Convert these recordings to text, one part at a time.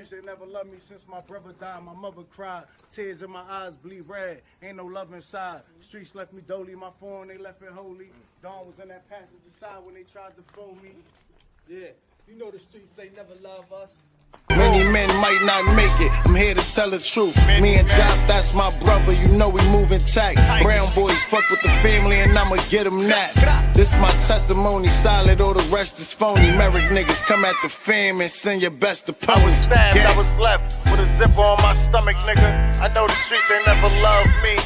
streets, they never loved me since my brother died. My mother cried, tears in my eyes bleed red. Ain't no love inside. Streets left me dolly, my phone, they left it holy. Dawn was in that passenger side when they tried to fool me. Yeah, you know the streets ain't never love us. Many men might not make it. I'm here to tell the truth. Me and Job, that's my brother. You know we moving tight. Brown boys fuck with the family and I'ma get them that. This my testimony, solid, all the rest is phony. Merrick niggas come at the fam and send your best opponent. I was stabbed, I was left with a zipper on my stomach, nigga. I know the streets ain't never loved me.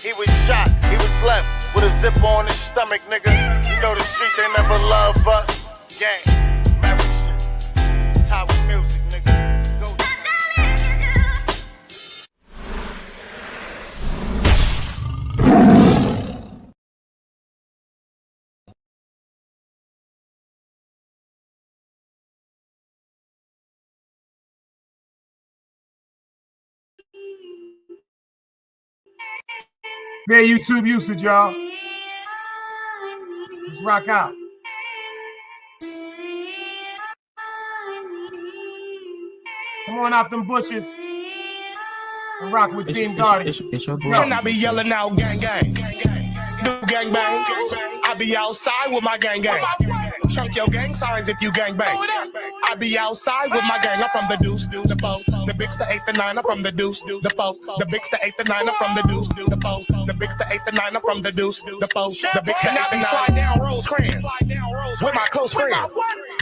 He was shot, he was left with a zipper on his stomach, nigga. You know the streets ain't never loved us. Gang, Merrick shit. It's how we music. Fair YouTube usage, y'all. Let's rock out. Come on out them bushes and rock with Team Guardian. Can I be yelling out gang gang? Do gang bang. I be outside with my gang gang. Chunk your gang signs if you gang bang. I be outside with my gang. I'm from the deuce, the boat, the bigs, the 8, the 9. I'm from the deuce, the boat, the bigs, the 8, the 9. I'm from the deuce, the boat, the bigs, the 8, the 9. I'm from the deuce, the boat, the bigs, the 8, the 9. Slide down Rosecrans with my close friend.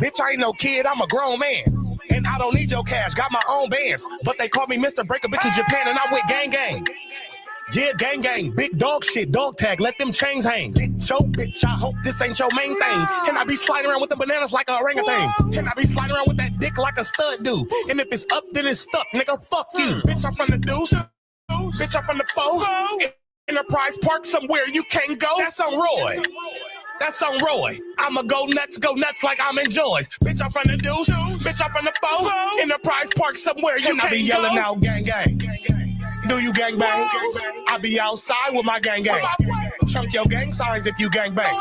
Bitch, I ain't no kid. I'm a grown man. And I don't need your cash, got my own bands. But they call me Mr. Break a Bitch in Japan, and I'm with gang gang. Yeah, gang gang, big dog shit, dog tag, let them chains hang. Show bitch, I hope this ain't your main thing. And I be sliding around with the bananas like a orangutan. And I be sliding around with that dick like a stud do. And if it's up, then it's stuck, nigga, fuck you. Bitch, I'm from the deuce, bitch, I'm from the foe. Enterprise Park somewhere you can't go. That's on Roy. That's on Roy. I'ma go nuts like I'm in Joy's. Bitch, I'm from the deuce. Bitch, I'm from the foe. Enterprise Park somewhere you can't go. I be yelling out gang gang. Do you gang bang? I be outside with my gang gang. Chunk your gang signs if you gang bang.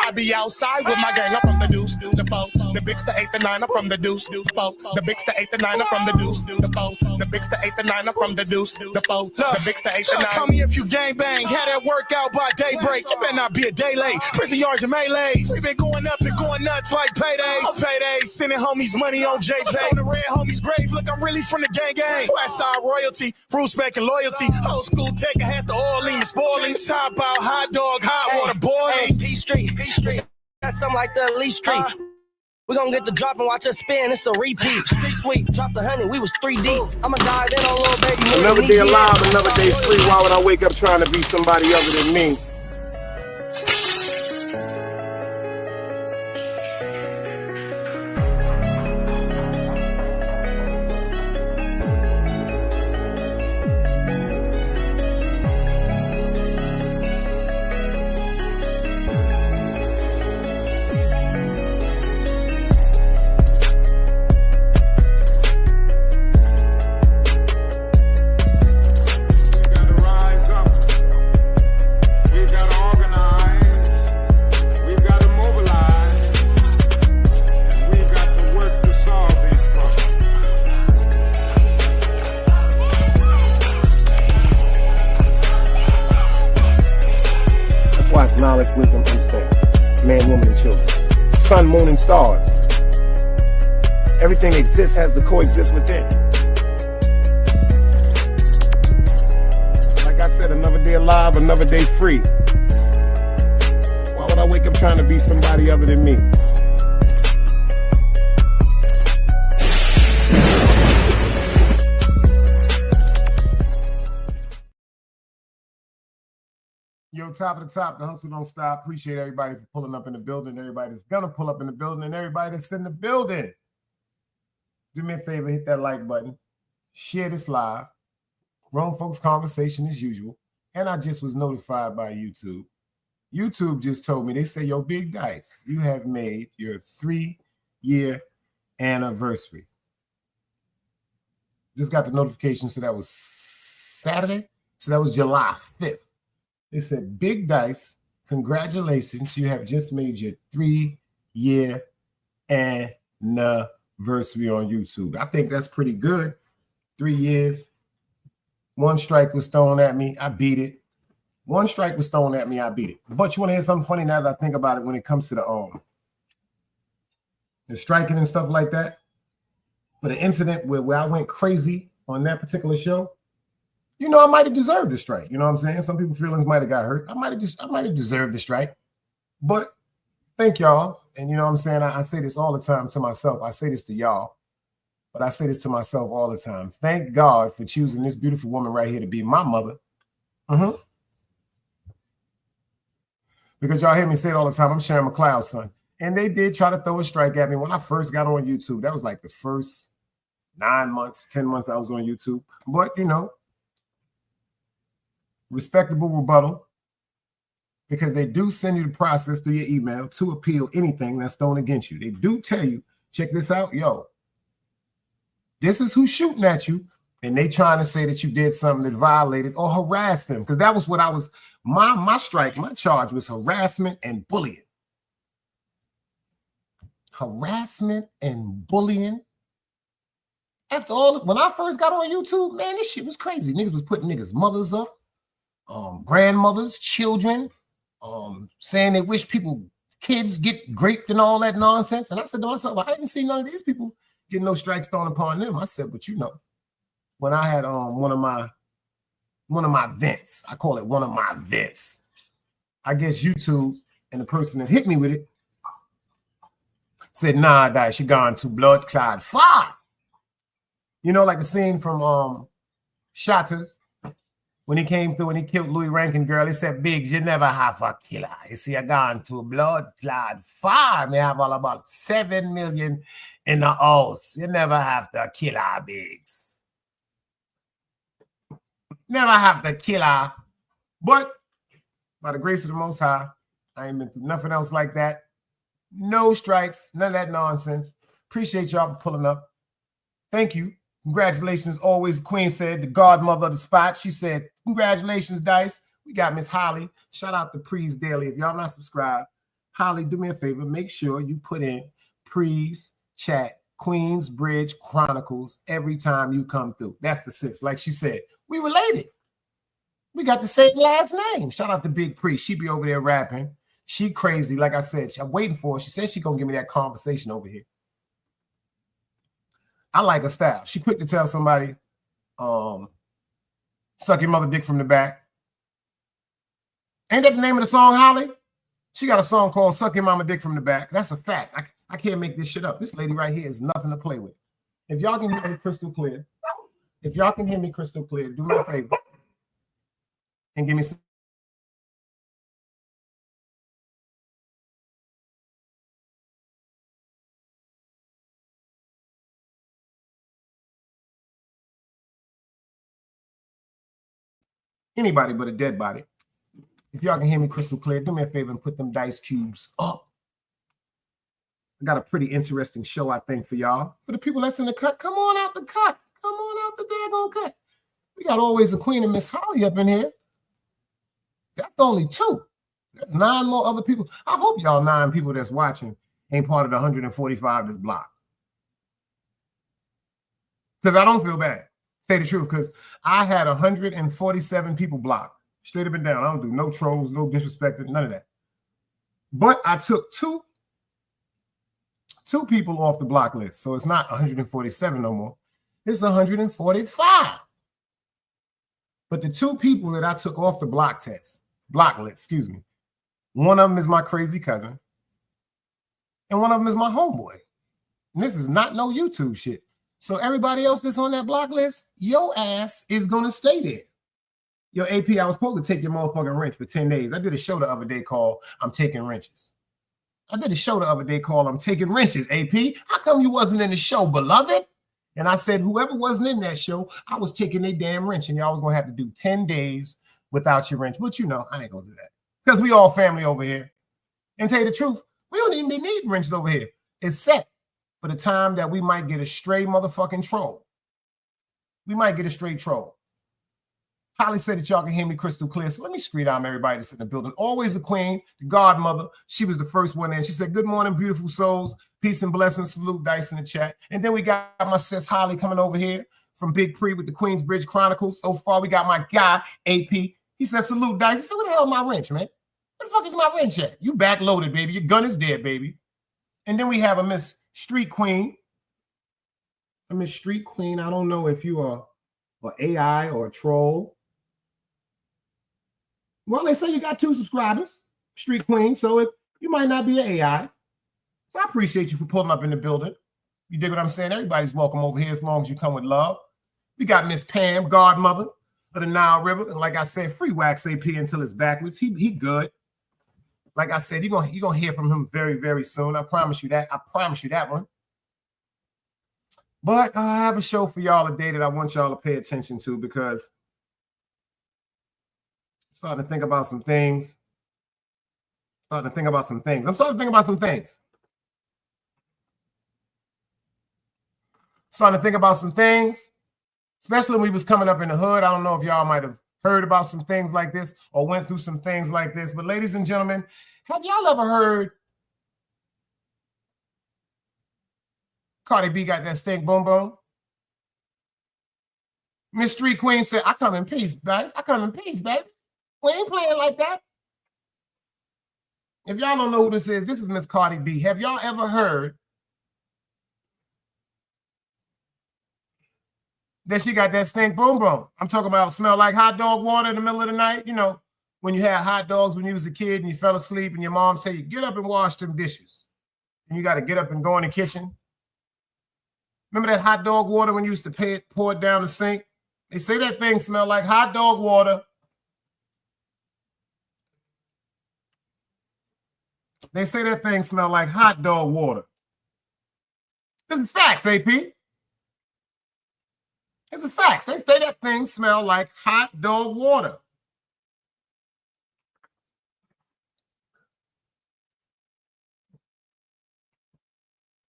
I be outside with my gang. I'm from the deuce, the boat, the bigs, the 8, the 9. I'm from the deuce, the boat, the bigs, the 8, the 9. I'm from the deuce, the boat, the bigs, the 8, the 9. I'm from the deuce, the boat, the bigs, the 8, the 9. Call me if you gang bang. Had that workout by daybreak. It better not be a day late. Prison yards and melees. We been going up and going nuts like paydays. Paydays, sending homies money on JPay. On the red homies grave. Look, I'm really from the gang gang. Westside royalty, respect and loyalty. Old school take, I had the oiling, the spoiling. Top out, hot dog, hot water boiling. P Street. That's something like the Lee Street. We gon' get the drop and watch us spin. It's a repeat. Street sweep, drop the honey. We was 3 deep. I'ma dive in on little baby. Another day alive, another day free. Why would I wake up trying to be somebody other than me? Knowledge, wisdom, understanding. Man, woman, and children. Sun, moon, and stars. Everything exists has to coexist within. Like I said, another day alive, another day free. Why would I wake up trying to be somebody other than me? Yo, top of the top, the hustle don't stop. Appreciate everybody for pulling up in the building. Everybody that's gonna pull up in the building and everybody that's in the building. Do me a favor, hit that like button. Share this live. Grown folks conversation as usual. And I just was notified by YouTube. YouTube just told me, they say, yo, Big Dice, you have made your 3-year anniversary. Just got the notification, so that was Saturday. So that was July 5th. They said, Big Dice, congratulations. You have just made your 3-year anniversary. anniversary on YouTube. I think that's pretty good. 3 years. 1 strike was thrown at me. I beat it. 1 strike was thrown at me. I beat it. But you want to hear something funny now that I think about it when it comes to the striking and stuff like that? For the incident where I went crazy on that particular show, you know, I might have deserved a strike. You know what I'm saying? Some people's feelings might have got hurt. I might have deserved a strike. But thank y'all. And you know what I'm saying? I say this all the time to myself. I say this to y'all, but I say this to myself all the time. Thank God for choosing this beautiful woman right here to be my mother. Because y'all hear me say it all the time. I'm Sharon McLeod's son. And they did try to throw a strike at me when I first got on YouTube. That was like the first 9 months, 10 months I was on YouTube. But, you know, respectable rebuttal, because they do send you the process through your email to appeal anything that's thrown against you. They do tell you, check this out, yo, this is who's shooting at you, and they trying to say that you did something that violated or harassed them, because that was what I was, my strike, my charge was harassment and bullying. Harassment and bullying. After all, when I first got on YouTube, man, this shit was crazy. Niggas was putting niggas' mothers up, grandmothers, children, saying they wish kids get raped and all that nonsense. And I said to myself, I didn't see none of these people getting no strikes thrown upon them. I said, but you know, when I had one of my vents, I call it one of my vents, I guess YouTube and the person that hit me with it said, nah, that she gone to blood clot fire. You know, like the scene from Shatters, when he came through and he killed Louis Rankin girl, he said, Biggs, you never have a killer. You see, I gone to a blood clot fire. May have all about 7 million in the house. You never have to kill her, Biggs. Never have to kill her. But by the grace of the Most High, I ain't been through nothing else like that. No strikes, none of that nonsense. Appreciate y'all for pulling up. Thank you. Congratulations. Always, Queen said, the godmother of the spot. She said, congratulations, Dice. We got Miss Holly. Shout out to Prees Daily. If y'all not subscribed, Holly, do me a favor. Make sure you put in Prees Chat Queensbridge Chronicles every time you come through. That's the 6. Like she said, we related. We got the same last name. Shout out to Big Pre. She be over there rapping. She crazy. Like I said, I'm waiting for her. She said she gonna give me that conversation over here. I like her style. She quick to tell somebody, suck your mother dick from the back. Ain't that the name of the song, Holly? She got a song called Suck Your Mama Dick from the Back. That's a fact. I can't make this shit up. This lady right here is nothing to play with. If y'all can hear me crystal clear, do me a favor and give me some. Anybody but a dead body. If y'all can hear me crystal clear, do me a favor and put them dice cubes up. I got a pretty interesting show, I think, for y'all. For the people that's in the cut, come on out the cut. Come on out the daggone cut. We got always a Queen and Miss Holly up in here. That's only 2. There's 9 more other people. I hope y'all 9 people that's watching ain't part of the 145 that's blocked. Because I don't feel bad. Say the truth, because I had 147 people blocked. Straight up and down. I don't do no trolls, no disrespect, none of that. But I took two people off the block list. So it's not 147 no more. It's 145. But the 2 people that I took off the block list, excuse me, one of them is my crazy cousin, and one of them is my homeboy. And this is not no YouTube shit. So everybody else that's on that block list, your ass is going to stay there. Yo, AP, I was supposed to take your motherfucking wrench for 10 days. I did a show the other day called I'm Taking Wrenches. AP. How come you wasn't in the show, beloved? And I said, whoever wasn't in that show, I was taking their damn wrench, and y'all was going to have to do 10 days without your wrench. But you know, I ain't going to do that because we all family over here. And tell you the truth, we don't even be needing wrenches over here. It's set for the time that we might get a stray motherfucking troll. We might get a stray troll. Holly said that y'all can hear me crystal clear. So let me screed out everybody that's in the building. Always a queen, the godmother. She was the first one in. She said, good morning, beautiful souls. Peace and blessings. Salute Dice in the chat. And then we got my sis Holly coming over here from Big Pre with the Queensbridge Chronicles. So far, we got my guy, AP. He said, salute Dice. He said, where the hell is my wrench, man? Where the fuck is my wrench at? You backloaded, baby. Your gun is dead, baby. And then we have a Miss Street Queen. A Miss Street Queen. I don't know if you are an AI or a troll. Well, they say you got 2 subscribers, Street Queen, so if you might not be an AI. So I appreciate you for pulling up in the building. You dig what I'm saying? Everybody's welcome over here as long as you come with love. We got Miss Pam, godmother of the Nile River. And like I said, free wax AP until it's backwards. He good. Like I said, you're gonna hear from him very, very soon. I promise you that. I promise you that one. But I have a show for y'all today that I want y'all to pay attention to because starting to think about some things. I'm starting to think about some things. Especially when we was coming up in the hood. I don't know if y'all might have heard about some things like this or went through some things like this. But ladies and gentlemen, have y'all ever heard Cardi B got that stink boom boom? Miss Street Queen said, I come in peace, guys. I come in peace, baby. We ain't playing like that. If y'all don't know who this is Miss Cardi B. Have y'all ever heard that she got that stink boom boom? I'm talking about smell like hot dog water in the middle of the night. You know, when you had hot dogs when you was a kid and you fell asleep and your mom said, you get up and wash them dishes. And you got to get up and go in the kitchen. Remember that hot dog water when you used to pour it down the sink? They say that thing smelled like hot dog water. They say that thing smelled like hot dog water. This is facts, AP. This is facts. They say that thing smelled like hot dog water.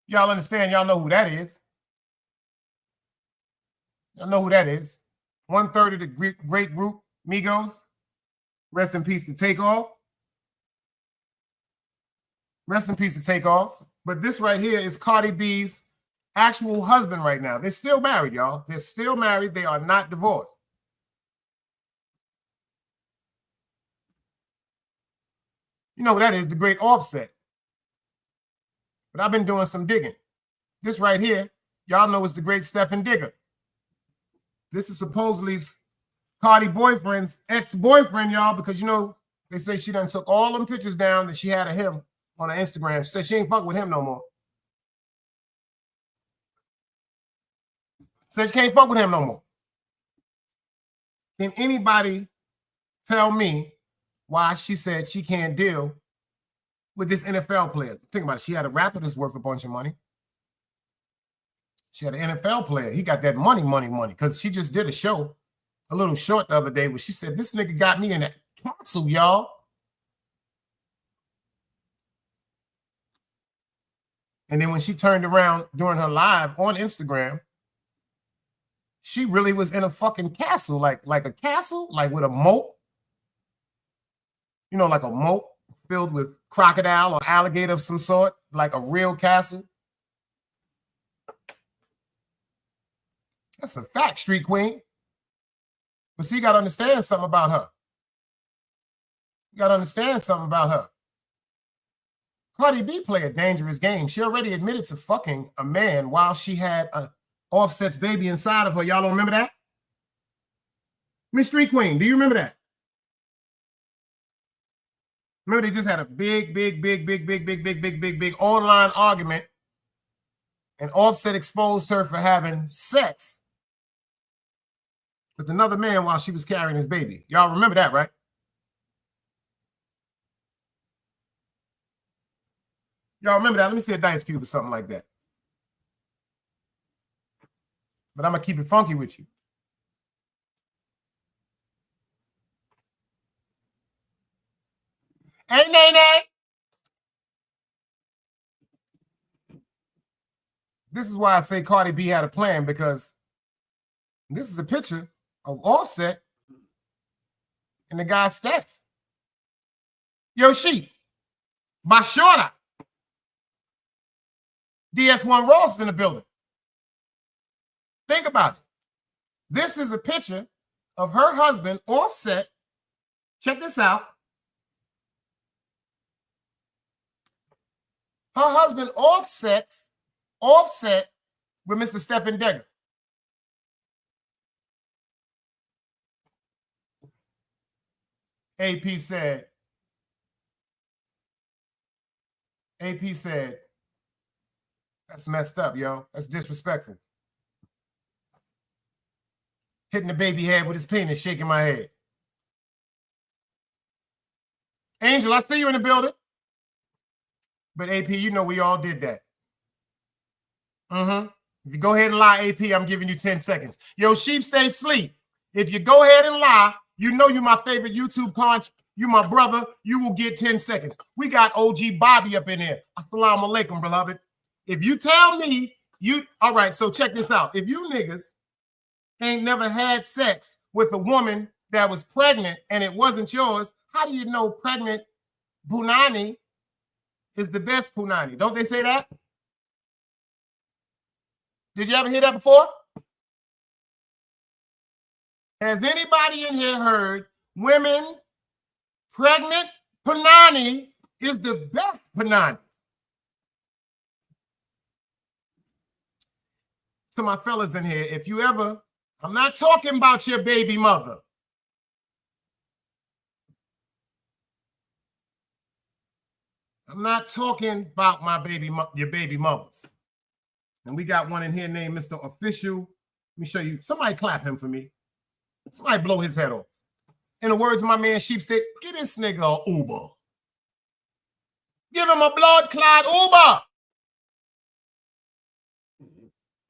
Y'all understand? Y'all know who that is. Y'all know who that is. 1/3 of the great group, Migos. Rest in peace to Takeoff. Rest in peace to Takeoff. But this right here is Cardi B's actual husband right now. They're still married, y'all. They're still married. They are not divorced. You know what that is, the great Offset. But I've been doing some digging. This right here, y'all know is the great Stefon Digge. This is supposedly Cardi boyfriend's ex-boyfriend, y'all, because, you know, they say she done took all them pictures down that she had of him on her Instagram. She said she ain't fuck with him no more. Said she can't fuck with him no more. Can anybody tell me why she said she can't deal with this NFL player? Think about it. She had a rapper that's worth a bunch of money. She had an NFL player. He got that money. Because she just did a show, a little short the other day, where she said, this nigga got me in that castle, y'all. And then when she turned around during her live on Instagram, she really was in a fucking castle, like a castle, like with a moat. You know, like a moat filled with crocodile or alligator of some sort, like a real castle. That's a fact, Street Queen. But see, you got to understand something about her. Cardi B played a dangerous game. She already admitted to fucking a man while she had an Offset's baby inside of her. Y'all don't remember that? Miss Street Queen, do you remember that? Remember they just had a big online argument, and Offset exposed her for having sex with another man while she was carrying his baby. Y'all remember that, right? Y'all remember that? Let me see a Dice Cube or something like that. But I'm going to keep it funky with you. Hey, Nene. This is why I say Cardi B had a plan, because this is a picture of Offset And the guy's Steph. Yo, Sheep. My shorter. DS1 Ross is in the building. Think about it. This is a picture of her husband, Offset. Check this out. Her husband, Offset with Mr. Stefon Digge. AP said, that's messed up, yo. That's disrespectful. Hitting the baby head with his penis, shaking my head. Angel, I see you in the building. But AP, you know we all did that. If you go ahead and lie, AP, I'm giving you 10 seconds. Yo, Sheep, stay asleep. If you go ahead and lie, you know you're my favorite YouTube content. You my brother. You will get 10 seconds. We got OG Bobby up in here. Assalamu alaikum, beloved. If you tell me all right, so check this out. If you niggas ain't never had sex with a woman that was pregnant and it wasn't yours, how do you know pregnant punani is the best punani? Don't they say that? Did you ever hear that before? Has anybody in here heard women pregnant punani is the best punani? To my fellas in here, if you ever, I'm not talking about your baby mother. I'm not talking about your baby mothers. And we got one in here named Mr. Official. Let me show you. Somebody clap him for me. Somebody blow his head off. In the words of my man Sheep said, get this nigga an Uber. Give him a blood clot Uber.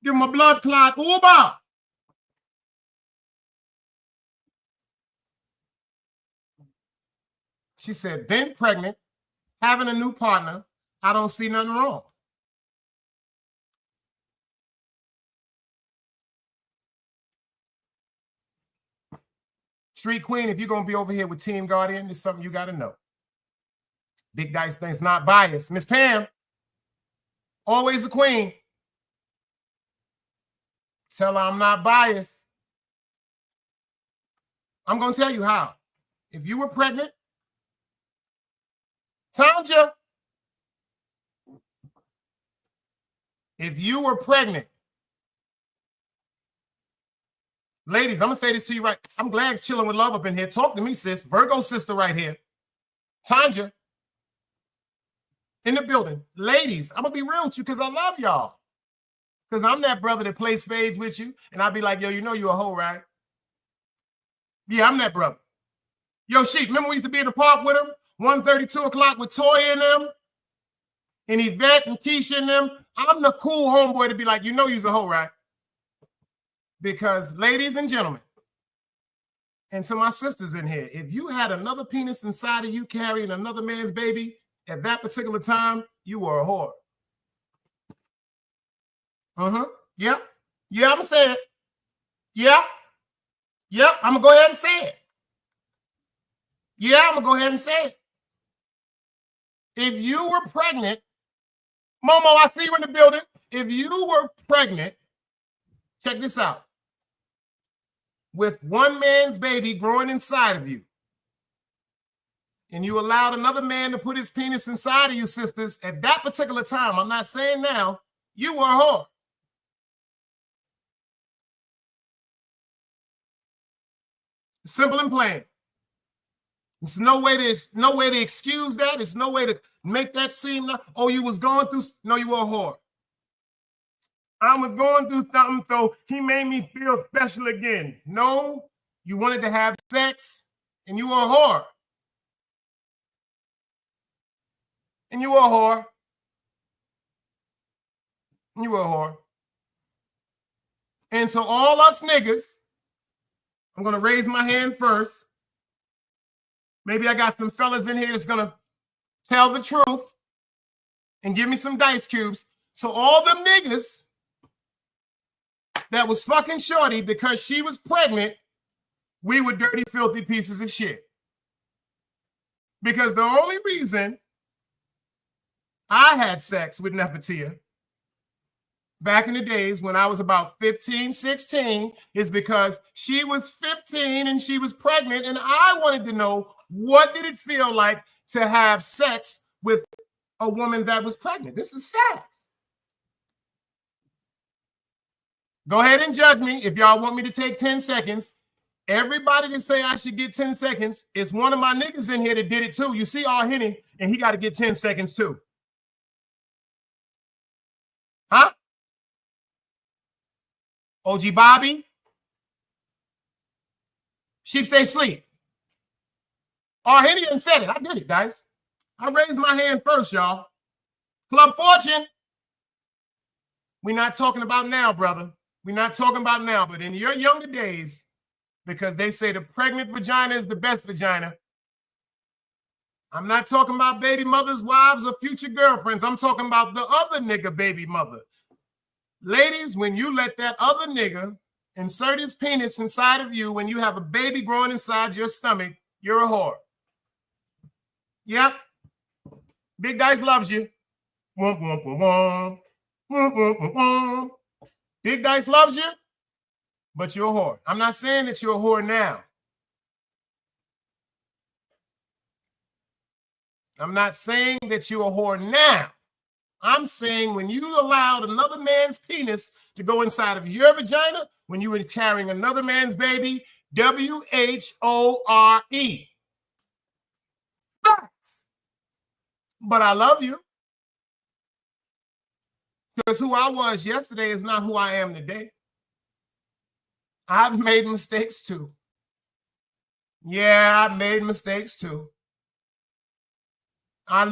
Give him a blood clot Uber. She said, been pregnant, having a new partner, I don't see nothing wrong. Street Queen, if you're going to be over here with Team Guardian, it's something you got to know. Big Dice thing's not biased. Miss Pam, always a queen. Tell her I'm not biased. I'm going to tell you how. If you were pregnant, Tanja, if you were pregnant, ladies, I'm going to say this to you right. I'm glad it's chilling with love up in here. Talk to me, sis. Virgo sister right here. Tanja, in the building. Ladies, I'm going to be real with you because I love y'all. Because I'm that brother that plays spades with you. And I'll be like, yo, you know you a hoe, right? Yeah, I'm that brother. Yo, Sheep, remember we used to be in the park with him? 1:30, 2 o'clock with Toya and them? And Yvette and Keisha and them? I'm the cool homeboy to be like, you know you's a hoe, right? Because, ladies and gentlemen, and to my sisters in here, if you had another penis inside of you carrying another man's baby, at that particular time, you were a whore. Yep. Yeah, I'm going to say it. Yep. I'm going to go ahead and say it. Yeah, I'm going to go ahead and say it. If you were pregnant, Momo, I see you in the building. If you were pregnant, check this out. With one man's baby growing inside of you, and you allowed another man to put his penis inside of you, sisters, at that particular time, I'm not saying now, you were a whore. Simple and plain. There's no way to excuse that. There's no way to make that seem, oh, you was going through, no, you were a whore. I was going through something, so he made me feel special again. No, you wanted to have sex, and you were a whore. And you were a whore. And you were a whore. And so all us niggas, I'm going to raise my hand first. Maybe I got some fellas in here that's going to tell the truth and give me some dice cubes. So all them niggas that was fucking shorty because she was pregnant, we were dirty, filthy pieces of shit. Because the only reason I had sex with Nefertia back in the days when I was about 15, 16 is because she was 15 and she was pregnant, and I wanted to know what did it feel like to have sex with a woman that was pregnant. This is facts. Go ahead and judge me if y'all want me to take 10 seconds. Everybody that say I should get 10 seconds, it's one of my niggas in here that did it too. You see R. Henny, and he got to get 10 seconds too. Huh? OG Bobby? Sheep stay sleep. R. Henny done said it. I did it, guys. I raised my hand first, y'all. Club Fortune. We're not talking about now, brother. We're not talking about now, but in your younger days, because they say the pregnant vagina is the best vagina. I'm not talking about baby mothers, wives, or future girlfriends. I'm talking about the other nigga baby mother. Ladies, when you let that other nigga insert his penis inside of you, when you have a baby growing inside your stomach, you're a whore. Yep. Big Dice loves you. Womp, womp, womp, womp. Womp, womp, womp, womp. Big Dice loves you, but you're a whore. I'm not saying that you're a whore now. I'm not saying that you're a whore now. I'm saying when you allowed another man's penis to go inside of your vagina, when you were carrying another man's baby, W-H-O-R-E. Facts. But I love you. Because who I was yesterday is not who I am today. I've made mistakes too. Yeah, I've made mistakes too. I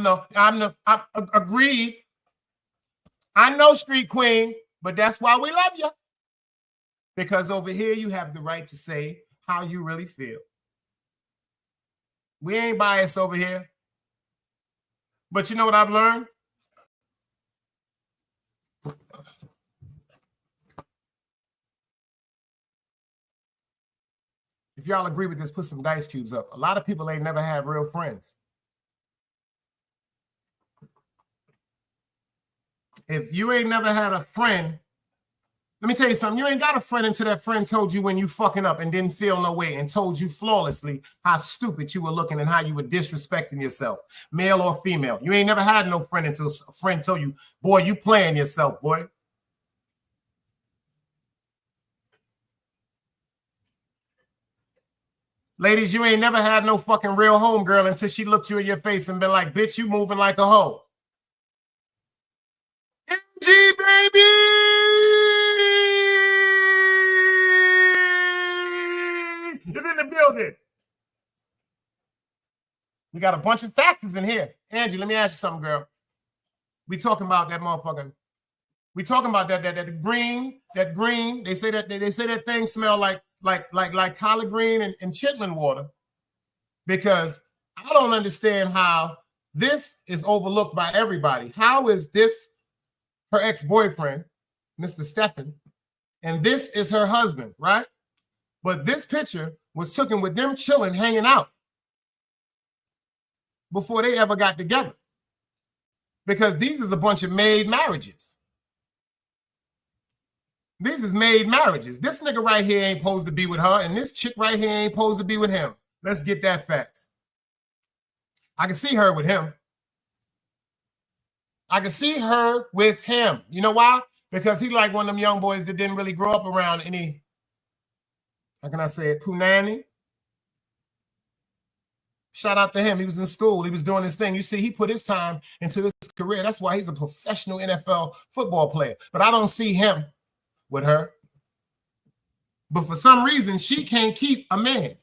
agreed. I know, Street Queen, but that's why we love you. Because over here you have the right to say how you really feel. We ain't biased over here. But you know what I've learned? If y'all agree with this, put some dice cubes up. A lot of people ain't never had real friends. If you ain't never had a friend, let me tell you something. You ain't got a friend until that friend told you when you fucking up and didn't feel no way and told you flawlessly how stupid you were looking and how you were disrespecting yourself, male or female. You ain't never had no friend until a friend told you, boy, you playing yourself, boy. Ladies, you ain't never had no fucking real homegirl until she looked you in your face and been like, bitch, you moving like a hoe. MG, baby! It's in the building. We got a bunch of faxes in here. Angie, let me ask you something, girl. We talking about that motherfucker. We talking about that green. They say that thing smell like collard green and chitlin water, because I don't understand how this is overlooked by everybody. How is this her ex-boyfriend, Mr. Stefon, and this is her husband, right? But this picture was taken with them chilling, hanging out before they ever got together, because these is a bunch of made marriages. These is made marriages. This nigga right here ain't supposed to be with her, and this chick right here ain't supposed to be with him. Let's get that fact. I can see her with him. I can see her with him. You know why? Because he like one of them young boys that didn't really grow up around any, how can I say it, punani. Shout out to him. He was in school. He was doing his thing. You see, he put his time into his career. That's why he's a professional NFL football player. But I don't see him with her. But for some reason, she can't keep a man.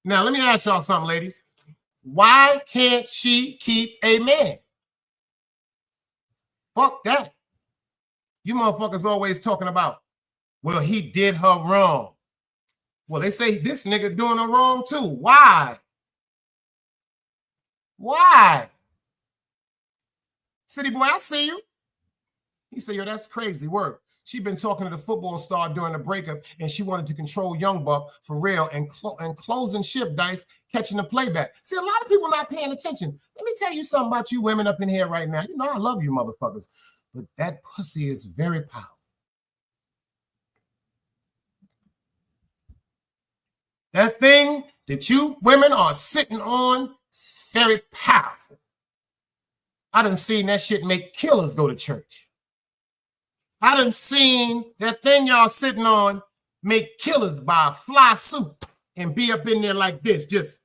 Now, let me ask y'all something, ladies. Why can't she keep a man? Fuck that. You motherfuckers always talking about, well, he did her wrong. Well, they say this nigga doing her wrong too. Why? Why? City boy, I see you. He said, yo, that's crazy work. She'd been talking to the football star during the breakup, and she wanted to control Young Buck for real and closing shift dice, catching the playback. See, a lot of people not paying attention. Let me tell you something about you women up in here right now. You know I love you motherfuckers, but that pussy is very powerful. That thing that you women are sitting on is very powerful. I done seen that shit make killers go to church. I done seen that thing y'all sitting on make killers buy a fly suit and be up in there like this, just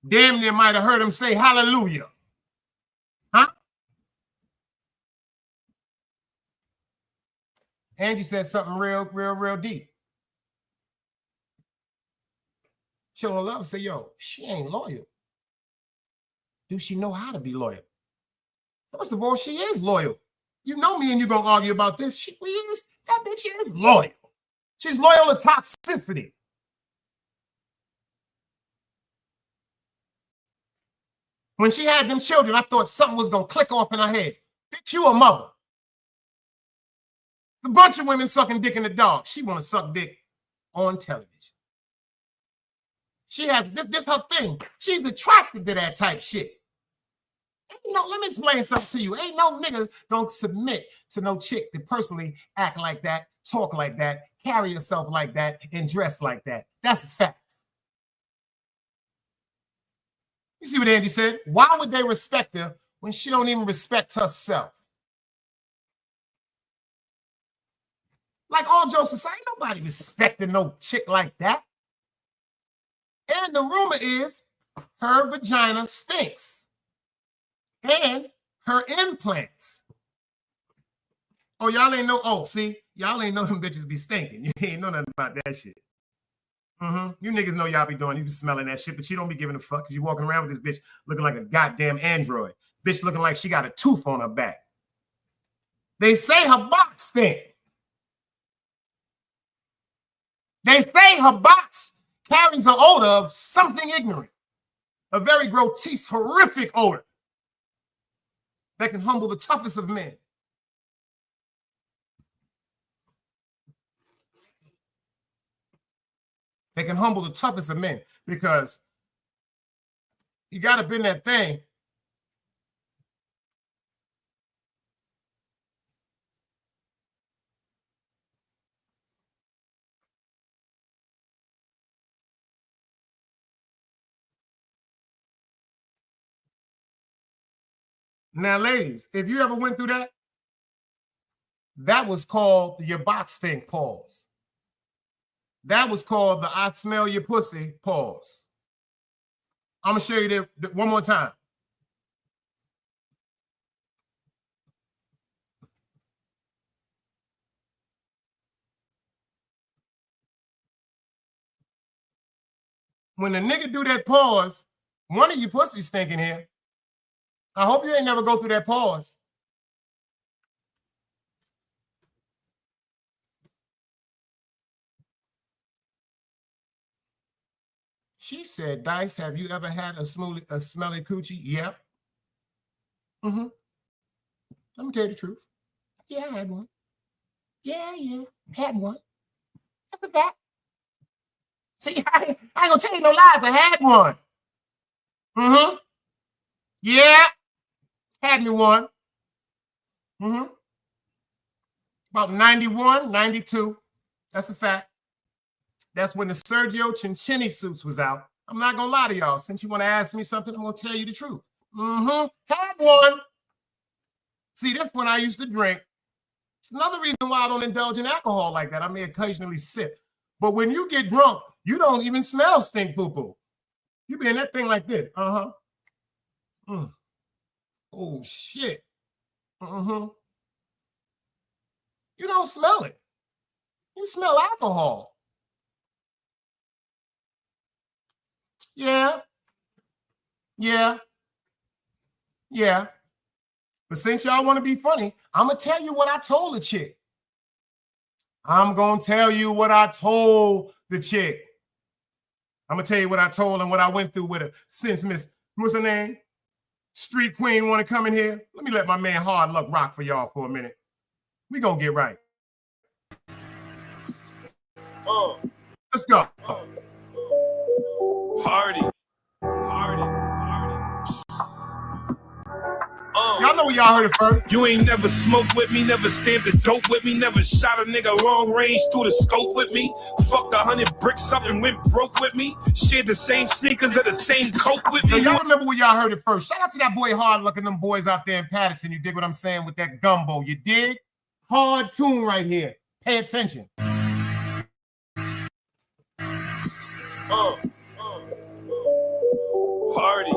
damn near might have heard him say hallelujah. Huh? Angie said something real deep. Showing love, say, yo, she ain't loyal. Do she know how to be loyal? First of all, she is loyal. You know me and you're going to argue about this. That bitch is loyal. She's loyal to toxicity. When she had them children, I thought something was going to click off in her head. Bitch, you a mother. A bunch of women sucking dick in the dark. She want to suck dick on television. She has, this her thing. She's attracted to that type shit. Let me explain something to you. Ain't no nigga gonna submit to no chick that personally act like that, talk like that, carry yourself like that, and dress like that. That's his facts. You see what Angie said? Why would they respect her when she don't even respect herself? Like, all jokes aside, ain't nobody respecting no chick like that. And the rumor is her vagina stinks. And her implants. Oh, y'all ain't know. Oh, see, y'all ain't know them bitches be stinking. You ain't know nothing about that shit. You niggas know y'all be doing. You be smelling that shit, but you don't be giving a fuck because you walking around with this bitch looking like a goddamn android. Bitch looking like she got a tooth on her back. They say her box stink. They say her box carries an odor of something ignorant. A very grotesque, horrific odor that can humble the toughest of men. They can humble the toughest of men because you got up in that thing. Now, ladies, if you ever went through that, that was called your box stink pause. That was called the I smell your pussy pause. I'm going to show you that one more time. When the nigga do that pause, one of you pussies stinking here. I hope you ain't never go through that pause. She said, Dice, have you ever had a smelly coochie? Yep. Let me tell you the truth. Yeah, I had one. Yeah, had one. That's a fact. See, I ain't gonna tell you no lies. I had one. Yeah. Had me one. About 91, 92. That's a fact. That's when the Sergio Chinchini suits was out. I'm not gonna lie to y'all. Since you want to ask me something, I'm gonna tell you the truth. Had one. See, that's when I used to drink. It's another reason why I don't indulge in alcohol like that. I may occasionally sip. But when you get drunk, you don't even smell stink poo-poo. You be in that thing like this. Oh, shit. You don't smell it. You smell alcohol. Yeah. But since y'all want to be funny, I'm going to tell you what I told the chick. I'm going to tell you what I told the chick. I'm going to tell you what I told and what I went through with her since Miss, what's her name? Street Queen want to come in here? Let me let my man Hard Luck rock for y'all for a minute. We gonna get right. Let's go. Party. Y'all know y'all heard it first. You ain't never smoked with me, never stamped the dope with me, never shot a nigga long range through the scope with me, fucked 100 bricks up and went broke with me, shared the same sneakers or the same coat with me. Y'all remember where y'all heard it first. Shout out to that boy Hard Luck and them boys out there in Patterson. You dig what I'm saying with that gumbo? You dig? Hard tune right here. Pay attention. Party.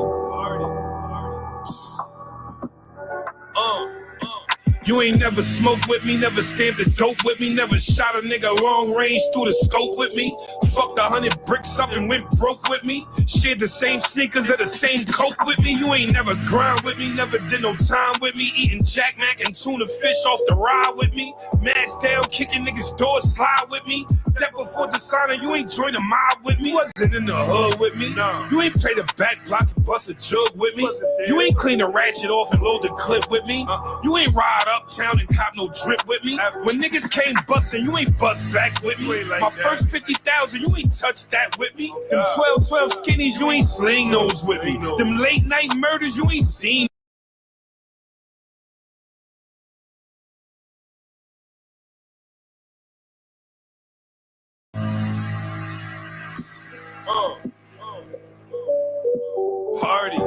You ain't never smoked with me, never stamped the dope with me, never shot a nigga long range through the scope with me, fucked 100 bricks up and went broke with me, shared the same sneakers or the same coat with me. You ain't never grind with me, never did no time with me, eating Jack Mac and tuna fish off the ride with me, mask down, kicking niggas' doors, slide with me, that before dishonor, you ain't joined a mob with me, wasn't in the hood with me, no. You ain't played a back block and bust a jug with me, you ain't clean the ratchet off and load the clip with me, you ain't ride uptown and cop no drip with me. When niggas came bustin', you ain't bust back with me. My first 50,000, you ain't touched that with me. Them 12 skinnies, you ain't sling those with me. Them late night murders, you ain't seen. Party.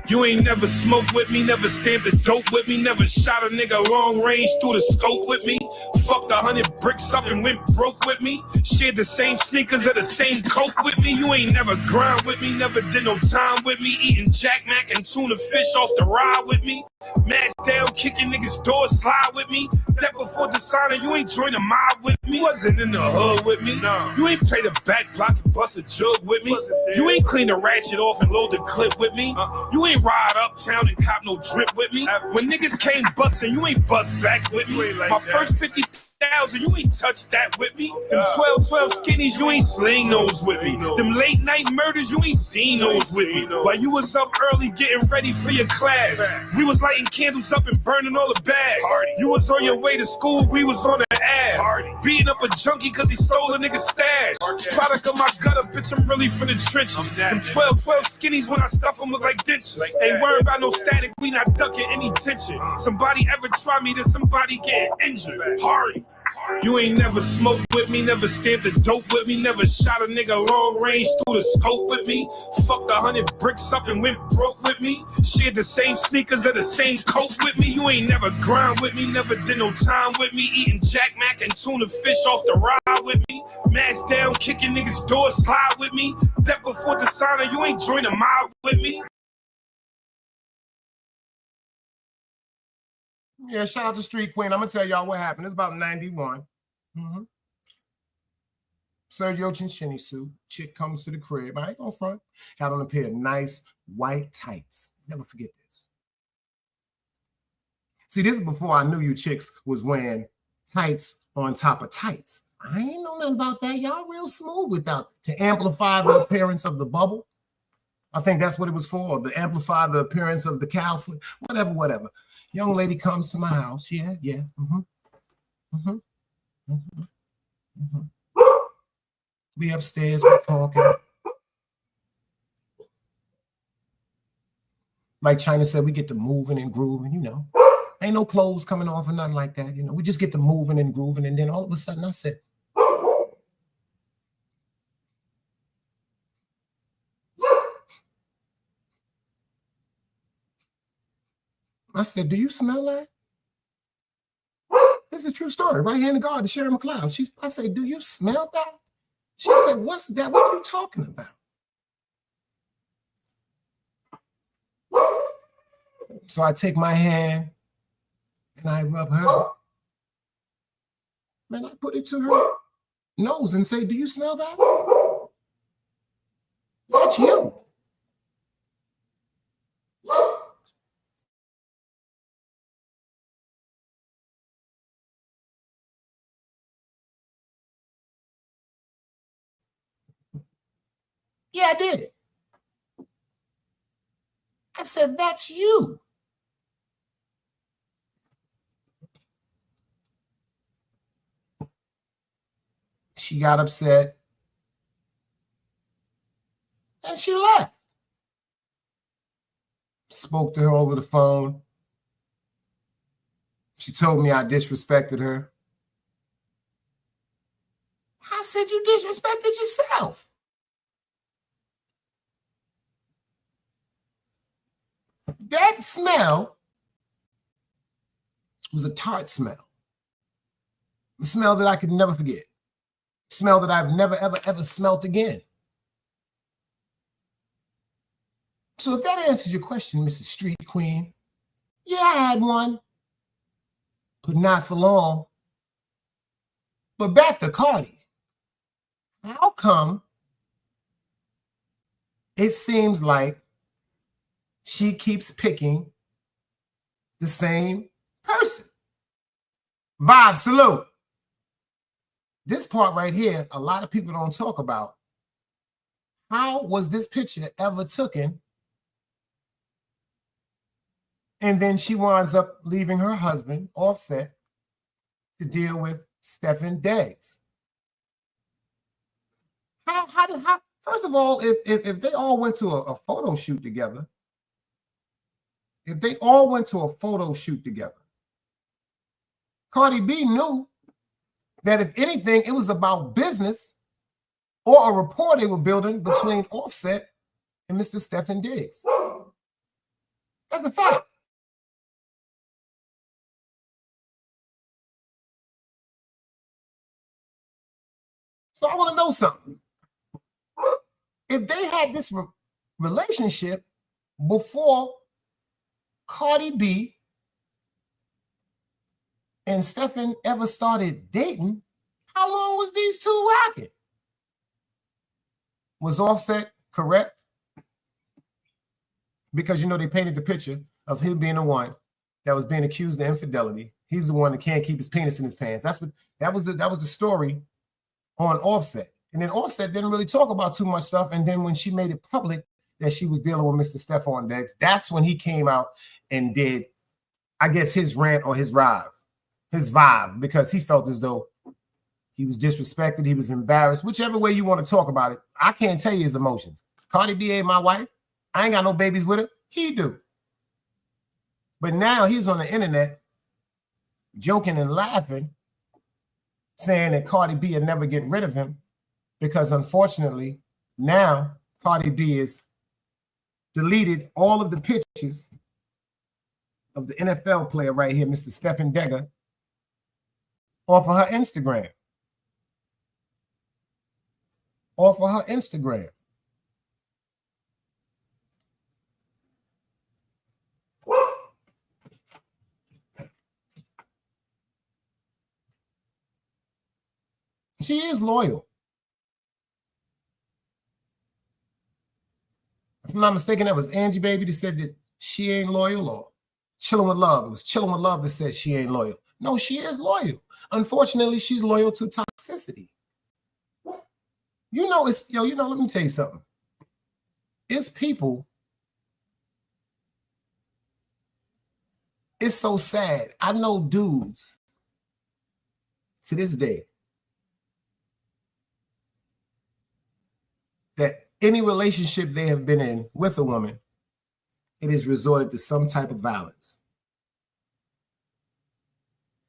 You ain't never smoked with me, never stamped the dope with me, never shot a nigga long range through the scope with me, fucked 100 bricks up and went broke with me, shared the same sneakers or the same coat with me. You ain't never grind with me, never did no time with me, eating Jack Mac and tuna fish off the ride with me, mask down, kicking niggas' doors, slide with me, that before dishonor, you ain't joined a mob with me, wasn't in the hood with me, no. You ain't played a back block and bust a jug with me, you ain't clean the ratchet off and load the clip with me, you ain't ride uptown and cop no drip with me. When niggas came bustin', you ain't bust back with me. My first 50,000, you ain't touched that with me. Them 12 skinnies, you ain't sling those with me. Them late night murders, you ain't seen those with me. While you was up early getting ready for your class, we was lighting candles up and burning all the bags. You was on your way to school, we was on the ass. Beating up a junkie cause he stole a nigga's stash. Product of my gutter, bitch, I'm really from the trenches. Them 12 skinnies, when I stuff them look like dentures. Ain't worried about no static, we not ducking any tension. Somebody ever try me, then somebody get injured. Hard. You ain't never smoked with me, never stamped the dope with me, never shot a nigga long range through the scope with me, fucked 100 bricks up and went broke with me, shared the same sneakers or the same coat with me. You ain't never grind with me, never did no time with me, eating Jack Mac and tuna fish off the ride with me, mask down, kicking niggas' doors, slide with me, that before dishonor, you ain't joined a mob with me. Yeah, shout out to Street Queen. I'm going to tell y'all what happened. It's about 91. Sergio Chinchini suit. Chick comes to the crib. I ain't going to front. Had on a pair of nice white tights. Never forget this. See, this is before I knew you chicks was wearing tights on top of tights. I ain't know nothing about that. Y'all real smooth without to amplify the appearance of the bubble. I think that's what it was for, to amplify the appearance of the cow foot. Whatever. Young lady comes to my house. Yeah. We upstairs, we're talking. Like China said, we get to moving and grooving, you know. Ain't no clothes coming off or nothing like that, you know. We just get to moving and grooving, and then all of a sudden I said, do you smell that? It's a true story. Right here in the garden, Sherry McLeod. I said, do you smell that? She said, what's that? What are you talking about? So I take my hand and I rub her. And I put it to her nose and say, do you smell that? That's you. Yeah, I did. I said, that's you. She got upset and she left. Spoke to her over the phone. She told me I disrespected her. I said, you disrespected yourself. That smell was a tart smell. A smell that I could never forget. A smell that I've never, ever, ever smelt again. So if that answers your question, Mrs. Street Queen, yeah, I had one, but not for long. But back to Cardi. How come it seems like she keeps picking the same person? Vibe, salute. This part right here, a lot of people don't talk about. How was this picture ever taken? And then she winds up leaving her husband, Offset, to deal with Stefon Digge. How first of all, if they all went to a photo shoot together, Cardi B knew that if anything, it was about business or a rapport they were building between Offset and Mr. Stefon Digge. That's a fact. So I want to know something. If they had this relationship before Cardi B and Stefon ever started dating, how long was these two rocking? Was Offset correct? Because, you know, they painted the picture of him being the one that was being accused of infidelity. He's the one that can't keep his penis in his pants. That was the story on Offset. And then Offset didn't really talk about too much stuff. And then when she made it public that she was dealing with Mr. Stefon Digge, that's when he came out and did, I guess, his rant or his vibe, because he felt as though he was disrespected, he was embarrassed, whichever way you want to talk about it. I can't tell you his emotions. Cardi B ain't my wife. I ain't got no babies with her. He do. But now he's on the internet joking and laughing, saying that Cardi B will never get rid of him because, unfortunately, now Cardi B has deleted all of the pictures of the NFL player right here, Mr. Stefon Digge, off of her Instagram. She is loyal. If I'm not mistaken, that was Angie Baby that said that she ain't loyal, or Chillin' with Love. It was Chillin' with Love that said she ain't loyal. No, she is loyal. Unfortunately, she's loyal to toxicity. You know, let me tell you something. It's people. It's so sad. I know dudes to this day that any relationship they have been in with a woman, it has resorted to some type of violence.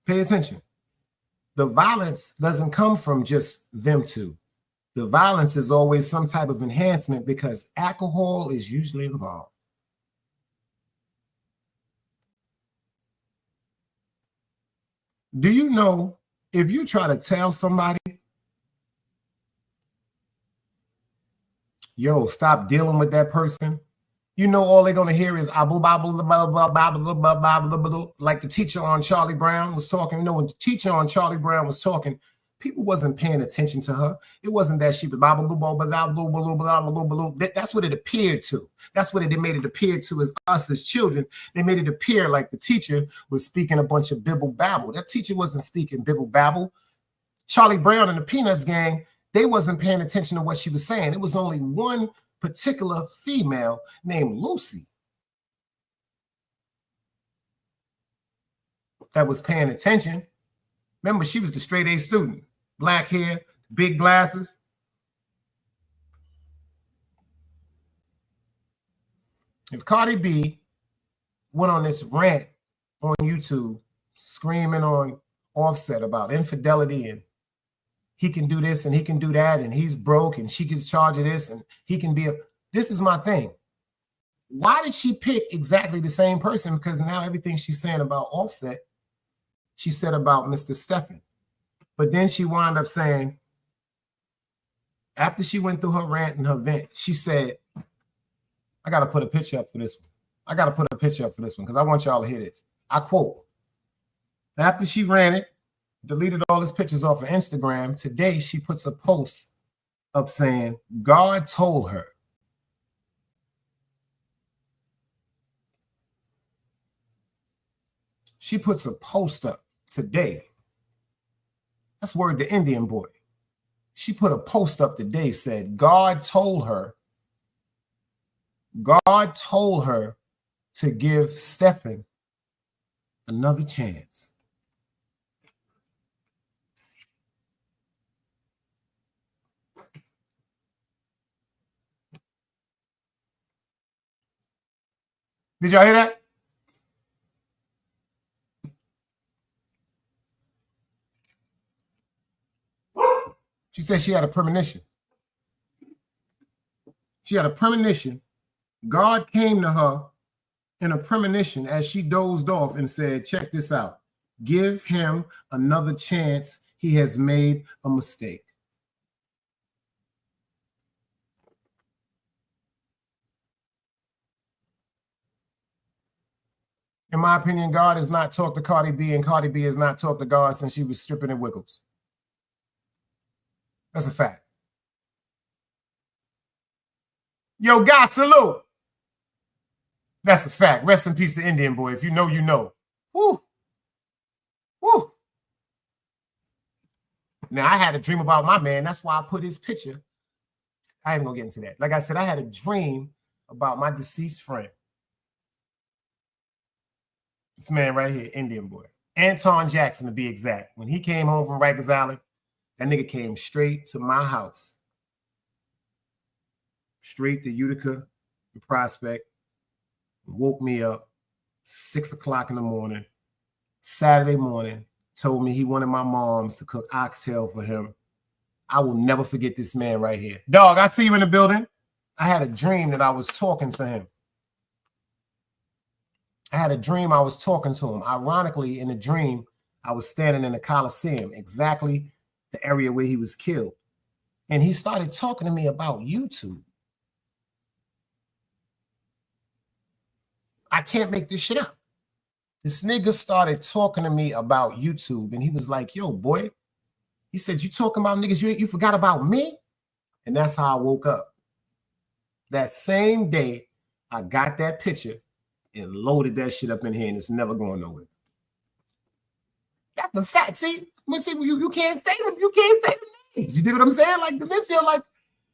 Pay attention. The violence doesn't come from just them two. The violence is always some type of enhancement because alcohol is usually involved. Do you know if you try to tell somebody, yo, stop dealing with that person, you know all they're going to hear is like the teacher on Charlie Brown was talking. You know, when the teacher on Charlie Brown was talking, people wasn't paying attention to her. It wasn't that she was that's what it appeared to. That's what it made it appear to as us as children. They made it appear like the teacher was speaking a bunch of bibble babble. That teacher wasn't speaking bibble babble. Charlie Brown and the Peanuts gang, They wasn't paying attention to what she was saying. It was only one particular female named Lucy that was paying attention. Remember, she was the straight A student. Black hair, big glasses. If Cardi B went on this rant on YouTube screaming on Offset about infidelity and he can do this and he can do that and he's broke and she gets charged of this and he can be a... This is my thing. Why did she pick exactly the same person? Because now everything she's saying about Offset, she said about Mr. Stefon. But then she wound up saying, after she went through her rant and her vent, she said, I got to put a picture up for this one. I got to put a picture up for this one because I want y'all to hear this. I quote, after she ran it, deleted all his pictures off of Instagram, today she puts a post up saying, God told her. She puts a post up today. That's word to Indian boy. She put a post up today, said, God told her to give Stefon another chance. Did y'all hear that? She said she had a premonition. She had a premonition. God came to her in a premonition as she dozed off and said, check this out. Give him another chance. He has made a mistake. In my opinion, God has not talked to Cardi B, and Cardi B has not talked to God since she was stripping at Wiggles. That's a fact. Yo, God, salute. That's a fact. Rest in peace to Indian boy. If you know, you know. Woo. Woo. Now, I had a dream about my man. That's why I put his picture. I ain't gonna get into that. Like I said, I had a dream about my deceased friend. This man right here, Indian boy. Anton Jackson, to be exact. When he came home from Rikers Island, that nigga came straight to my house. Straight to Utica and Prospect. Woke me up 6 o'clock in the morning, Saturday morning, told me he wanted my moms to cook oxtail for him. I will never forget this man right here. Dog, I see you in the building. I had a dream that I was talking to him. I had a dream I was talking to him. Ironically, in the dream, I was standing in the Coliseum, exactly the area where he was killed. And he started talking to me about YouTube. I can't make this shit up. This nigga started talking to me about YouTube, and he was like, yo, boy, he said, you talking about niggas, you forgot about me? And that's how I woke up. That same day, I got that picture and loaded that shit up in here, and it's never going nowhere. That's the fact. See, you can't say them. You can't say the names. You dig what I'm saying? Like, Dementia, like,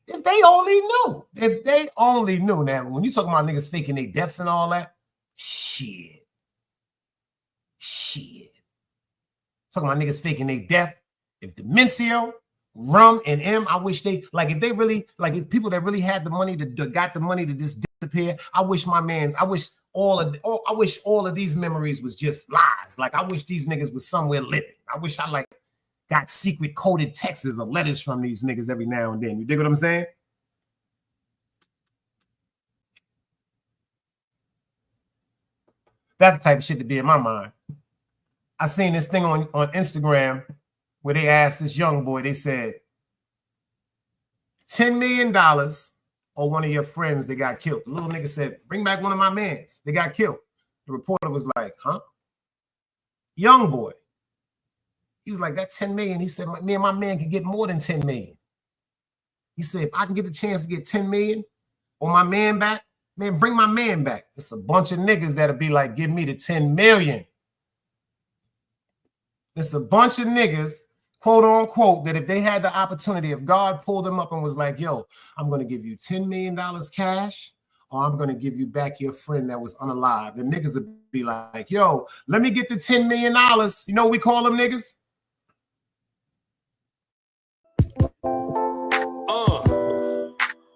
if they only knew. If they only knew. Now, when you talking about niggas faking their deaths and all that, shit. Talking about niggas faking their death. If Dementia, Rum, and M, I wish they, like, if they really, like, if people that really had the money got the money to just disappear, I wish all of these memories was just lies. Like, I wish these niggas was somewhere living. I wish I, like, got secret coded texts or letters from these niggas every now and then. You dig what I'm saying? That's the type of shit to be in my mind. I seen this thing on Instagram where they asked this young boy, they said, $10 million or one of your friends that got killed. The little nigga said, bring back one of my mans. They got killed. The reporter was like, huh? Young boy. He was like, that 10 million. He said, me and my man can get more than 10 million. He said, if I can get a chance to get 10 million or my man back, man, bring my man back. It's a bunch of niggas that'll be like, give me the 10 million. It's a bunch of niggas quote unquote, that if they had the opportunity, if God pulled them up and was like, yo, I'm going to give you $10 million cash, or I'm going to give you back your friend that was unalive, the niggas would be like, yo, let me get the $10 million. You know what we call them niggas?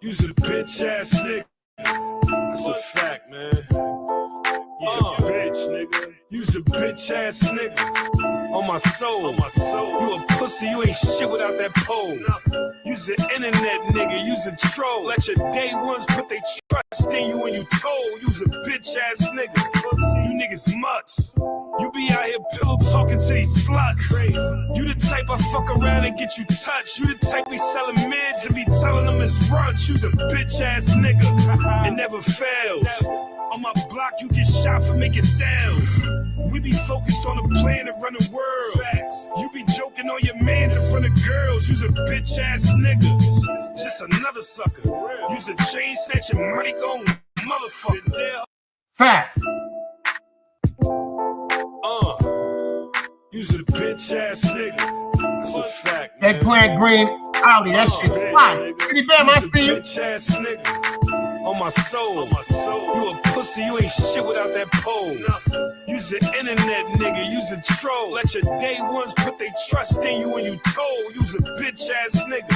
You's a bitch ass nigga. That's a fact, man. You's a bitch, nigga. You's a bitch ass nigga. On my soul. You a pussy, you ain't shit without that pole. You's an internet nigga, you's a troll. Let your day ones put they trust in you when you told. You's a bitch ass nigga. You niggas mutts. You be out here pillow talking to these sluts. You the type I fuck around and get you touched. You the type be selling mids and be telling them it's brunch. You's a bitch ass nigga. It never fails. On my block, you get shot for making sounds. We be focused on the plan to run the world. Facts. You be joking on your mans in front of girls. You's a bitch ass nigga. Just another sucker. You's a chain snatching money going motherfucker. Facts. You's a bitch ass nigga. That's a fact, man. Eggplant green, Audi, that shit fire. City Bam, I see you. Bitch ass nigga. On my soul. You a pussy, you ain't shit without that pole. You's an internet nigga, you's a troll. Let your day ones put they trust in you when you told. You's a bitch ass nigga.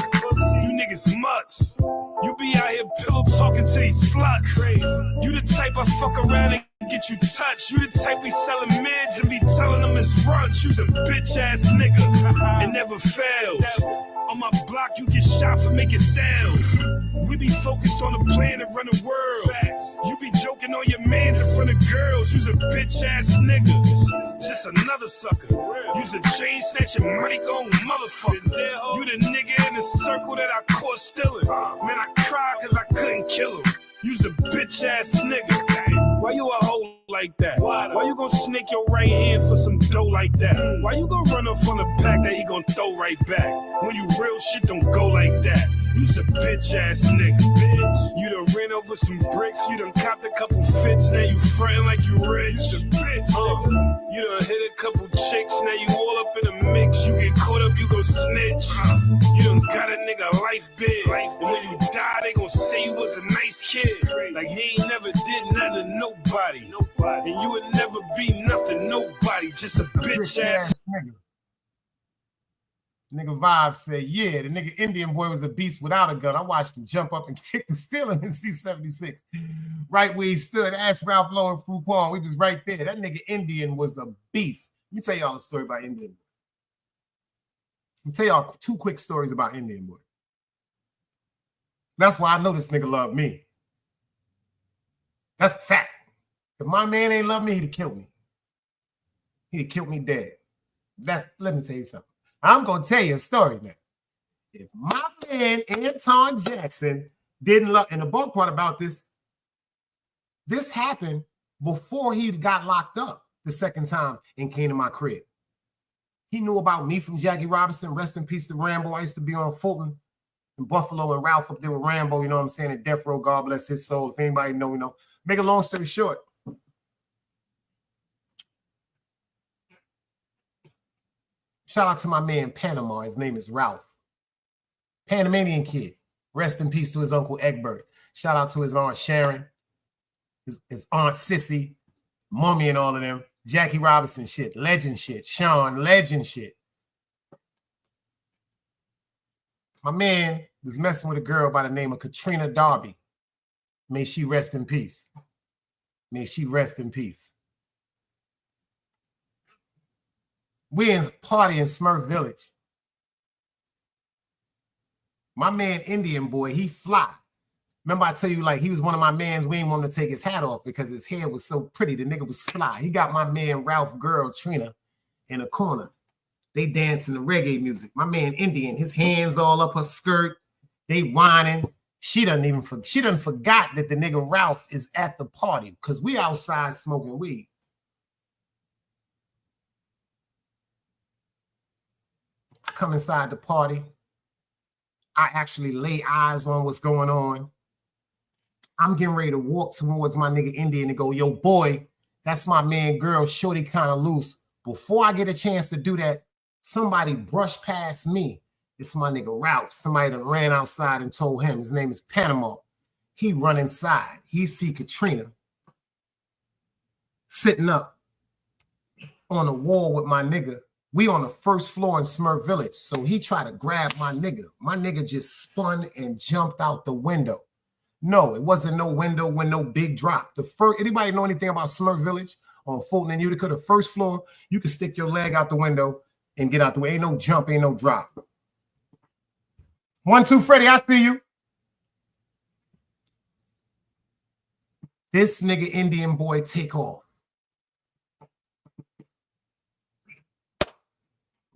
You niggas mutts. You be out here pillow talking to these sluts. You the type I fuck around and get you touched. You the type be selling mids and be telling them it's brunch. You's a bitch ass nigga. It never fails. On my block, you get shot for making sounds. We be focused on the plan to run the world. Facts. You be joking on your mans in front of girls. You's a bitch ass nigga. Just another sucker. You's a chain snatching money going motherfucker. You the nigga in the circle that I caught stealing. Man, I cried cause I couldn't kill him. You's a bitch ass nigga. Why you a hoe like that? Why you gonna snake your right hand for some dough like that? Why you gonna run up on the pack that he gonna throw right back? When you real shit don't go like that. You's a bitch ass nigga, bitch. You done ran over some bricks, you done copped a couple fits, now you frontin' like you rich. You's a bitch, nigga. You done hit a couple chicks, now you all up in a mix. You get caught up, you go snitch. You done got a nigga life big. And when you die, they gon' say you was a nice kid. Like he ain't never did nothing to nobody. And you would never be nothing, nobody. Just a bitch ass nigga. Nigga Vibe said, yeah, the nigga Indian boy was a beast without a gun. I watched him jump up and kick the ceiling in C-76. Right where he stood, asked Ralph Lowe and Fruquan. We was right there. That nigga Indian was a beast. Let me tell y'all a story about Indian boy. Let me tell y'all 2 quick stories about Indian boy. That's why I know this nigga loved me. That's a fact. If my man ain't love me, he'd have killed me. He'd have killed me dead. Let me tell you something. I'm going to tell you a story now. If my man, Anton Jackson, didn't love, and the bug part about this happened before he got locked up the second time and came to my crib. He knew about me from Jackie Robinson, rest in peace to Rambo. I used to be on Fulton and Buffalo and Ralph up there with Rambo, you know what I'm saying, at Death Row, God bless his soul. If anybody know, you know. Make a long story short. Shout out to my man Panama. His name is Ralph. Panamanian kid. Rest in peace to his uncle Egbert. Shout out to his aunt Sharon, his aunt Sissy, Mummy and all of them. Jackie Robinson shit, legend shit. Sean, legend shit. My man was messing with a girl by the name of Katrina Darby. May she rest in peace. May she rest in peace. We in party in Smurf Village. My man, Indian boy, he fly. Remember I tell you, like, he was one of my mans. We ain't want to take his hat off because his hair was so pretty. The nigga was fly. He got my man, Ralph girl, Trina, in a corner. They dancing the reggae music. My man, Indian, his hands all up her skirt. They whining. She done forgot that the nigga Ralph is at the party because we outside smoking weed. I come inside the party. I actually lay eyes on what's going on. I'm getting ready to walk towards my nigga Indian and go, yo, boy, that's my man girl, shorty kind of loose. Before I get a chance to do that, Somebody brushed past me. It's my nigga Ralph. Somebody that ran outside and told him. His name is Panama. He run inside. He see Katrina sitting up on the wall with my nigga. We on the first floor in Smurf Village. So he tried to grab my nigga. My nigga just spun and jumped out the window. No, it wasn't no window with no big drop. The first, anybody know anything about Smurf Village on Fulton and Utica? The first floor, you can stick your leg out the window and get out the way. Ain't no jump, ain't no drop. 1, 2, Freddie, I see you. This nigga Indian boy take off.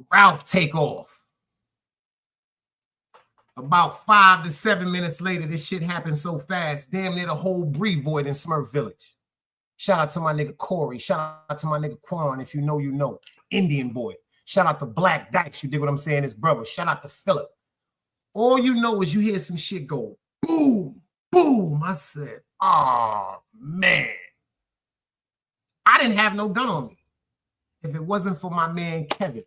Ralph take off. About 5 to 7 minutes later, this shit happened so fast. Damn near the whole breed void in Smurf Village. Shout out to my nigga Corey. Shout out to my nigga Quan. If you know, you know. Indian boy. Shout out to Black Dice. You dig what I'm saying? His brother. Shout out to Philip. All you know is you hear some shit go boom, boom. I said, oh, man. I didn't have no gun on me. If it wasn't for my man Kevin,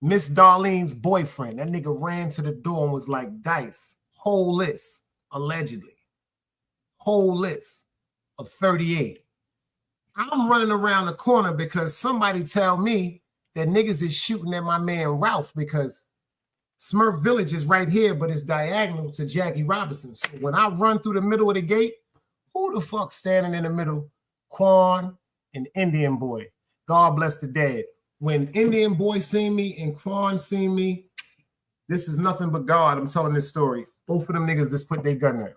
Miss Darlene's boyfriend, that nigga ran to the door and was like, Dice, whole list, allegedly. Whole list of 38. I'm running around the corner because somebody tell me that niggas is shooting at my man Ralph because Smurf Village is right here, but it's diagonal to Jackie Robinson. So when I run through the middle of the gate, who the fuck standing in the middle? Quan and Indian boy. God bless the dead. When Indian boy seen me and Quan seen me, this is nothing but God. I'm telling this story. Both of them niggas just put their gun there.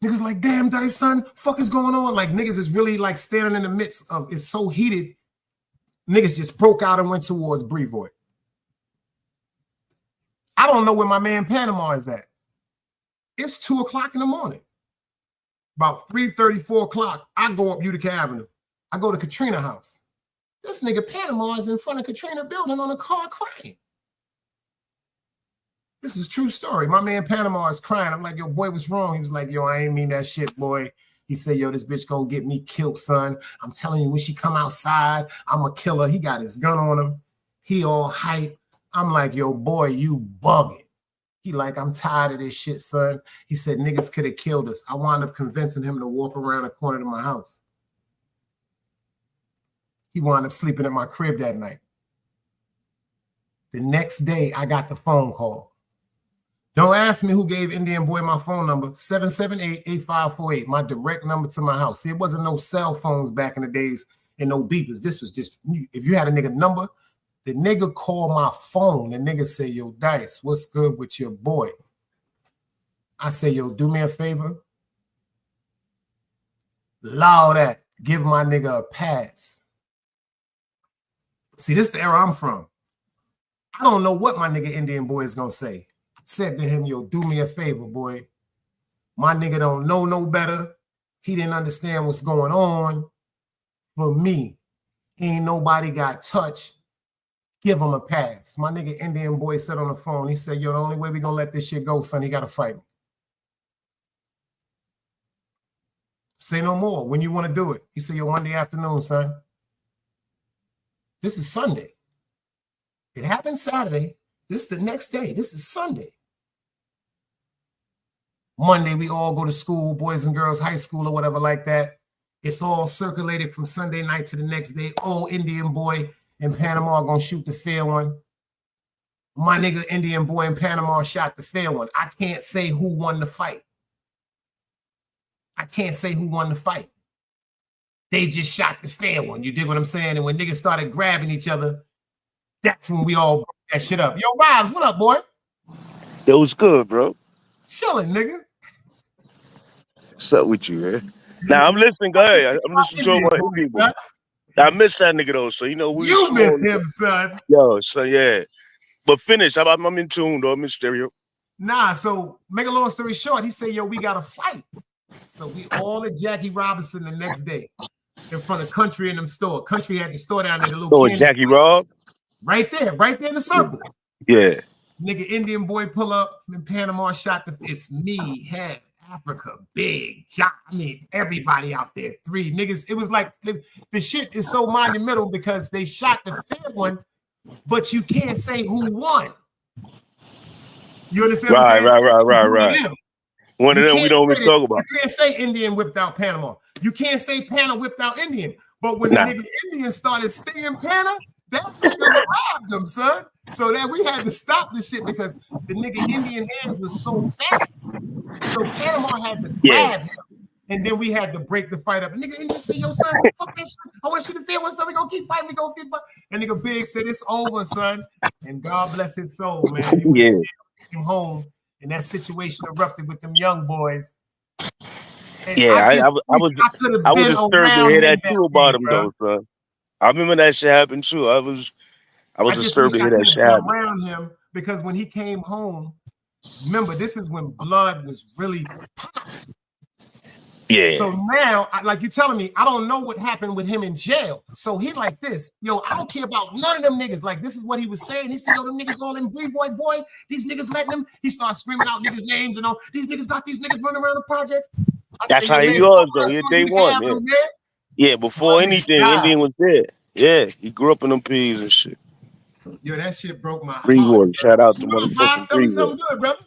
Niggas like, damn, Dice, son, fuck is going on? Like, niggas is really like standing in the midst of, it's so heated. Niggas just broke out and went towards Brevoort. I don't know where my man Panama is at. It's 2 o'clock in the morning. About 3:30, 4 o'clock, I go up Utica Avenue. I go to Katrina house. This nigga Panama is in front of Katrina building on a car crying. This is a true story. My man Panama is crying. I'm like, yo, boy, what's wrong? He was like, yo, I ain't mean that shit, boy. He said, yo, this bitch gonna get me killed, son. I'm telling you, when she come outside, I'm a killer. He got his gun on him. He all hype. I'm like, yo, boy, you bugging. He like, I'm tired of this shit, son. He said, niggas could have killed us. I wound up convincing him to walk around the corner to my house. He wound up sleeping at my crib that night. The next day, I got the phone call. Don't ask me who gave Indian boy my phone number, 778-8548, my direct number to my house. See, it wasn't no cell phones back in the days and no beepers. This was just, if you had a nigga number, the nigga called my phone. The nigga say, yo, Dice, what's good with your boy? I say, yo, do me a favor. Allow that. Give my nigga a pass. See, this is the era I'm from. I don't know what my nigga Indian boy is going to say. I said to him, yo, do me a favor, boy. My nigga don't know no better. He didn't understand what's going on. For me, ain't nobody got touched. Give him a pass. My nigga Indian boy said on the phone, he said, yo, the only way we gonna let this shit go, son, he gotta fight me. Say no more. When you want to do it? He said, yo, Monday afternoon, son. This is Sunday. It happened Saturday. This is the next day. This is Sunday. Monday, we all go to school, boys and girls, high school or whatever like that. It's all circulated from Sunday night to the next day. Oh, Indian boy in Panama are gonna shoot the fair one. My nigga Indian boy in Panama shot the fair one. I can't say who won the fight. I can't say who won the fight. They just shot the fair one. You dig what I'm saying? And when niggas started grabbing each other, that's when we all broke that shit up. Yo, Robs, what up, boy? Yo, what's good, bro? Chilling, nigga. What's up with you, man? Now I'm listening. Go ahead. I'm listening to all my people. I miss that nigga though, so you know we. You miss him, son. Yo, so yeah. But finish. I'm in tune though. I'm in stereo. Nah, so make a long story short, he said, yo, we got to fight. So we all at Jackie Robinson the next day in front of Country in them store. Country had the store down there, the little Jackie Rob? Right there in the circle. Yeah. Nigga Indian boy pull up in Panama, shot the, it's me, head, Africa, Big, John, I mean, everybody out there, 3 niggas. It was like the shit is so monumental because they shot the fair one, but you can't say who won. You understand what I'm saying? Right. One of them we don't even talk about. You can't say Indian whipped out Panama. You can't say Pana whipped out Indian. But when the nigga Indian started stinging Pana, that nigga robbed him, son. So that we had to stop the shit because the nigga Indian hands was so fast. So Panama had to grab him. And then we had to break the fight up. And nigga Indian said, yo, son, fuck that shit. I want you to feel one, son. We gonna keep fighting. We gonna keep fighting. And nigga Big said, it's over, son. And God bless his soul, man. He came home. And that situation erupted with them young boys. And I was disturbed to hear that too about him, though, son. I remember that shit happened too. I was disturbed to hear that shit happen. Around him because when he came home, remember this is when blood was really popping. Yeah. So now, like you telling me, I don't know what happened with him in jail. So he like this, yo, I don't care about none of them niggas. Like this is what he was saying. He said, yo, them niggas all in boy. These niggas letting them. He started screaming out niggas' names and all. These niggas got these niggas running around the projects. That's how he was, though. Yeah, day one. Yeah, before anything, Indian was there. Yeah, he grew up in them peas and shit. Yo, that shit broke my heart. Freewood. Shout out to motherfucking Tell me something Freewood. good, brother.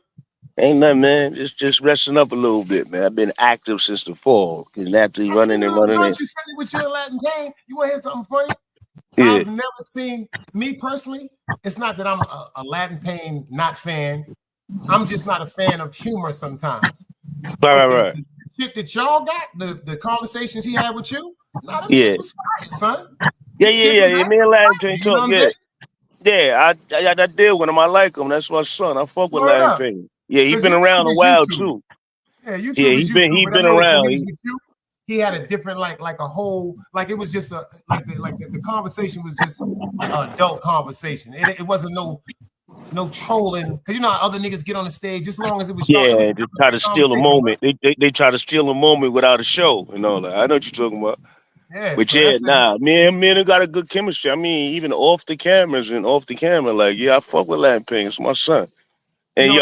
Ain't nothing, man. Just resting up a little bit, man. I've been active since the fall. Naturally running and running. You said it with your Latin game. You want to hear something funny? Yeah. I've never seen, me personally, it's not that I'm a Latin Pain not fan. I'm just not a fan of humor sometimes. Right. The shit that y'all got, the conversations he had with you, them shit was fire, son. Yeah. Me and Latin Pain talk, Yeah, I did with him. I like him. That's my son. I fuck with Latin Pain. Yeah, he's been around a while too. Yeah, he's been around. He had a different like a whole like it was just a the conversation was just an adult conversation. It wasn't no trolling because you know how other niggas get on the stage as long as it was they try to steal a moment. They try to steal a moment without a show and all that. I know what you're talking about. Yeah, but so me and him got a good chemistry. I mean, even off the cameras and off the camera, like I fuck with Latin Pain. It's my son. And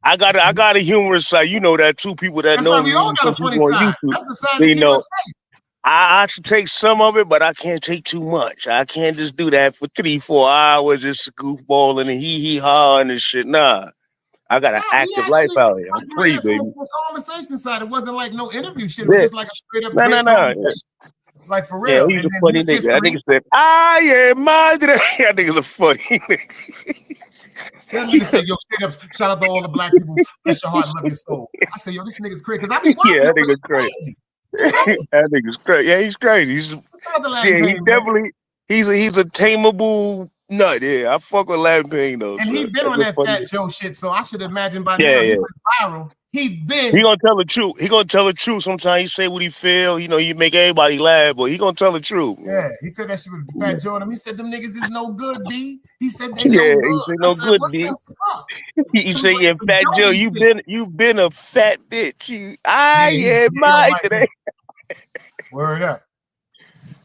I got a humorous side. You know that too. People that know me, we all got a funny side. That's the side that keep us safe. I should take some of it, but I can't take too much. I can't just do that for 3-4 hours, just goofballing and hee-haw and shit. Nah. I got an active life out here. I'm free, baby. From the conversation side, it wasn't like no interview shit. It was just like a straight up conversation. Like for real. Yeah, he's a funny nigga. That nigga said, "Ay, madre." That nigga's a funny nigga. That nigga said, yo, straight up, shout out to all the black people. Bless your heart, love your soul. I said, yo, this nigga's crazy. Cause I be watching that nigga's crazy. That nigga's crazy. Yeah, he's crazy. He's a tameable nut. Yeah, I fuck with Latin Pain though. And he been on that Fat Joe shit, so I should imagine by now he went viral. He gonna tell the truth. He gonna tell the truth. Sometimes he say what he feel. You know, you make everybody laugh, but he gonna tell the truth. Yeah, he said that shit was Fat Joe. He said them niggas is no good, B. He said they no good. He said no good, B. He said, yeah, Fat Joe, you been a fat bitch. Today. Word up.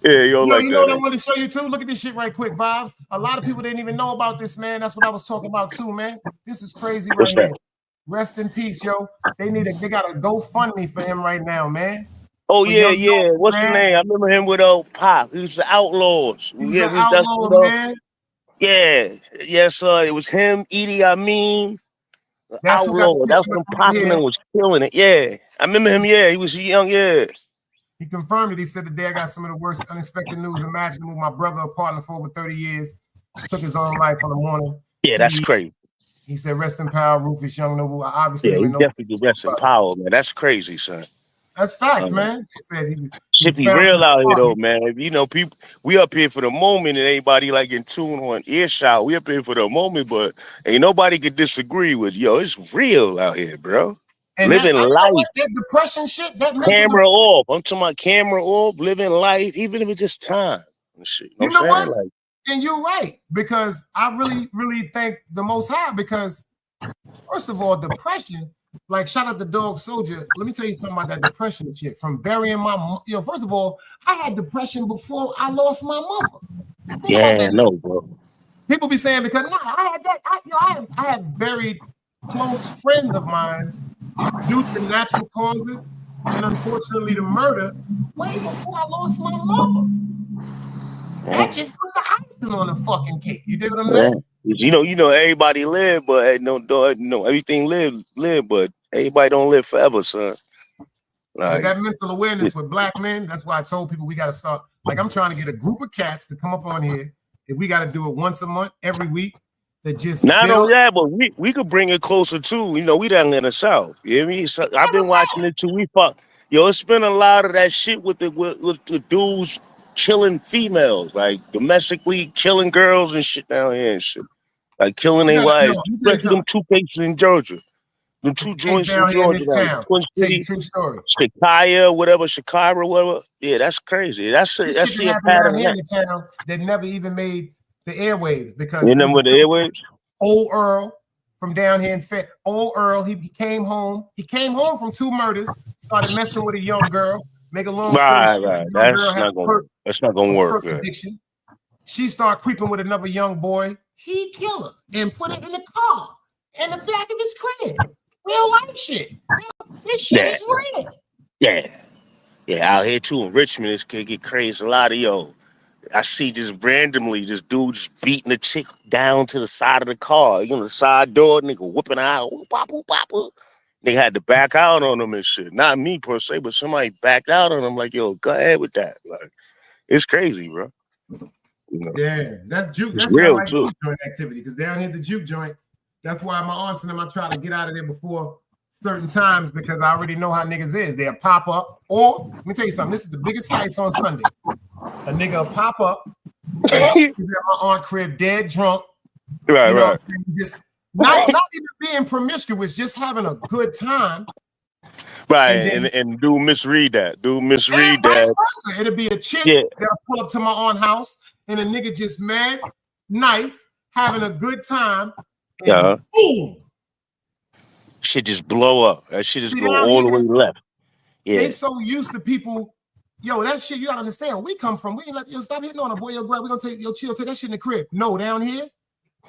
Yeah, you know what I want to show you too? Look at this shit right quick, Vibes. A lot of people didn't even know about this, man. That's what I was talking about too, man. This is crazy right here. Rest in peace, yo. They got a GoFundMe for him right now, man. Oh, yeah. What's the name? I remember him with Pop. He was the Outlaws. Man. Yeah. Yes, it was him, Edie Amin, Outlaw. That's when Pop was killing it. Yeah. I remember him, he was young, He confirmed it. He said, today I got some of the worst unexpected news imaginable. My brother, a partner for over 30 years, took his own life on the morning. Yeah, that's crazy. He said, rest in power, Rufus Young Noble. Obviously, he definitely rest in power, man. That's crazy, son. That's facts, man. He said shit be real out here, though, man. You know, people, we up here for the moment, and anybody like in tune on earshot. We up here for the moment, but ain't nobody could disagree with, it's real out here, bro. And living life. That depression shit, that camera off. I'm talking about camera off, living life, even if it's just time. Shit, you know what? Like, and you're right, because I really, really thank the Most High, because first of all, depression, like shout out to Dog Soldier. Let me tell you something about that depression shit. From burying my, first of all, I had depression before I lost my mother. No, bro. People be saying because I had that. I have buried close friends of mine due to natural causes and unfortunately the murder way before I lost my mother. That just put the icing on the fucking cake. You dig what I'm saying? You know, everybody live, but everything live, but everybody don't live forever, son. But Like, that mental awareness with black men, that's why I told people we got to start. Like, I'm trying to get a group of cats to come up on here. If we got to do it once a month, every week, that just not build. only that, but we could bring it closer too. You know, we down in the South. You know what I mean? So I've been watching it too. It's been a lot of that shit with the dudes killing females, like domestically killing girls and shit down here and shit. Like killing their wives, Let me tell you especially them something. 2 cases in Georgia. Them It's 2 big joints in down here in Georgia, this like town. Twin Tell you City, true story. Shikaya, whatever. Yeah, that's crazy. I This shit see that a happened down pattern here of in that. the town that never even made the airwaves because You it know was what the airwaves? old Earl from down here in old Earl. He came home. He came home from 2 murders. Started messing with a young girl. Make a long story short, Right. the young girl That's had not gonna work. That's not gonna a work. perk addiction. She started creeping with another young boy. He killed her and put it in the car in the back of his crib. Real life shit. This shit is real. Yeah. Out here too in Richmond, this kid get crazy a lot of I see just randomly this dude just beating the chick down to the side of the car, the side door, nigga whipping her out. Whoop, wop, whoop, wop, whoop. They had to back out on him and shit. Not me per se, but somebody backed out on him like, yo, go ahead with that. Like, it's crazy, bro. Yeah, that's juke. It's That sounds real like too. juke joint activity because down here the juke joint. That's why my aunts and them I try to get out of there before certain times because I already know how niggas is. They'll pop up, or let me tell you something. This is the biggest fights on Sunday. A nigga will pop up and he's at my aunt crib dead drunk. Right, you know right. what I'm saying? Just not even being promiscuous, just having a good time. Right, and do misread that. Vice versa. It'll be a chick that'll pull up to my aunt's house and a nigga just mad, nice, having a good time. And boom. Shit just blow up. That shit just go all here, the way left. Yeah. They so used to people, that shit, you gotta understand. Where we come from, we ain't like, stop hitting on a boy, we're gonna take chill, take that shit in the crib. No, down here.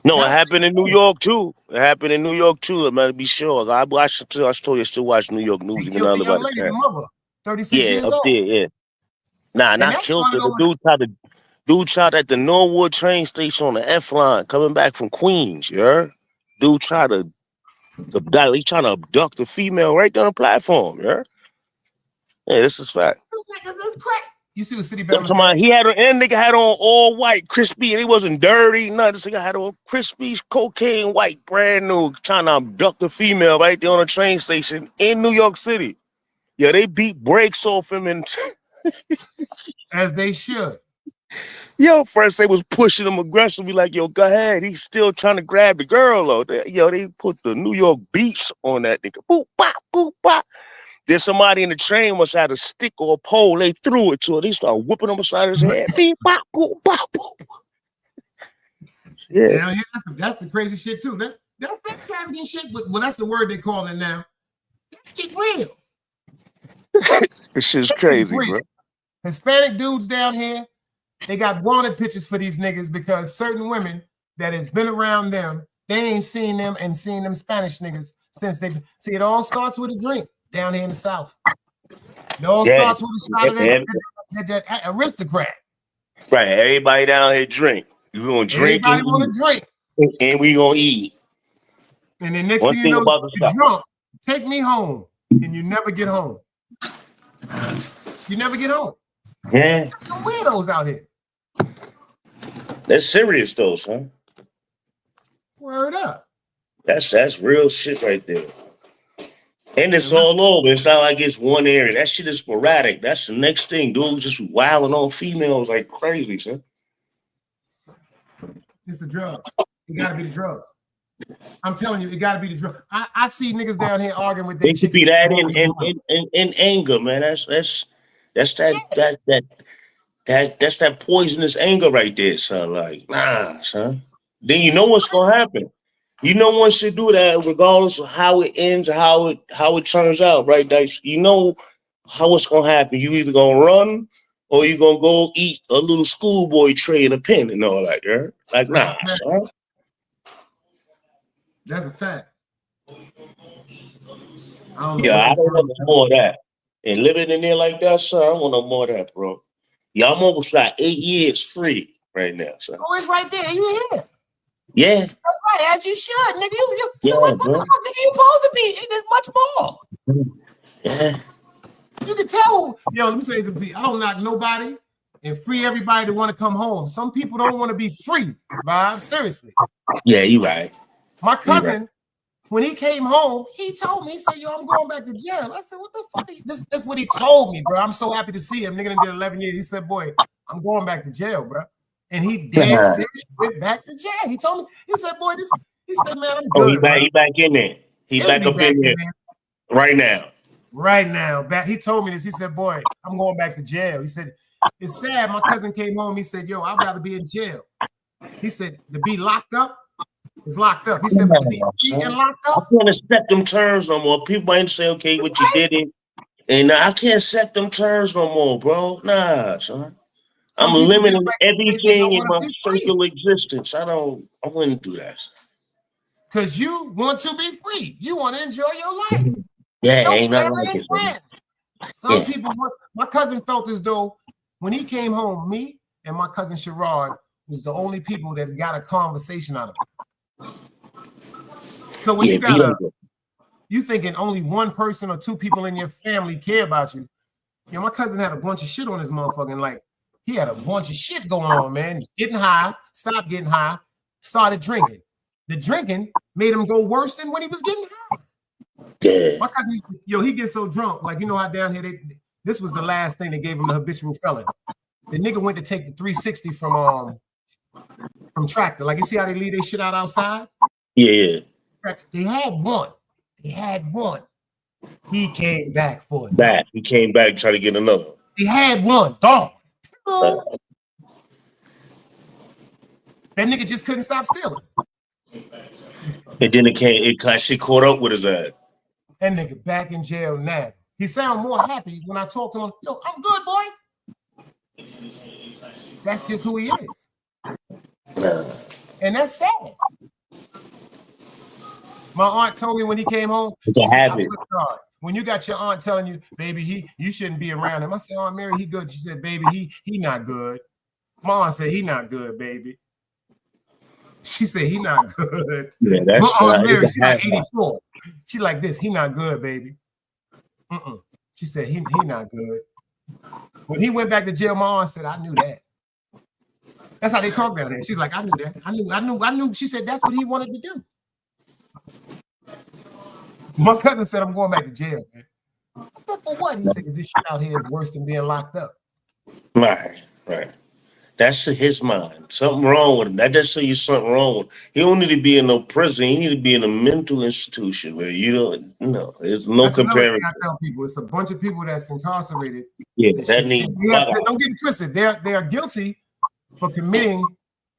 No, it happened in New York too. I'm gonna be sure. I told you I still watch New York news. They killed the young lady, the mother, 36 years up old. there, yeah. Nah, not killed her. The dude shot at the Norwood train station on the F line coming back from Queens, you heard? Dude tried to he's trying to abduct the female right down the platform, you heard? Yeah, this is fact. You see what City Bama said? Nigga had on all white, crispy, and he wasn't dirty. No, this nigga had on crispy, cocaine white, brand new, trying to abduct a female right there on a train station in New York City. Yeah, they beat brakes off him and as they should. Yo, first they was pushing him aggressively, like, yo, go ahead. He's still trying to grab the girl, though. They put the New York beats on that nigga. Boop, bop, boop, bop. Then somebody in the train must have a stick or a pole. They threw it to her. They started whipping him beside his head. Beep, bop, boop, bop, boop. Yeah, that's the crazy shit, too. That trafficking shit, well, that's the word they call it now. That shit real. This shit's crazy, bro. Hispanic dudes down here, they got wanted pictures for these niggas because certain women that has been around them, they ain't seen them and seen them Spanish niggas since they see it all starts with a drink down here in the South. It all starts with a shot of that aristocrat. Right. Everybody down here drink. You gonna drink everybody want to drink. And we gonna eat. And then next thing you know, you're drunk. Take me home. And you never get home. You never get home. Yeah. There's some weirdos out here. That's serious though, son. Word up. That's real shit right there. And it's all over. It's not like it's one area. That shit is sporadic. That's the next thing. Dudes just wilding on females like crazy, son. It's the drugs. It gotta be the drugs. I'm telling you, it gotta be the drugs. I see niggas down here arguing with their chicks. It could be that in anger, man. That's that poisonous anger right there, son. Like, nah, son. Then you know what's gonna happen. You know one should do that regardless of how it ends or how it turns out, right, Dice? You know how it's gonna happen. You either gonna run or you gonna go eat a little schoolboy tray in a pen and all that, yeah? Like, nah, son. That's a fact. I don't know Yeah, what I this don't want is. no more of that. And living in there like that, son, I don't want no more of that, bro. Yeah, I'm almost like 8 years free right now, son. Oh, it's right there. You here? Yeah, That's right, as you should, nigga. You yeah, so what the bro. fuck nigga you supposed to be? There's much more. Yeah. You can tell. Yo, let me say something to you. I don't knock nobody and free everybody to want to come home. Some people don't want to be free, Bob. Seriously. Yeah, you right. My cousin, when he came home, he told me, he said, yo, I'm going back to jail. I said, what the fuck are you? That's what he told me, bro. I'm so happy to see him. Nigga done did 11 years. He said, boy, I'm going back to jail, bro. And he dead serious went back to jail. He told me, he said, boy, this, he said, man, I'm Oh, good, he back in there. He He'll back be up in there right now. Right now. Back, he told me this. He said, boy, I'm going back to jail. He said, it's sad. My cousin came home. He said, yo, I'd rather be in jail. He said, to be locked up is locked up. He said, but to be free and locked up. I can't accept them terms no more. People might say, okay, what you did it. And I can't accept them terms no more, bro. Nah, son. I'm limiting everything in my circle existence. I wouldn't do that. Because you want to be free. You want to enjoy your life. Yeah, ain't nothing like it. Friends. Some people, my cousin felt as though when he came home, me and my cousin Sherrod was the only people that got a conversation out of it. So when you thinking only one person or two people in your family care about you. You know, my cousin had a bunch of shit on his motherfucking, like, he had a bunch of shit going on, man. Getting high, stopped getting high, started drinking. The drinking made him go worse than when he was getting high. Yeah. My cousin, yo, he gets so drunk. Like, you know how down here, this was the last thing they gave him the habitual felon. The nigga went to take the 360 from Tractor. Like, you see how they leave their shit out outside? Yeah. They had one. He came back for it. Back. He came back and tried to get another. He had one. Dog. That nigga just couldn't stop stealing. And then she caught up with his ass. That nigga back in jail now. He sound more happy when I talk to him. Yo, I'm good, boy. That's just who he is. And that's sad. My aunt told me when he came home, she said, when you got your aunt telling you, baby, you shouldn't be around him. I said, Aunt Mary, he good. She said, baby, he not good. My aunt said, he not good, baby. She said, he not good. Yeah, that's my Aunt Mary, she like 84. She like this, he not good, baby. She said, he not good. When he went back to jail, my aunt said, I knew that. That's how they talk down there. She's like, I knew that. I knew. She said, that's what he wanted to do. My cousin said, I'm going back to jail, man. For what? He said, because this shit out here is worse than being locked up. Right. That's his mind. Something wrong with him. That just say you something wrong with him. He don't need to be in no prison. He need to be in a mental institution where you don't know. There's no comparison. I tell people, it's a bunch of people that's incarcerated. Yeah, that needs. Don't get it twisted. They are guilty for committing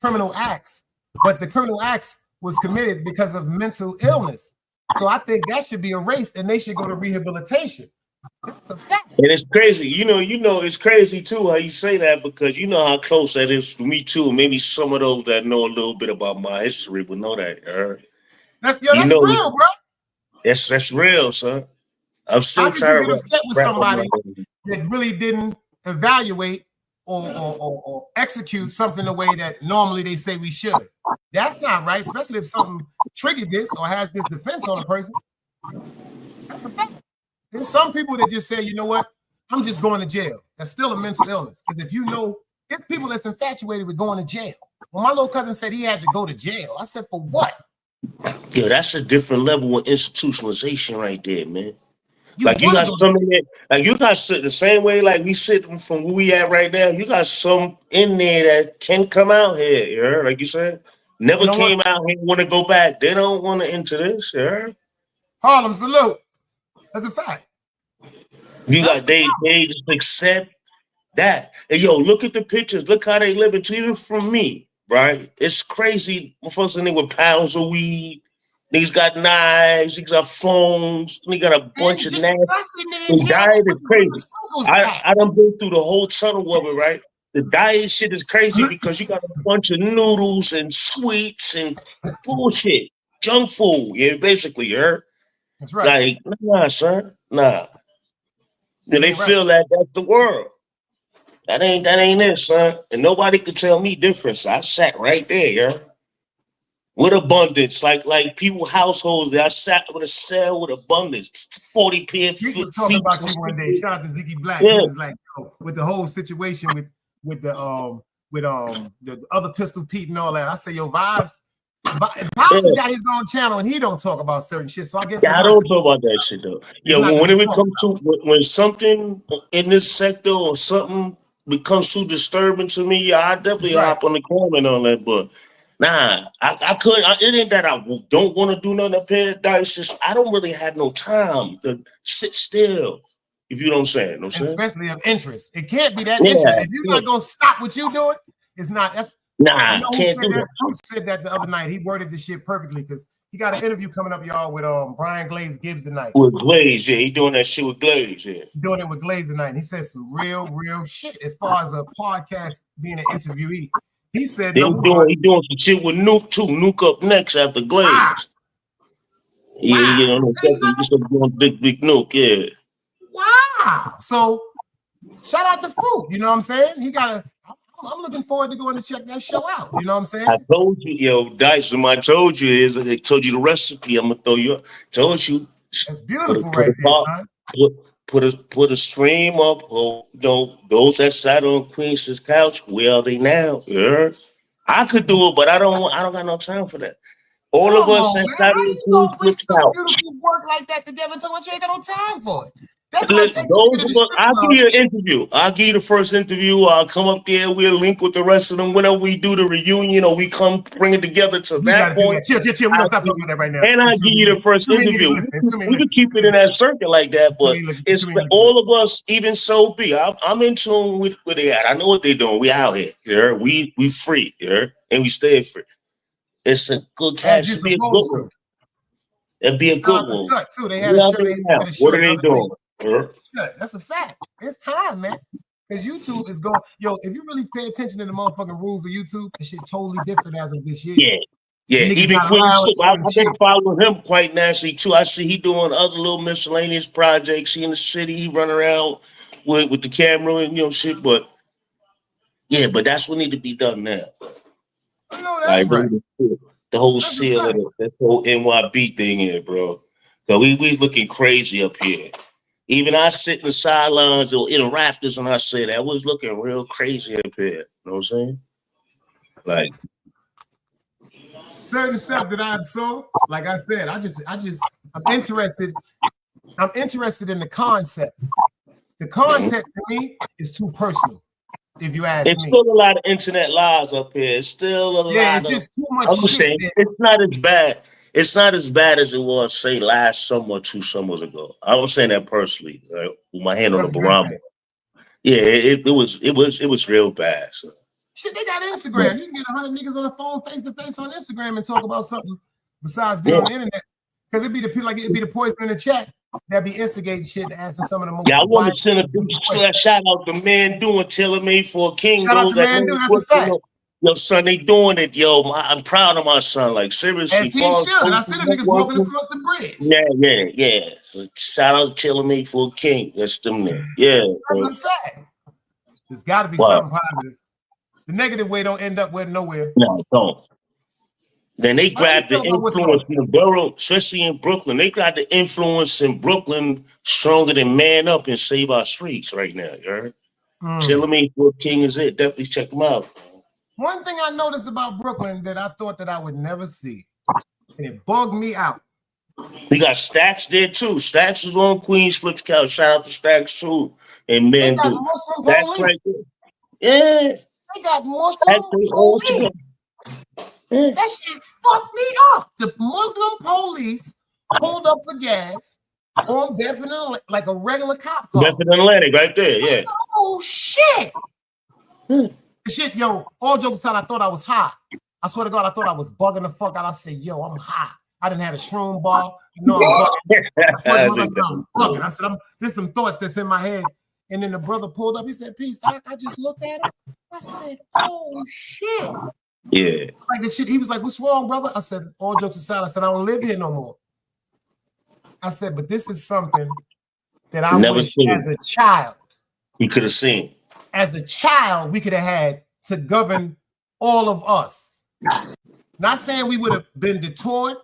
criminal acts, but the criminal acts was committed because of mental illness. So I think that should be erased, and they should go to rehabilitation. And it's crazy, you know, it's crazy too how you say that, because you know how close that is for me too. Maybe some of those that know a little bit about my history would know that. That's real, bro. That's real, son. I'm still trying to get upset with somebody that really didn't evaluate or execute something the way that normally they say we should. That's not right, especially if something triggered this or has this defense on a person. There's some people that just say, you know what, I'm just going to jail. That's still a mental illness. Because if you know, there's people that's infatuated with going to jail. When my little cousin said he had to go to jail, I said, for what? Yeah, that's a different level of institutionalization right there, man. Like you got some in there, like you got the same way like we sit from where we at right now. You got some in there that can come out here, you heard? Like you said, never came out here, want to go back. They don't want to enter this, you heard? Harlem, salute. That's a fact. You got they just accept that. And yo, look at the pictures. Look how they live it. Even from me, right? It's crazy. First thing with pounds of weed. Niggas got knives. Niggas got phones. Niggas got a bunch of nasty. The diet is crazy. I done been through the whole tunnel of it, right? The diet shit is crazy because you got a bunch of noodles and sweets and bullshit, junk food. Yeah, basically, you heard? That's right. Like, nah, son, nah. Then they You're right. feel that that's the world. That ain't it, son. And nobody could tell me different. So I sat right there, yeah. With abundance, like people households that I sat with a cell with abundance, 40 pair He was talking feet. about you one day. Shout out to Ziggy Black. Yeah. He was like, yo, with the whole situation with the other Pistol Pete and all that. I say, yo, Vibes got his own channel and he don't talk about certain shit. So I guess I don't talk about that shit though. Yo, when it comes to when something in this sector or something becomes too disturbing to me, I definitely hop on the comment on that. But nah, I couldn't. It ain't that I don't want to do nothing up here. It's just I don't really have no time to sit still. If you know what I'm saying, especially of interest. It can't be that interest. If you're not gonna stop what you doing, it's not. That's can't do that. Fruit said that the other night. He worded this shit perfectly because he got an interview coming up, y'all, with Brian Glaze Gibbs tonight. With Glaze, yeah, he doing that shit with Glaze, yeah. Doing it with Glaze tonight. And he said some real shit as far as a podcast being an interviewee. He said he doing some shit with Nuke too. Nuke up next after Glaze. Wow. Yeah, you know, he's doing big Nuke, yeah. Wow. So shout out to Fruit. You know what I'm saying? I'm looking forward to going to check that show out. You know what I'm saying? I told you, yo, Dyson, I told you they told you the recipe. I'm gonna throw you. Told you. That's beautiful right there, son. Put a stream up. Or, you know, those that sat on Queen's couch, where are they now? Yeah. I could do it, but I don't got no time for that. All of us that sat on Queen's couch. Beautiful work like that together, so you ain't got no time for it. I'll give you an interview. I'll give you the first interview. I'll come up there. We'll link with the rest of them. Whenever we do the reunion or we come bring it together to that point. Chill. We don't stop talking about that right now. And I'll give you the first interview. We can keep it in that circuit like that, but it's all of us, even so be. I'm in tune with where they at. I know what they're doing. We out here. Yeah? We free. Yeah? And we stay free. It's a good catch. It'd be a good one. It'd be a good one. They had a show. What are they doing? That's a fact. It's time, man. Because YouTube is going, yo, if you really pay attention to the motherfucking rules of YouTube, this shit totally different as of this year. Yeah. Even Quinn, I've been following him quite naturally too. I see he doing other little miscellaneous projects. He in the city, he run around with the camera and shit. But yeah, but that's what need to be done now. I know that's right. The whole seal of it, that whole NYB thing here, bro. So we looking crazy up here. Even I sit in the sidelines or in the rafters and I say that was looking real crazy up here. You know what I'm saying? Like certain stuff that I saw, like I said, I'm interested. I'm interested in the concept. The content to me is too personal. If you ask me, it's still a lot of internet lies up here. It's still a lot. It's just too much shit. It's not as bad. It's not as bad as it was, say, last summer, 2 summers ago. I was saying that personally, right, with my hand on the barometer. Yeah, it was real bad. So. Shit, they got Instagram. You can get 100 niggas on the phone face to face on Instagram and talk about something besides being on the internet. Because it'd be the people it'd be the poison in the chat that be instigating shit to answer some of the most. Yeah, I want to send a big shout out to Man doing Tailor Made for a King. Shout out to Man Dude, that's a fact. Yo, son, they doing it, yo. I'm proud of my son. Like, seriously. And I see the niggas walking across the bridge. Yeah. So, shout out to Tailor Made for a King. That's them there. Yeah. That's a fact. There's got to be something positive. The negative way don't end up with nowhere. No, don't. Then they grabbed the influence in the borough, especially in Brooklyn. They got the influence in Brooklyn stronger than Man Up and Save Our Streets right now. You heard? Tailor Made for a King is it. Definitely check them out. One thing I noticed about Brooklyn that I thought that I would never see, and it bugged me out. We got Stacks there too. Stacks is on Queens Flip Couch. Shout out to Stacks too. And Man Dude. Stacks right there. Yeah. They got Muslim police. That shit fucked me up. The Muslim police pulled up for gas on Bedford, like a regular cop car. Bedford Atlantic right there, yeah. Oh shit. Shit, yo, all jokes aside, I thought I was high. I swear to God, I thought I was bugging the fuck out. I said, yo, I'm high. I didn't have a shroom ball. I'm bugging. I said, there's some thoughts that's in my head. And then the brother pulled up. He said, peace. I just looked at him. I said, oh, shit. Yeah. Like the shit. He was like, what's wrong, brother? I said, all jokes aside, I said, I don't live here no more. I said, but this is something that I Never wish seen. as a child. You could have seen. As a child, we could have had to govern all of us. Not saying we would have been detoured,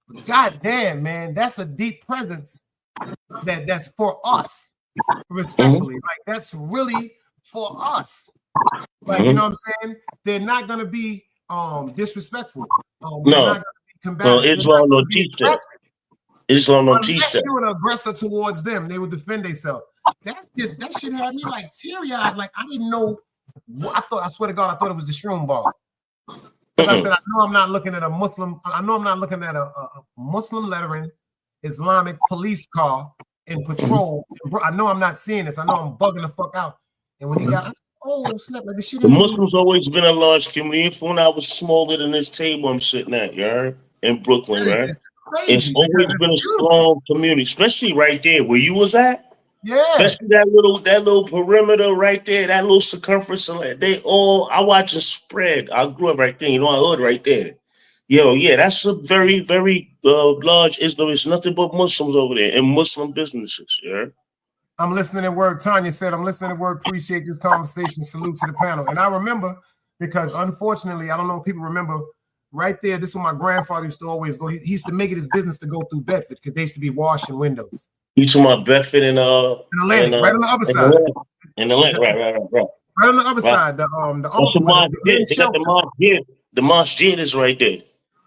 but goddamn, man, that's a deep presence that's for us, respectfully. Like, that's really for us. Like, you know what I'm saying? They're not gonna be disrespectful. They're not gonna be combative. Islam no teach that. Islam no teach that. Unless you're an aggressor towards them, they will defend themselves. That shit had me like teary-eyed. Like, I didn't know. I swear to God, I thought it was the shroom ball. I said, I know I'm not looking at a Muslim. I know I'm not looking at a Muslim lettering Islamic police car in patrol. I know I'm not seeing this. I know I'm bugging the fuck out. And when he got, I said, oh, snap, like the shit. The Muslims always been a large community. When I was smaller than this table I'm sitting at, you heard? In Brooklyn, right? It's always been a strong community, especially right there where you was at. Yeah. Especially that little perimeter right there, that little circumference. They all, I watch it spread. I grew up right there, you know, I hood right there. Yo, yeah, that's a very, very large Islam. It's nothing but Muslims over there and Muslim businesses, yeah. I'm listening at word. Tanya said, I'm listening at word. Appreciate this conversation. Salute to the panel. And I remember, because unfortunately, I don't know if people remember, right there, this is where my grandfather used to always go. He used to make it his business to go through Bedford because they used to be washing windows. You talking about Bedford and Atlantic, right on the other side. In Atlantic, right. Right on the other side. The masjid is right there.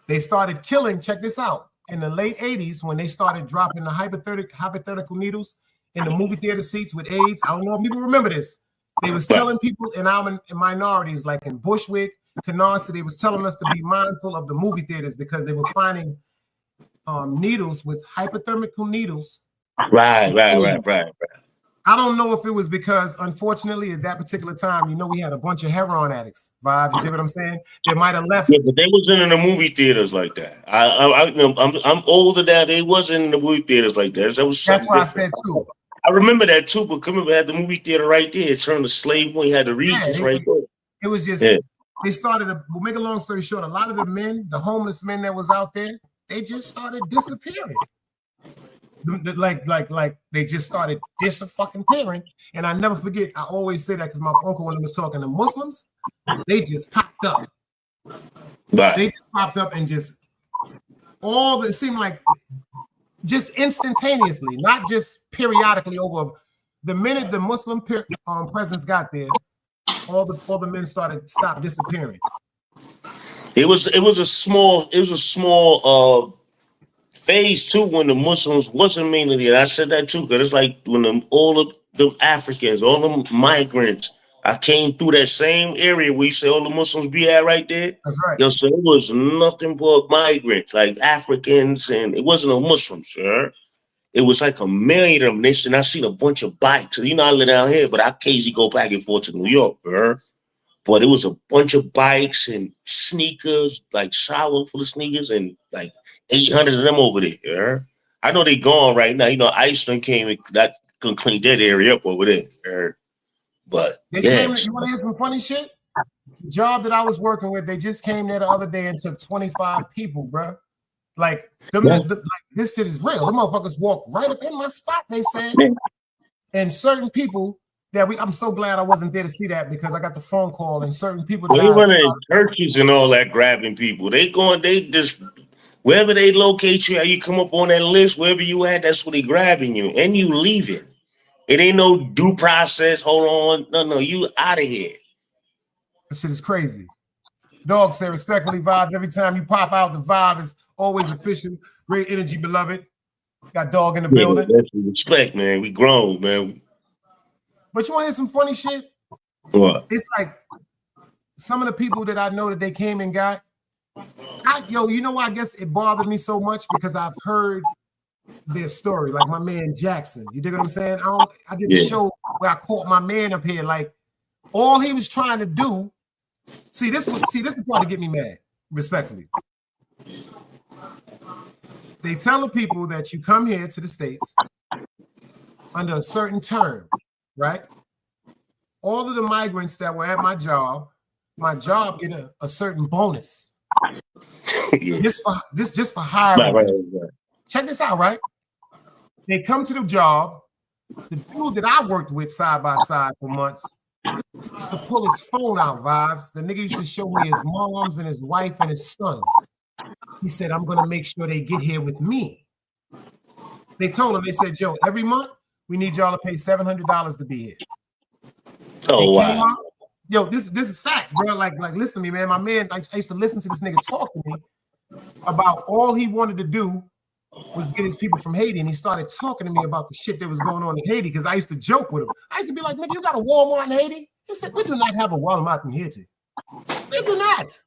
They started killing. Check this out. In the late 80s, when they started dropping the hypothetical needles in the movie theater seats with AIDS, I don't know if people remember this. They was telling people in our minorities, like in Bushwick, Canarsie, they was telling us to be mindful of the movie theaters because they were finding needles with hypothetical needles. Right. I don't know if it was because, unfortunately, at that particular time, you know, we had a bunch of heroin addicts. Vibes, you get what I'm saying? They might have left. Yeah, but they wasn't in the movie theaters like that. I'm older now. They wasn't in the movie theaters like that. That's what I said too. I remember that too. But remember, had the movie theater right there. It turned to slave one. You had the Regents right there. It was just they started. We'll make a long story short. A lot of the men, the homeless men that was out there, they just started disappearing. Like they just started disappearing. And I never forget, I always say that because my uncle, when he was talking to Muslims, they just popped up. Right. They just popped up and just it seemed like just instantaneously, not just periodically over. The minute the Muslim presence got there, all the men stopped disappearing. It was a small phase too when the Muslims wasn't mainly there. I said that too, because it's like when all of the Africans, all the migrants, I came through that same area where you say all the Muslims be at right there. That's right. Yo, so it was nothing but migrants, like Africans, and it wasn't no Muslims, sir. It was like a million of them. And I seen a bunch of bikes. You know, I live down here, but I occasionally go back and forth to New York, sir. But it was a bunch of bikes and sneakers, like shower full of sneakers, and like 800 of them over there. I know they gone right now. You know, Iceland came and that can clean that area up over there. But you want to hear some funny shit? The job that I was working with, they just came there the other day and took 25 people, bro. Like, this shit is real. The motherfuckers walk right up in my spot, they said. And certain people I'm so glad I wasn't there to see that because I got the phone call and certain people. They run in churches and all that, grabbing people. They just wherever they locate you, you come up on that list, wherever you at, that's where they grabbing you and you leaving. It ain't no due process. Hold on, no, you out of here. That shit is crazy. Dog said respectfully, vibes. Every time you pop out, the vibe is always official. Great energy, beloved. Got dog in the building. That's respect, man. We grown, man. But you want to hear some funny shit? What? It's like some of the people that I know that they came and got. You know why I guess it bothered me so much? Because I've heard their story. Like my man Jackson. You dig what I'm saying? I did a show where I caught my man up here. Like all he was trying to do. See, this is the part to get me mad, respectfully. They tell the people that you come here to the States under a certain term. Right? All of the migrants that were at my job get a certain bonus. Just for hiring. Right. Check this out, right? They come to the job. The dude that I worked with side by side for months used to pull his phone out, Vibes. The nigga used to show me his moms and his wife and his sons. He said, I'm going to make sure they get here with me. They told him, they said, yo, every month, we need y'all to pay $700 to be here. Oh, wow. Out, yo, this is facts, bro. Like, listen to me, man. My man, I used to listen to this nigga talk to me about all he wanted to do was get his people from Haiti, and he started talking to me about the shit that was going on in Haiti, because I used to joke with him. I used to be like, nigga, you got a Walmart in Haiti? He said, we do not have a Walmart in Haiti. We do not.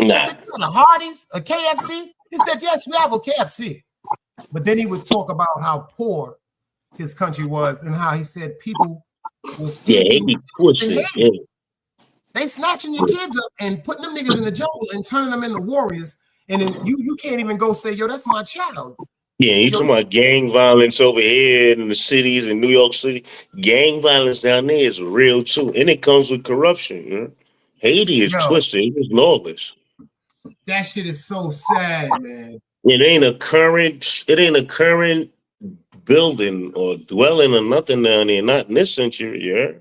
Nah. I said, you got a Hardee's, a KFC? He said, yes, we have a KFC. But then he would talk about how poor his country was and how he said people was Haiti. Yeah. They snatching your kids up and putting them niggas in the jungle and turning them into warriors. And then you can't even go say, yo, that's my child. Yeah, you talking about gang violence over here in the cities in New York City. Gang violence down there is real too. And it comes with corruption. You know? Haiti is twisted. It is lawless. That shit is so sad, man. It ain't a current building or dwelling or nothing down there, not in this century, yeah.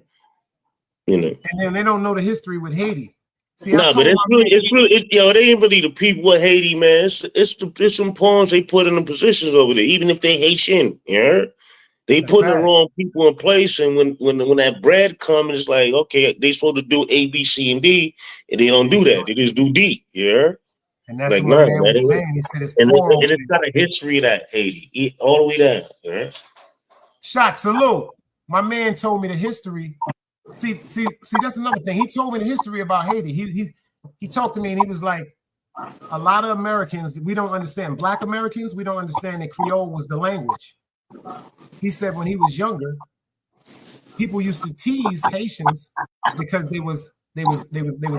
You know. And then they don't know the history with Haiti. See, nah, but they ain't really the people of Haiti, man. It's some pawns they put in the positions over there, even if they Haitian, yeah. They put the wrong people in place, and when that bread comes, it's like, okay, they supposed to do A, B, C, and D, and they don't do that. They just do D, yeah. And that's like, what man was saying. He said it's poor. And it's got a history of that Haiti, all the way down, yeah. Shot, salute. My man told me the history. See, that's another thing. He told me the history about Haiti. He talked to me and he was like, a lot of Americans, we don't understand. Black Americans, we don't understand that Creole was the language. He said when he was younger, people used to tease Haitians because they was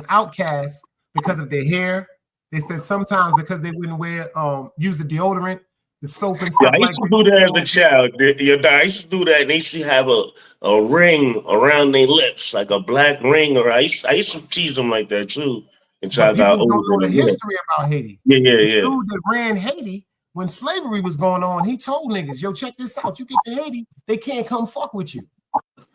outcasts because of their hair. They said sometimes because they wouldn't use the deodorant, the soap and stuff. I used to do that as a child. I used to do that, and they used to have a ring around their lips, like a black ring. Or I used to tease them like that too. Until I got older. Don't know the history about Haiti. Yeah. The dude that ran Haiti when slavery was going on, he told niggas, "Yo, check this out. You get to Haiti, they can't come fuck with you."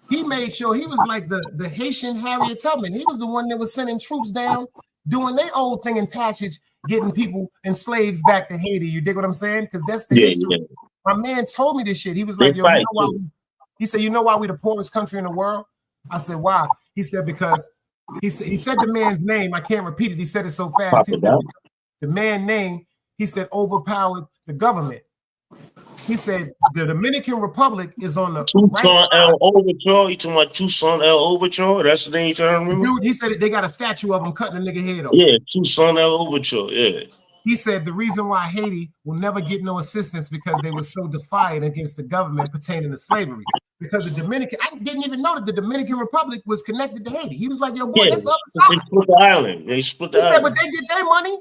He made sure he was like the Haitian Harriet Tubman. He was the one that was sending troops down, doing their old thing in Passage, getting people and slaves back to Haiti. You dig what I'm saying? Because that's the history. Yeah. My man told me this shit. He was like, yo, you know why he said, you know why we the poorest country in the world? I said, why? He said, because he said the man's name. I can't repeat it. He said it so fast. He said the man's name, he said, overpowered the government. He said the Dominican Republic is on the Tucson El Overture. You talking about Tucson El Overture? That's the name you trying to remember? Dude, he said they got a statue of him cutting a nigga head off. Yeah, Tucson El Overture, yeah. He said the reason why Haiti will never get no assistance because they were so defiant against the government pertaining to slavery. Because the Dominican, I didn't even know that the Dominican Republic was connected to Haiti. He was like, yo, boy, that's the other side. They split the island. They split the island. But they get their money.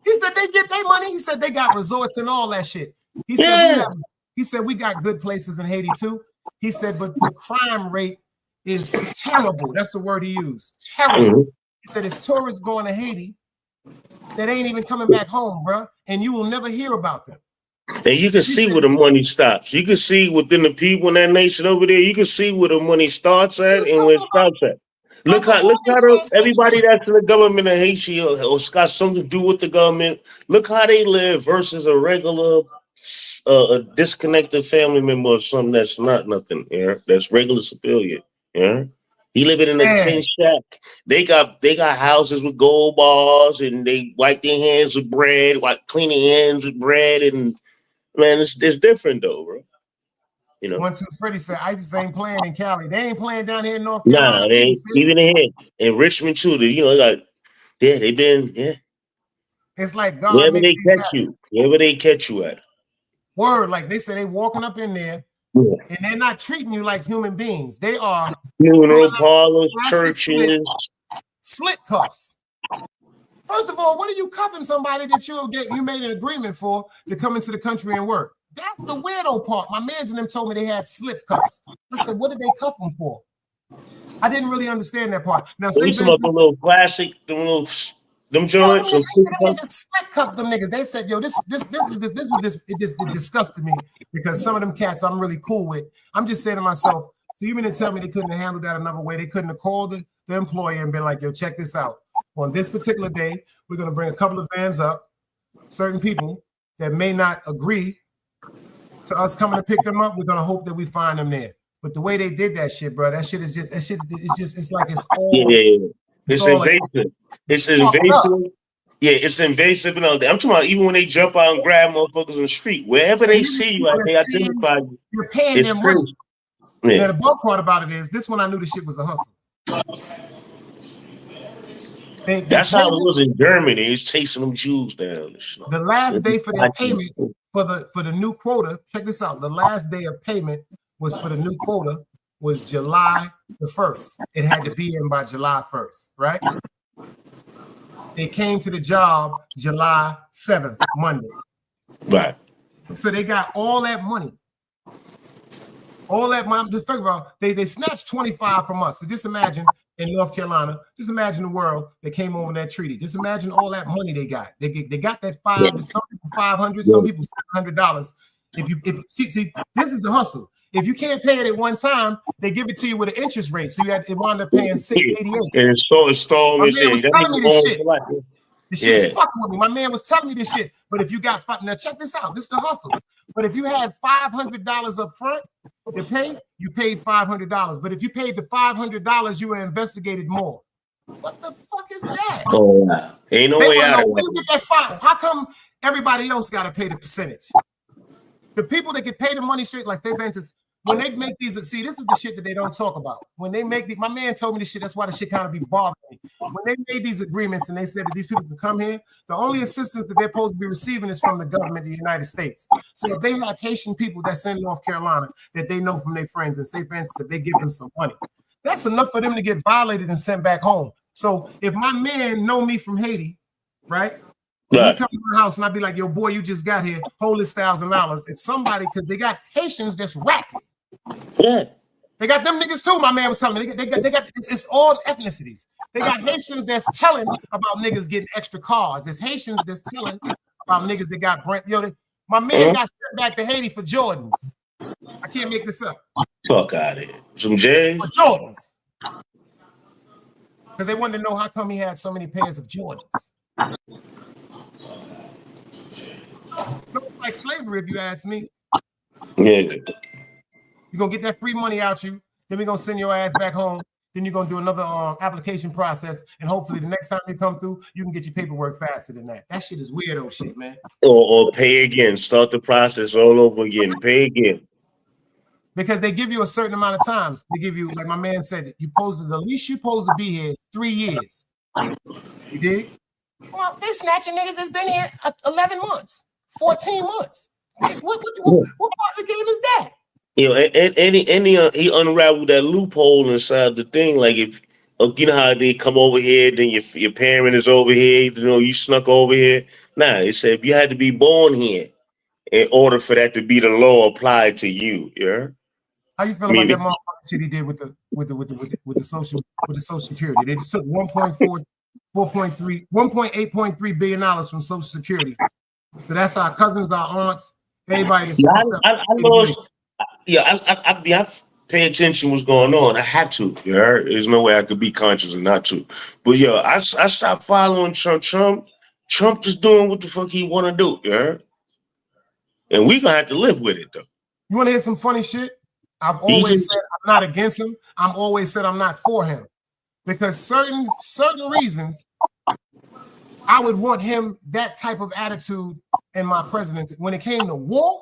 He said they get their money. He said they got resorts and all that shit. He said we got good places in Haiti too. He said, but the crime rate is terrible. That's the word he used. Terrible. He said it's tourists going to Haiti that ain't even coming back home, bro. And you will never hear about them. And you can see where the money stops. You can see within the people in that nation over there, you can see where the money starts at and where it stops at. Look how everybody that's in the government of Haiti or got something to do with the government, look how they live versus a regular a disconnected family member or something that's not nothing, yeah. That's regular civilian, yeah. He living in a tin shack. They got houses with gold bars and they wipe their hands with bread, clean their hands with bread, and man, it's different though, bro. You know. 1, 2, Freddie said ISIS ain't playing in Cali. They ain't playing down here in North Carolina. Nah, they ain't even in Richmond too. They been. It's like God. Wherever they catch you at. Word, like they say, they walking up in there, and they're not treating you like human beings. They are funeral parlors, churches, slit cuffs. First of all, what are you cuffing somebody that you made an agreement for to come into the country and work? That's the weirdo part. My mans and them told me they had slit cuffs. I said, what did they cuff them for? I didn't really understand that part. Now, some of the little classic, them Them joints. They slack cuffed them niggas. They said, yo, this it disgusted me because some of them cats I'm really cool with. I'm just saying to myself, so you mean to tell me they couldn't have handled that another way? They couldn't have called the employer and been like, yo, check this out. On this particular day, we're gonna bring a couple of vans up, certain people that may not agree to us coming to pick them up. We're gonna hope that we find them there. But the way they did that shit, bro, it's like it's all It's invasive. It's invasive. Yeah, it's invasive and all that. I'm talking about even when they jump out and grab motherfuckers on the street, wherever they see you, they identify you. You're paying them money. Yeah. Now, the bug part about it is this one I knew the shit was a hustle. That's how it was in Germany. It's chasing them Jews down. The last day for their payment for the new quota, check this out. The last day of payment was for the new quota was July the 1st. It had to be in by July 1st, right? They came to the job July 7th, Monday. Right. So they got all that money. All that money. Just think about they snatched 25 from us. So just imagine in North Carolina, just imagine the world that came over that treaty. Just imagine all that money they got. They got that some people $500, some people $700. If see, this is the hustle. If you can't pay it at one time, they give it to you with an interest rate. So it wound up paying $688. And it's installments. My man was telling me this shit. The shit's fucking with me. My man was telling me this shit. But if you got now check this out. This is the hustle. But if you had $500 up front to pay, you paid $500. But if you paid the $500, you were investigated more. What the fuck is that? Oh, ain't no way out. Where you get that $5? How come everybody else got to pay the percentage? The people that get paid the money straight, like Faith Ventus, when they make these, see, this is the shit that they don't talk about. When they make my man told me this shit, that's why the shit kind of be bothering me. When they made these agreements and they said that these people can come here, the only assistance that they're supposed to be receiving is from the government of the United States. So if they have Haitian people that's in North Carolina that they know from their friends and say, for instance, that they give them some money, that's enough for them to get violated and sent back home. So if my man know me from Haiti, right? Right. He come to my house and I'd be like, yo, boy, you just got here, hold this $1,000. If somebody, because they got Haitians that's rapping. Yeah. They got them niggas too, my man was telling me. They got it's all ethnicities. They got Haitians that's telling about niggas getting extra cars. There's Haitians that's telling about niggas that got brand. My man got sent back to Haiti for Jordans. I can't make this up. Fuck out of here. Some J's? For Jordans. Because they wanted to know how come he had so many pairs of Jordans. Looks like slavery, if you ask me. Yeah. You're gonna get that free money out you, then we're gonna send your ass back home, then you're gonna do another application process, and hopefully the next time you come through, you can get your paperwork faster than that. That shit is weirdo shit, man. Or pay again, start the process all over again, pay again. Because they give you a certain amount of times. They give you, like my man said, the least you're supposed to be here is 3 years. You dig? Well, they snatching niggas that's been here 11 months, 14 months. What part of the game is that? You know, he unraveled that loophole inside the thing. Like if you know how they come over here, then your parent is over here. You know, you snuck over here. Nah, it said if you had to be born here in order for that to be the law applied to you. Yeah. How you feel about that motherfucking shit he did with the social security? They just took 1.8.3 billion dollars from Social Security. So that's our cousins, our aunts, everybody. I pay attention what's going on. I have to. Yeah, there's no way I could be conscious and not to. But yo, I stopped following Trump. Trump just doing what the fuck he want to do. Yeah, and we gonna have to live with it though. You want to hear some funny shit? I've always said I'm not against him. I'm always said I'm not for him because certain reasons I would want him that type of attitude in my presidency. When it came to war,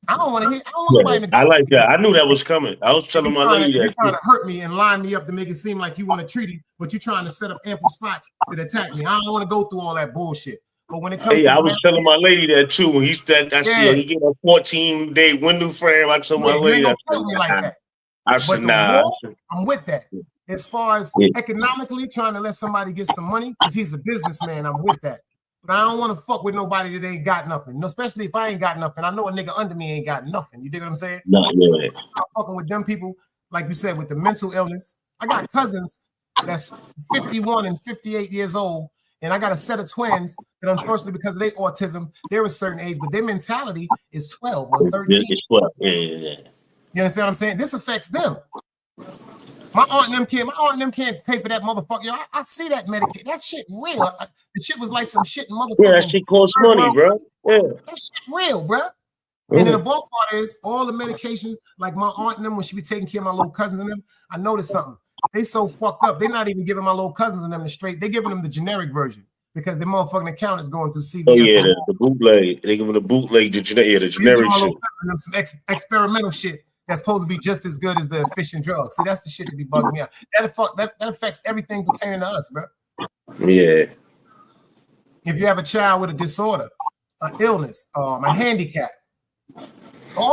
I don't want to hear. I don't want nobody to. I like that. I knew that was coming. I was telling my lady that. You're trying to hurt me and line me up to make it seem like you want a treaty, but you're trying to set up ample spots that attack me. I don't want to go through all that bullshit. But when it comes, I was telling my lady that too. When he get a 14-day window frame. I told my lady that. Me like that. I said, nah. I'm with that. As far as economically trying to let somebody get some money, because he's a businessman, I'm with that. But I don't want to fuck with nobody that ain't got nothing. Especially if I ain't got nothing. I know a nigga under me ain't got nothing. You dig what I'm saying? No, yeah. So I'm fucking with them people, like you said, with the mental illness. I got cousins that's 51 and 58 years old, And I got a set of twins that unfortunately, because of their autism, they're a certain age, but their mentality is 12 or 13. It's 12. Yeah. You understand what I'm saying? This affects them. My aunt and them can't pay for that motherfucker. Yo, I see that Medicaid. That shit real. The shit was like some shit motherfucker. Yeah, that shit costs money, bro. Yeah. That shit real, bro. And then the bulk part is all the medication, like my aunt and them, when she be taking care of my little cousins and them, I noticed something. They so fucked up. They're not even giving my little cousins and them the straight. They're giving them the generic version because the motherfucking account is going through CVS. Oh yeah, the bootleg. They give them the bootleg, the generic shit. Some experimental shit that's supposed to be just as good as the efficient drugs. See, that's the shit that be bugging me out. That affects everything pertaining to us, bro. Yeah. If you have a child with a disorder, an illness, a handicap.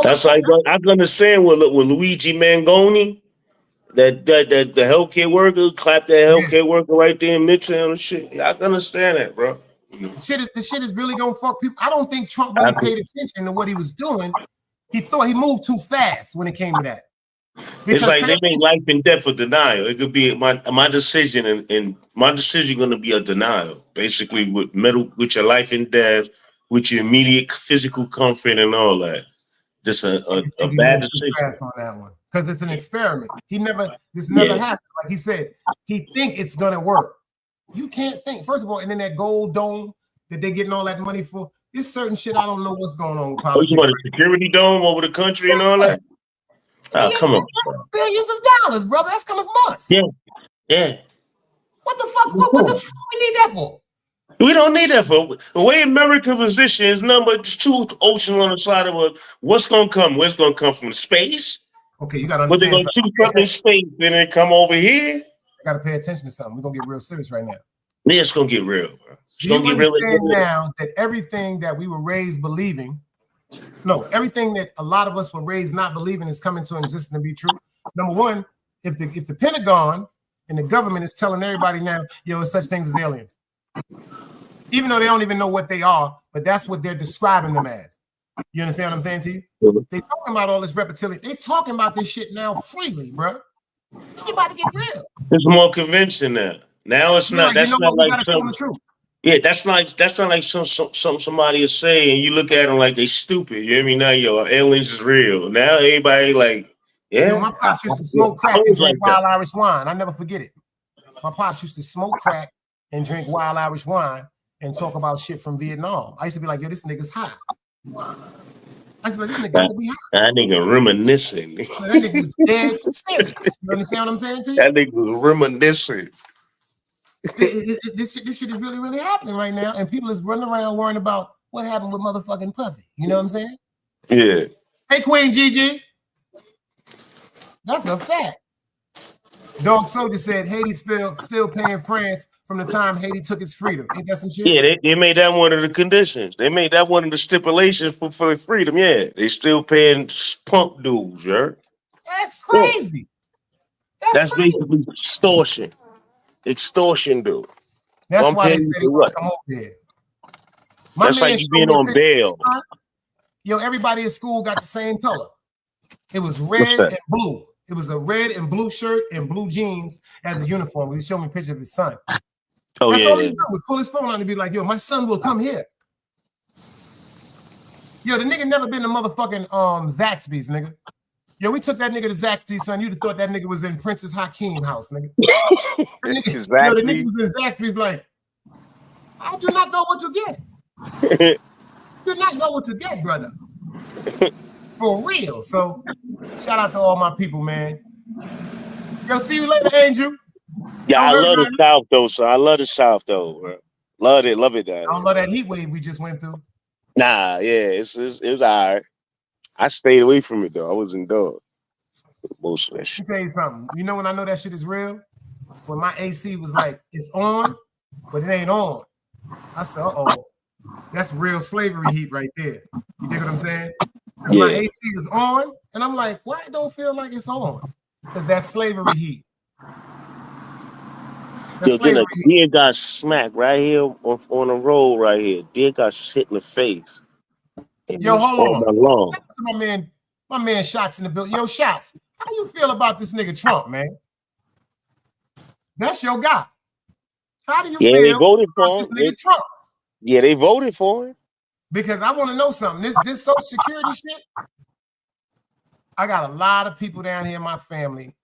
That's like I can understand with Luigi Mangoni, that the healthcare worker clapped that healthcare worker right there in Midtown and shit. I can understand that, bro. The shit is really gonna fuck people. I don't think Trump really paid attention to what he was doing. He thought he moved too fast when it came to that. Because it's like they made life and death a denial. It could be my decision, and my decision going to be a denial, basically with your life and death, with your immediate physical comfort and all that. Just a bad decision. Fast on that one because it's an experiment. This never happened. Like he said, he think it's gonna work. You can't think. First of all, and then that gold dome that they're getting all that money for. There's certain shit I don't know what's going on with politics. You want a security dome over the country and all that? Oh, come on. Billions of dollars, brother. That's coming from us. Yeah. What the fuck? What the fuck we need that for? We don't need that for the way America positions. There's two oceans on the side of us. What's gonna come? Where's gonna come from? Space? Okay, you gotta understand. But they're gonna shoot something in space and then come over here. I gotta pay attention to something. We're gonna get real serious right now. Yeah, it's gonna get real, bro. It's gonna get real now that everything that we were raised believing, everything that a lot of us were raised not believing is coming to existence and be true. Number one, if the Pentagon and the government is telling everybody now, there's such things as aliens. Even though they don't even know what they are, but that's what they're describing them as. You understand what I'm saying to you? They talking about all this reptilian. They talking about this shit now freely, bro. It's about to get real. There's more convincing now. Now it's not. That's not like some. Yeah, that's not like some somebody is saying. You look at them like they stupid. You hear me now? Aliens is real. Now everybody like, yeah. My pops used to smoke crack and drink wild Irish wine. I never forget it. My pops used to smoke crack and drink wild Irish wine and talk about shit from Vietnam. I used to be like, this nigga's high. I used to be like, this nigga got to be high. That nigga reminiscing. That nigga was dead serious. You understand what I'm saying to you? That nigga was reminiscing. This shit is really, really happening right now, and people is running around worrying about what happened with motherfucking Puffy. You know what I'm saying? Yeah. Hey, Queen Gigi. That's a fact. Dog Soldier said Haiti still paying France from the time Haiti took its freedom. Ain't that some shit? Yeah, they made that one of the conditions. They made that one of the stipulations for freedom. Yeah, they still paying punk dudes, right? That's crazy. That's basically extortion. Extortion, dude. That's why they said they want to come over here. That's like you being on bail. Everybody at school got the same color. It was red and blue. It was a red and blue shirt and blue jeans as a uniform. He showed me a picture of his son. Oh, that's yeah. all he's done was pull his phone out and be like, my son will come here. The nigga never been to motherfucking Zaxby's, nigga. We took that nigga to Zaxby's, son. You'd have thought that nigga was in Princess Hakeem house, nigga. The nigga was in Zaxby's like, I do not know what to get. Do not know what to get, brother. For real. So, shout out to all my people, man. See you later, Angel. Yeah, I love the South, though, so I love the South, though, bro. Love it, down. I don't love that heat wave we just went through. Nah, yeah, it was all right. I stayed away from it, though. I was indoors. Most of that shit. Let me tell you something. You know when I know that shit is real? When my AC was like, it's on, but it ain't on. I said, uh-oh. That's real slavery heat right there. You dig what I'm saying? Yeah. My AC is on, and I'm like, why it don't feel like it's on? Because that's slavery heat. Then a deer got smacked right here on the road right here. Deer got hit in the face. Hold on. My man Shots in the building. Yo, Shots, how you feel about this nigga Trump, man? That's your guy. How do you Yeah, they feel voted about for this him. nigga Trump? Yeah, they voted for him. Because I want to know something. This Social Security shit. I got a lot of people down here in my family